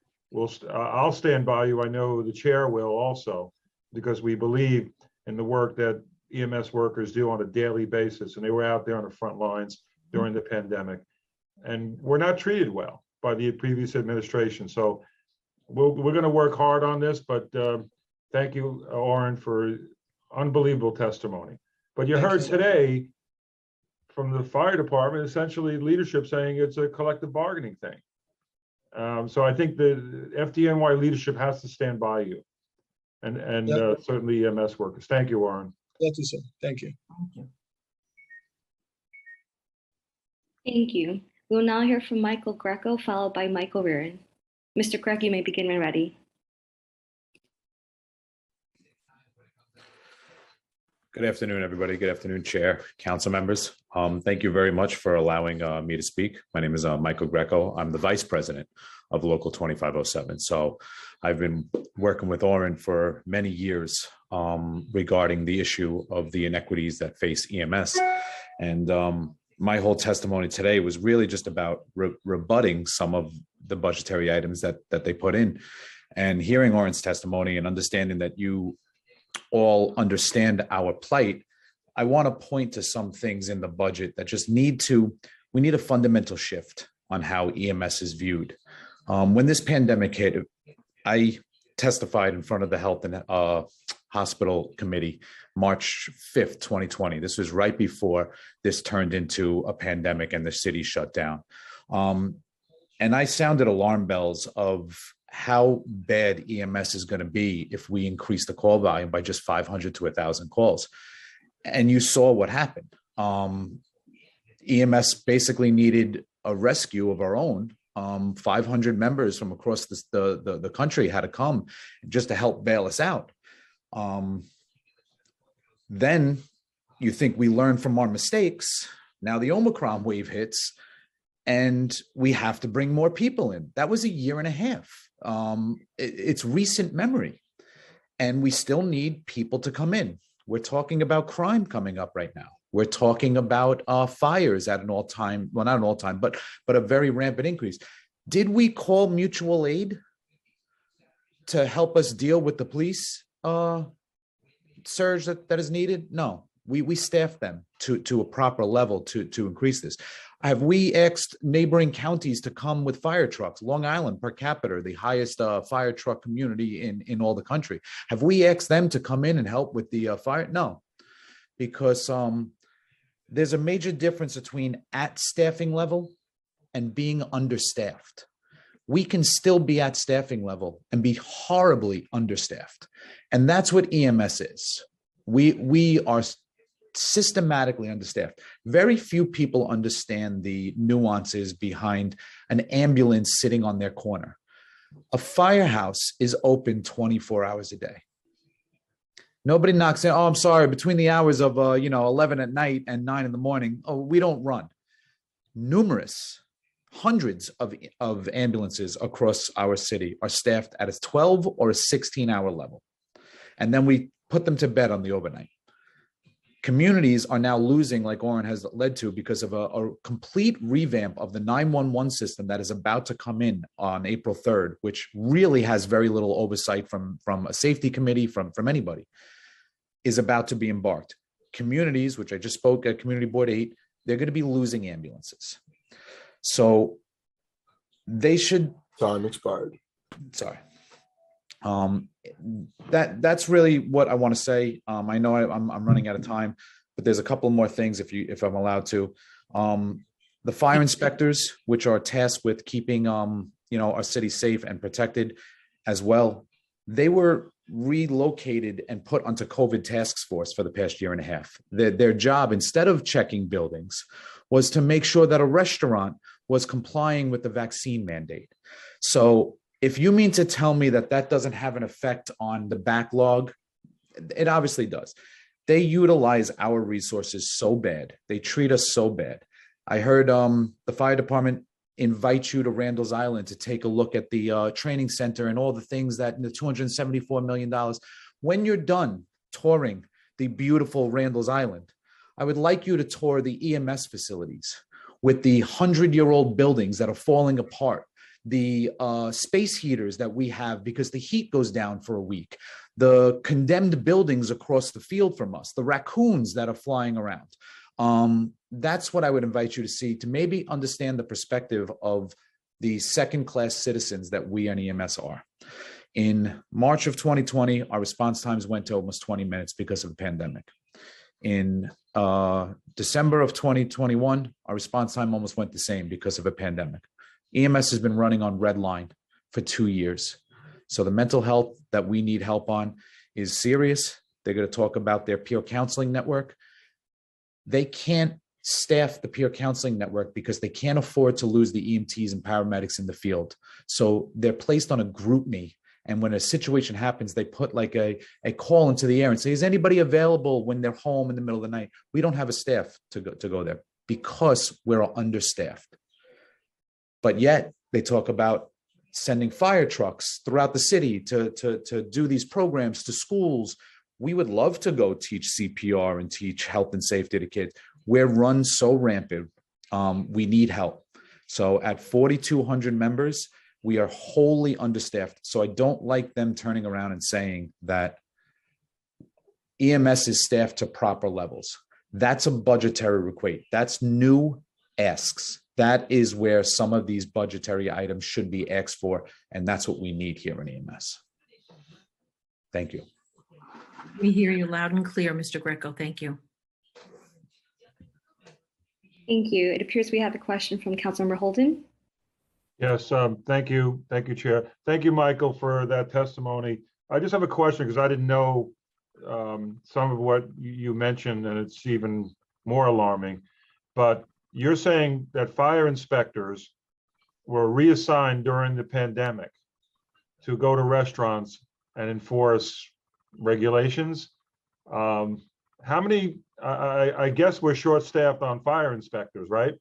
I'll stand by you. I know the chair will also, because we believe in the work that EMS workers do on a daily basis, and they were out there on the front lines during the pandemic, and were not treated well by the previous administration. So we're going to work hard on this, but thank you, Oren, for unbelievable testimony. But you heard today from the fire department, essentially leadership saying it's a collective bargaining thing. So I think the FDNY leadership has to stand by you, and certainly EMS workers. Thank you, Warren. Thank you, sir. Thank you. Thank you. We will now hear from Michael Greco, followed by Michael Reardon. Mr. Greco, you may begin when ready. Good afternoon, everybody. Good afternoon, Chair, Council members. Thank you very much for allowing me to speak. My name is Michael Greco. I'm the Vice President of Local 2507. So I've been working with Oren for many years regarding the issue of the inequities that face EMS. And my whole testimony today was really just about rebutting some of the budgetary items that they put in. And hearing Oren's testimony and understanding that you all understand our plight, I want to point to some things in the budget that just we need a fundamental shift on how EMS is viewed. When this pandemic hit, I testified in front of the Health and Hospital Committee, March 5th, 2020. This was right before this turned into a pandemic and the city shut down. And I sounded alarm bells of how bad EMS is going to be if we increase the call volume by just 500 to 1,000 calls. And you saw what happened. EMS basically needed a rescue of our own. 500 members from across the country had to come just to help bail us out. Then you think we learned from our mistakes. Now the Omicron wave hits and we have to bring more people in. That was a year and a half. It's recent memory, and we still need people to come in. We're talking about crime coming up right now. We're talking about fires at an all-time, well, not an all-time, but a very rampant increase. Did we call mutual aid to help us deal with the police surge that is needed? No, we staffed them to a proper level to increase this. Have we asked neighboring counties to come with fire trucks? Long Island per capita, the highest fire truck community in all the country. Have we asked them to come in and help with the fire? No, because there's a major difference between at staffing level and being understaffed. We can still be at staffing level and be horribly understaffed. And that's what EMS is. We are systematically understaffed. Very few people understand the nuances behind an ambulance sitting on their corner. A firehouse is open 24 hours a day. Nobody knocks in, oh, I'm sorry, between the hours of 11 at night and 9 in the morning, oh, we don't run. Hundreds of ambulances across our city are staffed at a 12 or a 16-hour level. And then we put them to bed on the overnight. Communities are now losing, like Oren has led to, because of a complete revamp of the 911 system that is about to come in on April 3rd, which really has very little oversight from a safety committee, from anybody, is about to be embarked. Communities, which I just spoke at Community Board 8, they're going to be losing ambulances. So they should. Time expired. Sorry. That's really what I want to say. I know I'm running out of time, but there's a couple more things if I'm allowed to. The fire inspectors, which are tasked with keeping our city safe and protected as well, they were relocated and put onto COVID task force for the past year and a half. Their job, instead of checking buildings, was to make sure that a restaurant was complying with the vaccine mandate. So if you mean to tell me that doesn't have an effect on the backlog, it obviously does. They utilize our resources so bad. They treat us so bad. I heard the fire department invite you to Randall's Island to take a look at the training center and all the things that the $274 million. When you're done touring the beautiful Randall's Island, I would like you to tour the EMS facilities with the 100-year-old buildings that are falling apart, the space heaters that we have because the heat goes down for a week, the condemned buildings across the field from us, the raccoons that are flying around. That's what I would invite you to see, to maybe understand the perspective of the second-class citizens that we on EMS are. In March of 2020, our response times went to almost 20 minutes because of the pandemic. In December of 2021, our response time almost went the same because of a pandemic. EMS has been running on red line for 2 years. So the mental health that we need help on is serious. They're going to talk about their peer counseling network. They can't staff the peer counseling network because they can't afford to lose the EMTs and paramedics in the field. So they're placed on a group me. And when a situation happens, they put like a call into the air and say, is anybody available when they're home in the middle of the night? We don't have a staff to go there because we're understaffed. But yet they talk about sending fire trucks throughout the city to do these programs to schools. We would love to go teach CPR and teach health and safety to kids. We're run so rampant. We need help. So at 4,200 members, we are wholly understaffed. So I don't like them turning around and saying that EMS is staffed to proper levels. That's a budgetary equate. That's new asks. That is where some of these budgetary items should be asked for. And that's what we need here in EMS. Thank you. We hear you loud and clear, Mr. Greco. Thank you. Thank you. It appears we have a question from Councilmember Holden. Yes, thank you. Thank you, Chair. Thank you, Michael, for that testimony. I just have a question because I didn't know some of what you mentioned, and it's even more alarming. But you're saying that fire inspectors were reassigned during the pandemic to go to restaurants and enforce regulations. How many, I guess we're short-staffed on fire inspectors, right?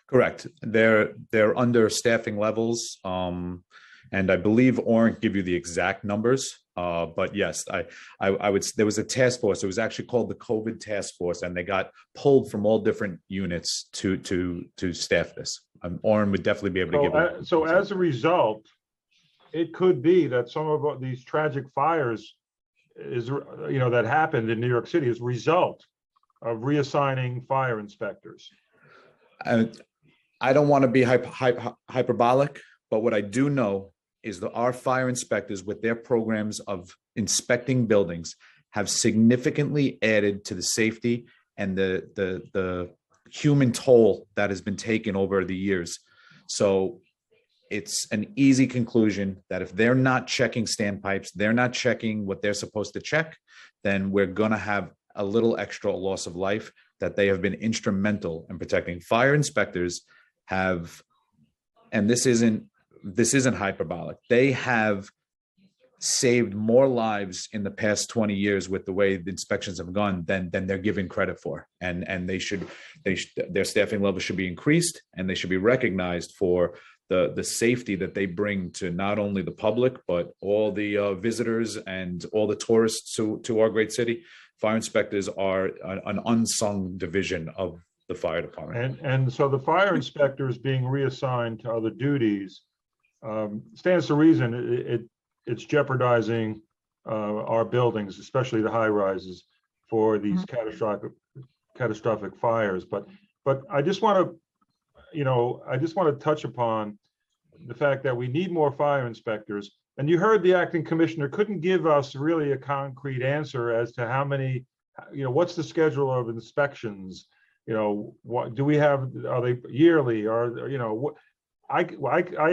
Correct. They're under staffing levels. And I believe Oren give you the exact numbers. But yes, I would, there was a task force. It was actually called the COVID task force, and they got pulled from all different units to staff this. Oren would definitely be able to give you. So as a result, it could be that some of these tragic fires that happened in New York City as a result of reassigning fire inspectors. I don't want to be hyperbolic, but what I do know is that our fire inspectors, with their programs of inspecting buildings, have significantly added to the safety and the human toll that has been taken over the years. So it's an easy conclusion that if they're not checking standpipes, they're not checking what they're supposed to check, then we're going to have a little extra loss of life. That they have been instrumental in protecting. Fire inspectors have, and this isn't hyperbolic, they have saved more lives in the past 20 years with the way the inspections have gone than they're given credit for. And their staffing level should be increased, and they should be recognized for the safety that they bring to not only the public, but all the visitors and all the tourists to our great city. Fire inspectors are an unsung division of the fire department. And so the fire inspectors being reassigned to other duties stands to reason it's jeopardizing our buildings, especially the high rises, for these catastrophic fires. But I just want to touch upon the fact that we need more fire inspectors. And you heard the acting commissioner couldn't give us really a concrete answer as to how many, what's the schedule of inspections? What do we have? Are they yearly? Or, I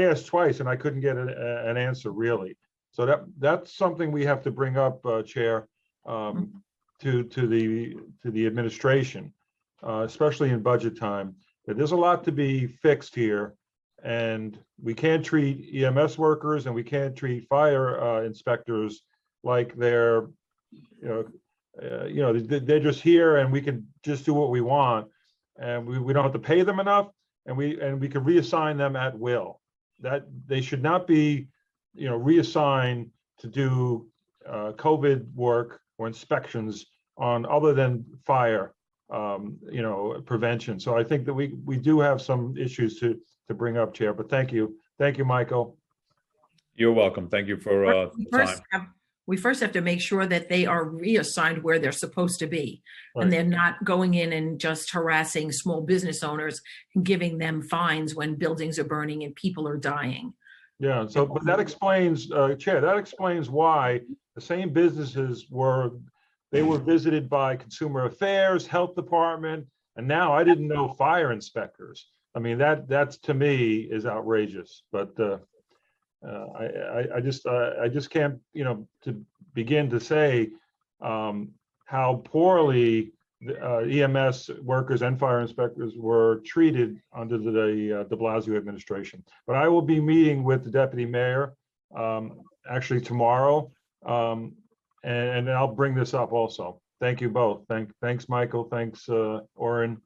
asked twice and I couldn't get an answer really. So that's something we have to bring up, Chair, to the administration, especially in budget time. That there's a lot to be fixed here. And we can't treat EMS workers and we can't treat fire inspectors like they're, they're just here and we can just do what we want, and we don't have to pay them enough, and we can reassign them at will. That they should not be, reassigned to do COVID work or inspections on other than fire, prevention. So I think that we do have some issues to bring up, Chair, but thank you, Michael. You're welcome. Thank you for time. we first have to make sure that they are reassigned where they're supposed to be. And Right. they're not going in and just harassing small business owners and giving them fines when buildings are burning and people are dying. Yeah, so, but that explains, Chair, that explains why the same businesses were visited by Consumer Affairs, Health Department, and now I didn't know fire inspectors. I mean, that's to me is outrageous, but I just can't, to begin to say how poorly EMS workers and fire inspectors were treated under the de Blasio administration. But I will be meeting with the deputy mayor actually tomorrow, and I'll bring this up also. Thank you both. Thanks, Michael. Thanks, Oren.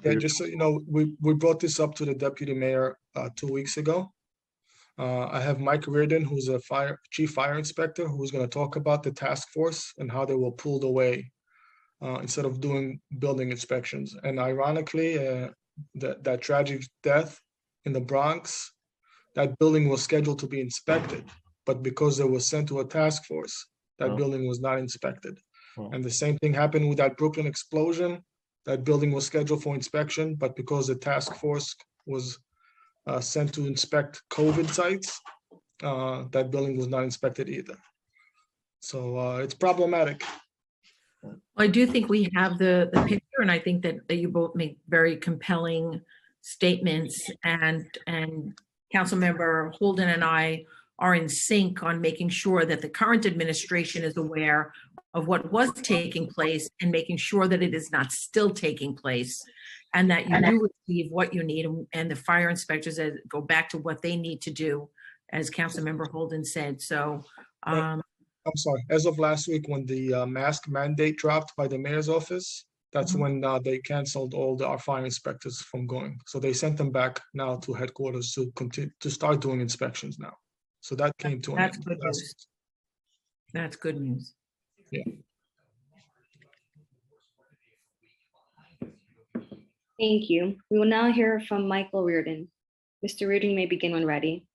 Yeah, just so you know, we brought this up to the deputy mayor 2 weeks ago. I have Mike Reardon, who's a chief fire inspector, who's going to talk about the task force and how they were pulled away instead of doing building inspections. And ironically, that tragic death in the Bronx, that building was scheduled to be inspected, but because they were sent to a task force, that building was not inspected. And the same thing happened with that Brooklyn explosion. That building was scheduled for inspection, but because the task force was sent to inspect COVID sites, that building was not inspected either. So it's problematic. I do think we have the picture, and I think that you both make very compelling statements, and Councilmember Holden and I are in sync on making sure that the current administration is aware of what was taking place and making sure that it is not still taking place, and that you do receive what you need, and the fire inspectors go back to what they need to do, as Councilmember Holden said. So I'm sorry, as of last week, when the mask mandate dropped by the mayor's office, that's when they canceled all our fire inspectors from going. So they sent them back now to headquarters to continue to start doing inspections now. So that came to an that's end. good news. That's good news. Yeah. Thank you. We will now hear from Michael Reardon. Mr. Reardon, you may begin when ready.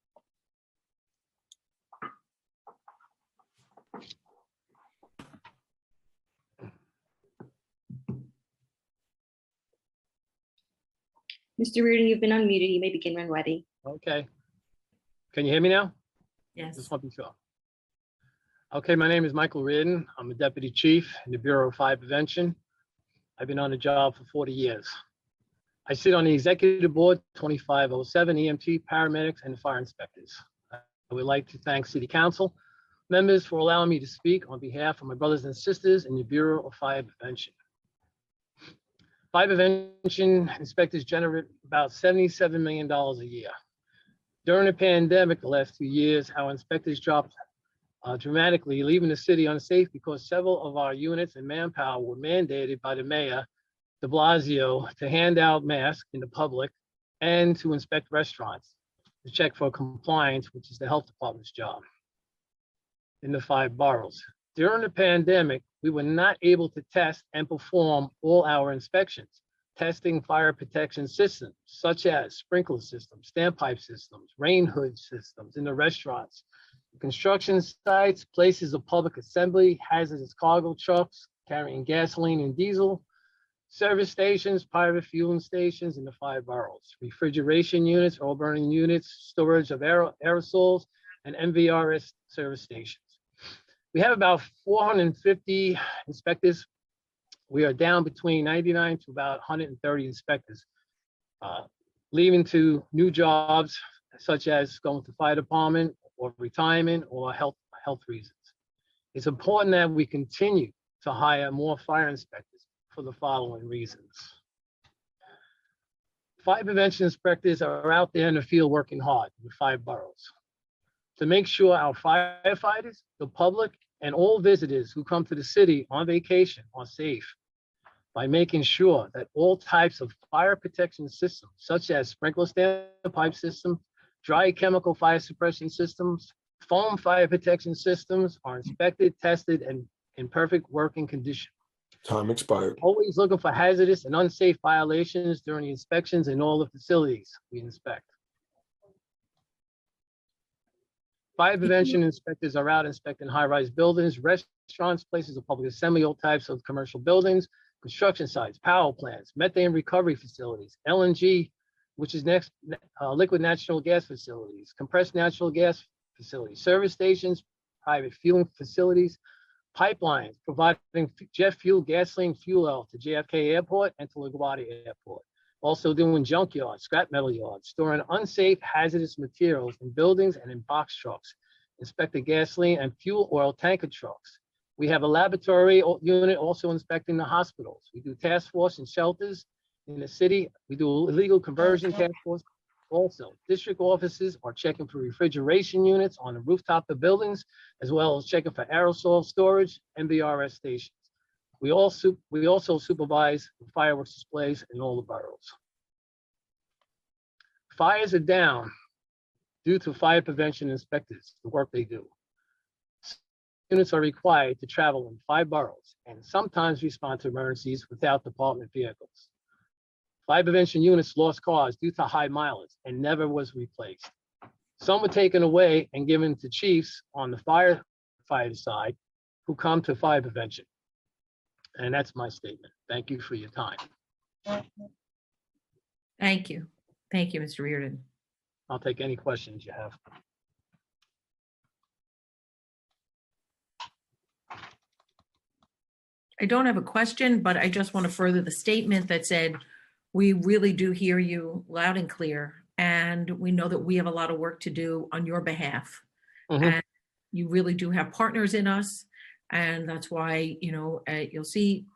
Mr. Reardon, you've been unmuted. You may begin when ready. Okay. Can you hear me now? Yes. Just want to be sure. Okay, my name is Michael Reardon. I'm a deputy chief in the Bureau of Fire Prevention. I've been on the job for 40 years. I sit on the executive board, 2507 EMT, paramedics, and fire inspectors. I would like to thank City Council members for allowing me to speak on behalf of my brothers and sisters in the Bureau of Fire Prevention. Fire prevention inspectors generate about $77 million a year. During the pandemic, the last 2 years, our inspectors dropped dramatically, leaving the city unsafe because several of our units and manpower were mandated by the mayor, de Blasio, to hand out masks in the public and to inspect restaurants to check for compliance, which is the health department's job in the 5 boroughs. During the pandemic, we were not able to test and perform all our inspections, testing fire protection systems such as sprinkler systems, standpipe systems, rain hood systems in the restaurants, construction sites, places of public assembly, hazardous cargo trucks carrying gasoline and diesel, service stations, private fueling stations in the 5 boroughs, refrigeration units, oil burning units, storage of aerosols, and MVRS service stations. We have about 450 inspectors. We are down between 99 to about 130 inspectors, leaving to new jobs such as going to fire department or retirement or health reasons. It's important that we continue to hire more fire inspectors for the following reasons. Fire prevention inspectors are out there in the field working hard in the 5 boroughs to make sure our firefighters, the public, and all visitors who come to the city on vacation are safe by making sure that all types of fire protection systems, such as sprinkler standpipe system, dry chemical fire suppression systems, foam fire protection systems are inspected, tested, and in perfect working condition. Time expired. Always looking for hazardous and unsafe violations during the inspections in all the facilities we inspect. Fire prevention inspectors are out inspecting high-rise buildings, restaurants, places of public assembly, all types of commercial buildings, construction sites, power plants, methane recovery facilities, LNG, which is next, liquid natural gas facilities, compressed natural gas facilities, service stations, private fueling facilities, pipelines, providing jet fuel, gasoline, fuel oil to JFK Airport and to LaGuardia Airport. Also doing junkyards, scrap metal yards, storing unsafe hazardous materials in buildings and in box trucks, inspecting gasoline and fuel oil tanker trucks. We have a laboratory unit also inspecting the hospitals. We do task force and shelters in the city. We do illegal conversion task force. Also, district offices are checking for refrigeration units on the rooftop of buildings, as well as checking for aerosol storage and BRS stations. We also supervise fireworks displays in all the boroughs. Fires are down due to fire prevention inspectors, the work they do. Units are required to travel in 5 boroughs and sometimes respond to emergencies without department vehicles. Fire prevention units lost cars due to high mileage and never was replaced. Some were taken away and given to chiefs on the firefighter side who come to fire prevention. And that's my statement. Thank you for your time. Thank you. Thank you, Mr. Reardon. I'll take any questions you have. I don't have a question, but I just want to further the statement that said, we really do hear you loud and clear, and we know that we have a lot of work to do on your behalf. And you really do have partners in us. And that's why, you'll see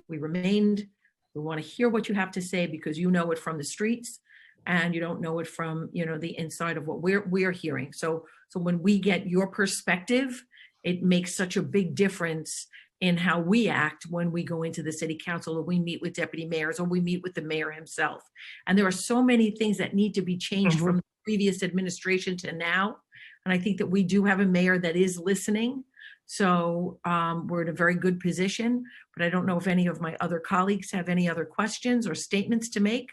we remained. We want to hear what you have to say because you know it from the streets and you don't know it from, the inside of what we're hearing. So when we get your perspective, it makes such a big difference in how we act when we go into the city council or we meet with deputy mayors or we meet with the mayor himself. And there are so many things that need to be changed from the previous administration to now. And I think that we do have a mayor that is listening. So we're in a very good position, but I don't know if any of my other colleagues have any other questions or statements to make.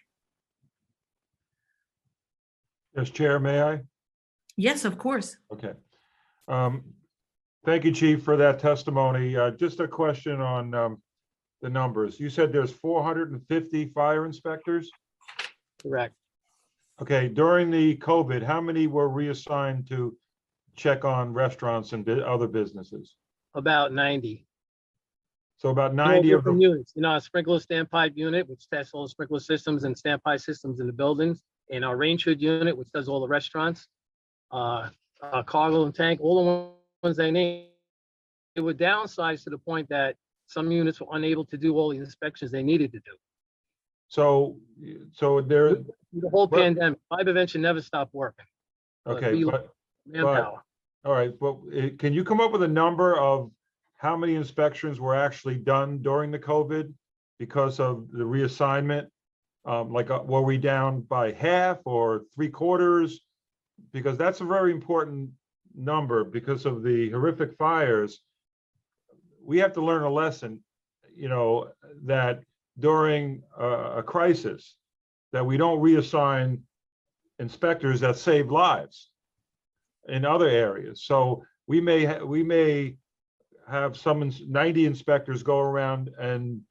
Yes, Chair, may I? Yes, of course. Okay. Thank you, Chief, for that testimony. Just a question on the numbers. You said there's 450 fire inspectors? Correct. Okay, during the COVID, how many were reassigned to check on restaurants and other businesses? About 90. So about 90 of them. Units. A sprinkler standpipe unit, which tests all the sprinkler systems and standpipe systems in the buildings. And our range hood unit, which does all the restaurants. Cargo and tank, all the ones they named. It would downsize to the point that some units were unable to do all the inspections they needed to do. So there. The whole pandemic, fire prevention never stopped working. Okay, Manpower. All right, well, can you come up with a number of how many inspections were actually done during the COVID because of the reassignment? Were we down by half or 3/4? Because that's a very important number because of the horrific fires. We have to learn a lesson, that during a crisis, that we don't reassign inspectors that save lives in other areas. So we may have 90 inspectors go around and,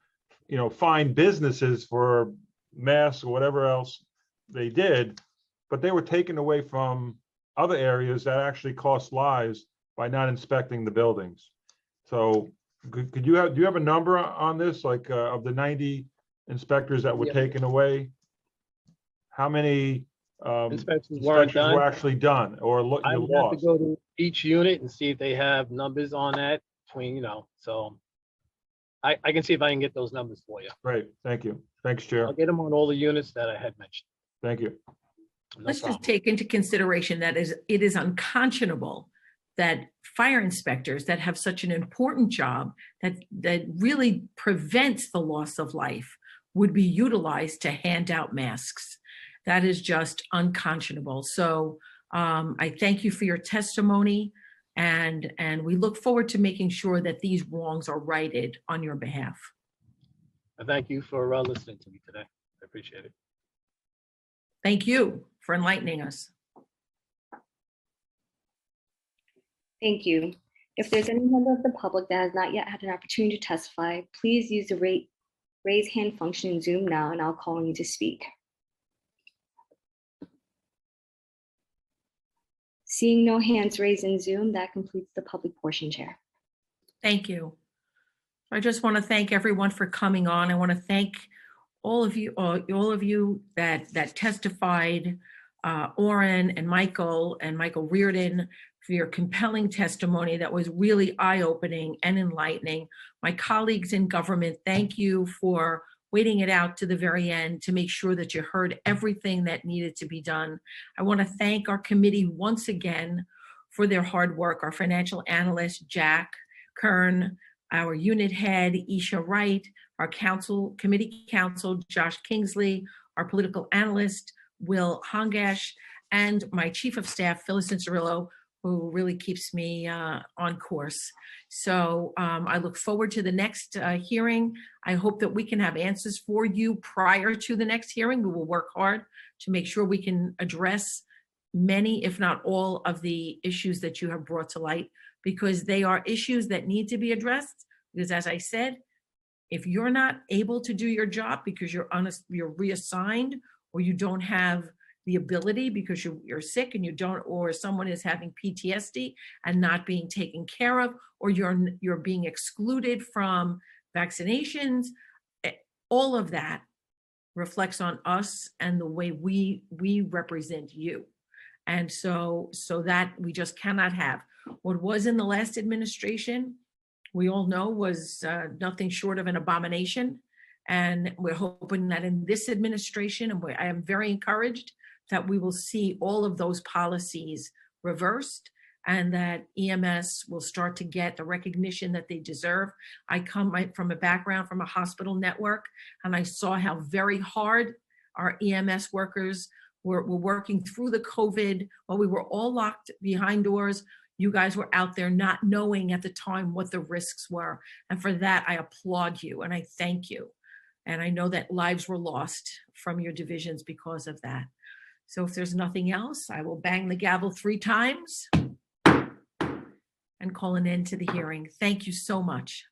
find businesses for masks or whatever else they did, but they were taken away from other areas that actually cost lives by not inspecting the buildings. So do you have a number on this, of the 90 inspectors that were taken away? How many inspections were actually done or I would have to go to each unit and see if they have numbers on that between, so I can see if I can get those numbers for you. Great, thank you. Thanks, Chair. I'll get them on all the units that I had mentioned. Thank you. Let's just take into consideration that it is unconscionable that fire inspectors that have such an important job that really prevents the loss of life would be utilized to hand out masks. That is just unconscionable. So I thank you for your testimony, and we look forward to making sure that these wrongs are righted on your behalf. I thank you for listening to me today. I appreciate it. Thank you for enlightening us. Thank you. If there's any member of the public that has not yet had an opportunity to testify, please use the raise hand function in Zoom now, and I'll call on you to speak. Seeing no hands raised in Zoom, that completes the public portion, Chair. Thank you. I just want to thank everyone for coming on. I want to thank all of you that testified, Oren and Michael Reardon, for your compelling testimony that was really eye-opening and enlightening. My colleagues in government, thank you for waiting it out to the very end to make sure that you heard everything that needed to be done. I want to thank our committee once again for their hard work, our financial analyst, Jack Kern, our unit head, Isha Wright, our committee counsel, Josh Kingsley, our political analyst, Will Hongash, and my chief of staff, Phyllis Cirillo, who really keeps me on course. So I look forward to the next hearing. I hope that we can have answers for you prior to the next hearing. We will work hard to make sure we can address many, if not all, of the issues that you have brought to light, because they are issues that need to be addressed. Because as I said, if you're not able to do your job because you're reassigned, or you don't have the ability because you're sick and you don't, or someone is having PTSD and not being taken care of, or you're being excluded from vaccinations, all of that reflects on us and the way we represent you. And so that we just cannot have. What was in the last administration, we all know, was nothing short of an abomination. And we're hoping that in this administration, and I am very encouraged that we will see all of those policies reversed and that EMS will start to get the recognition that they deserve. I come from a background from a hospital network, and I saw how very hard our EMS workers were working through the COVID while we were all locked behind doors. You guys were out there not knowing at the time what the risks were. And for that, I applaud you and I thank you. And I know that lives were lost from your divisions because of that. So if there's nothing else, I will bang the gavel 3 times and call an end to the hearing. Thank you so much.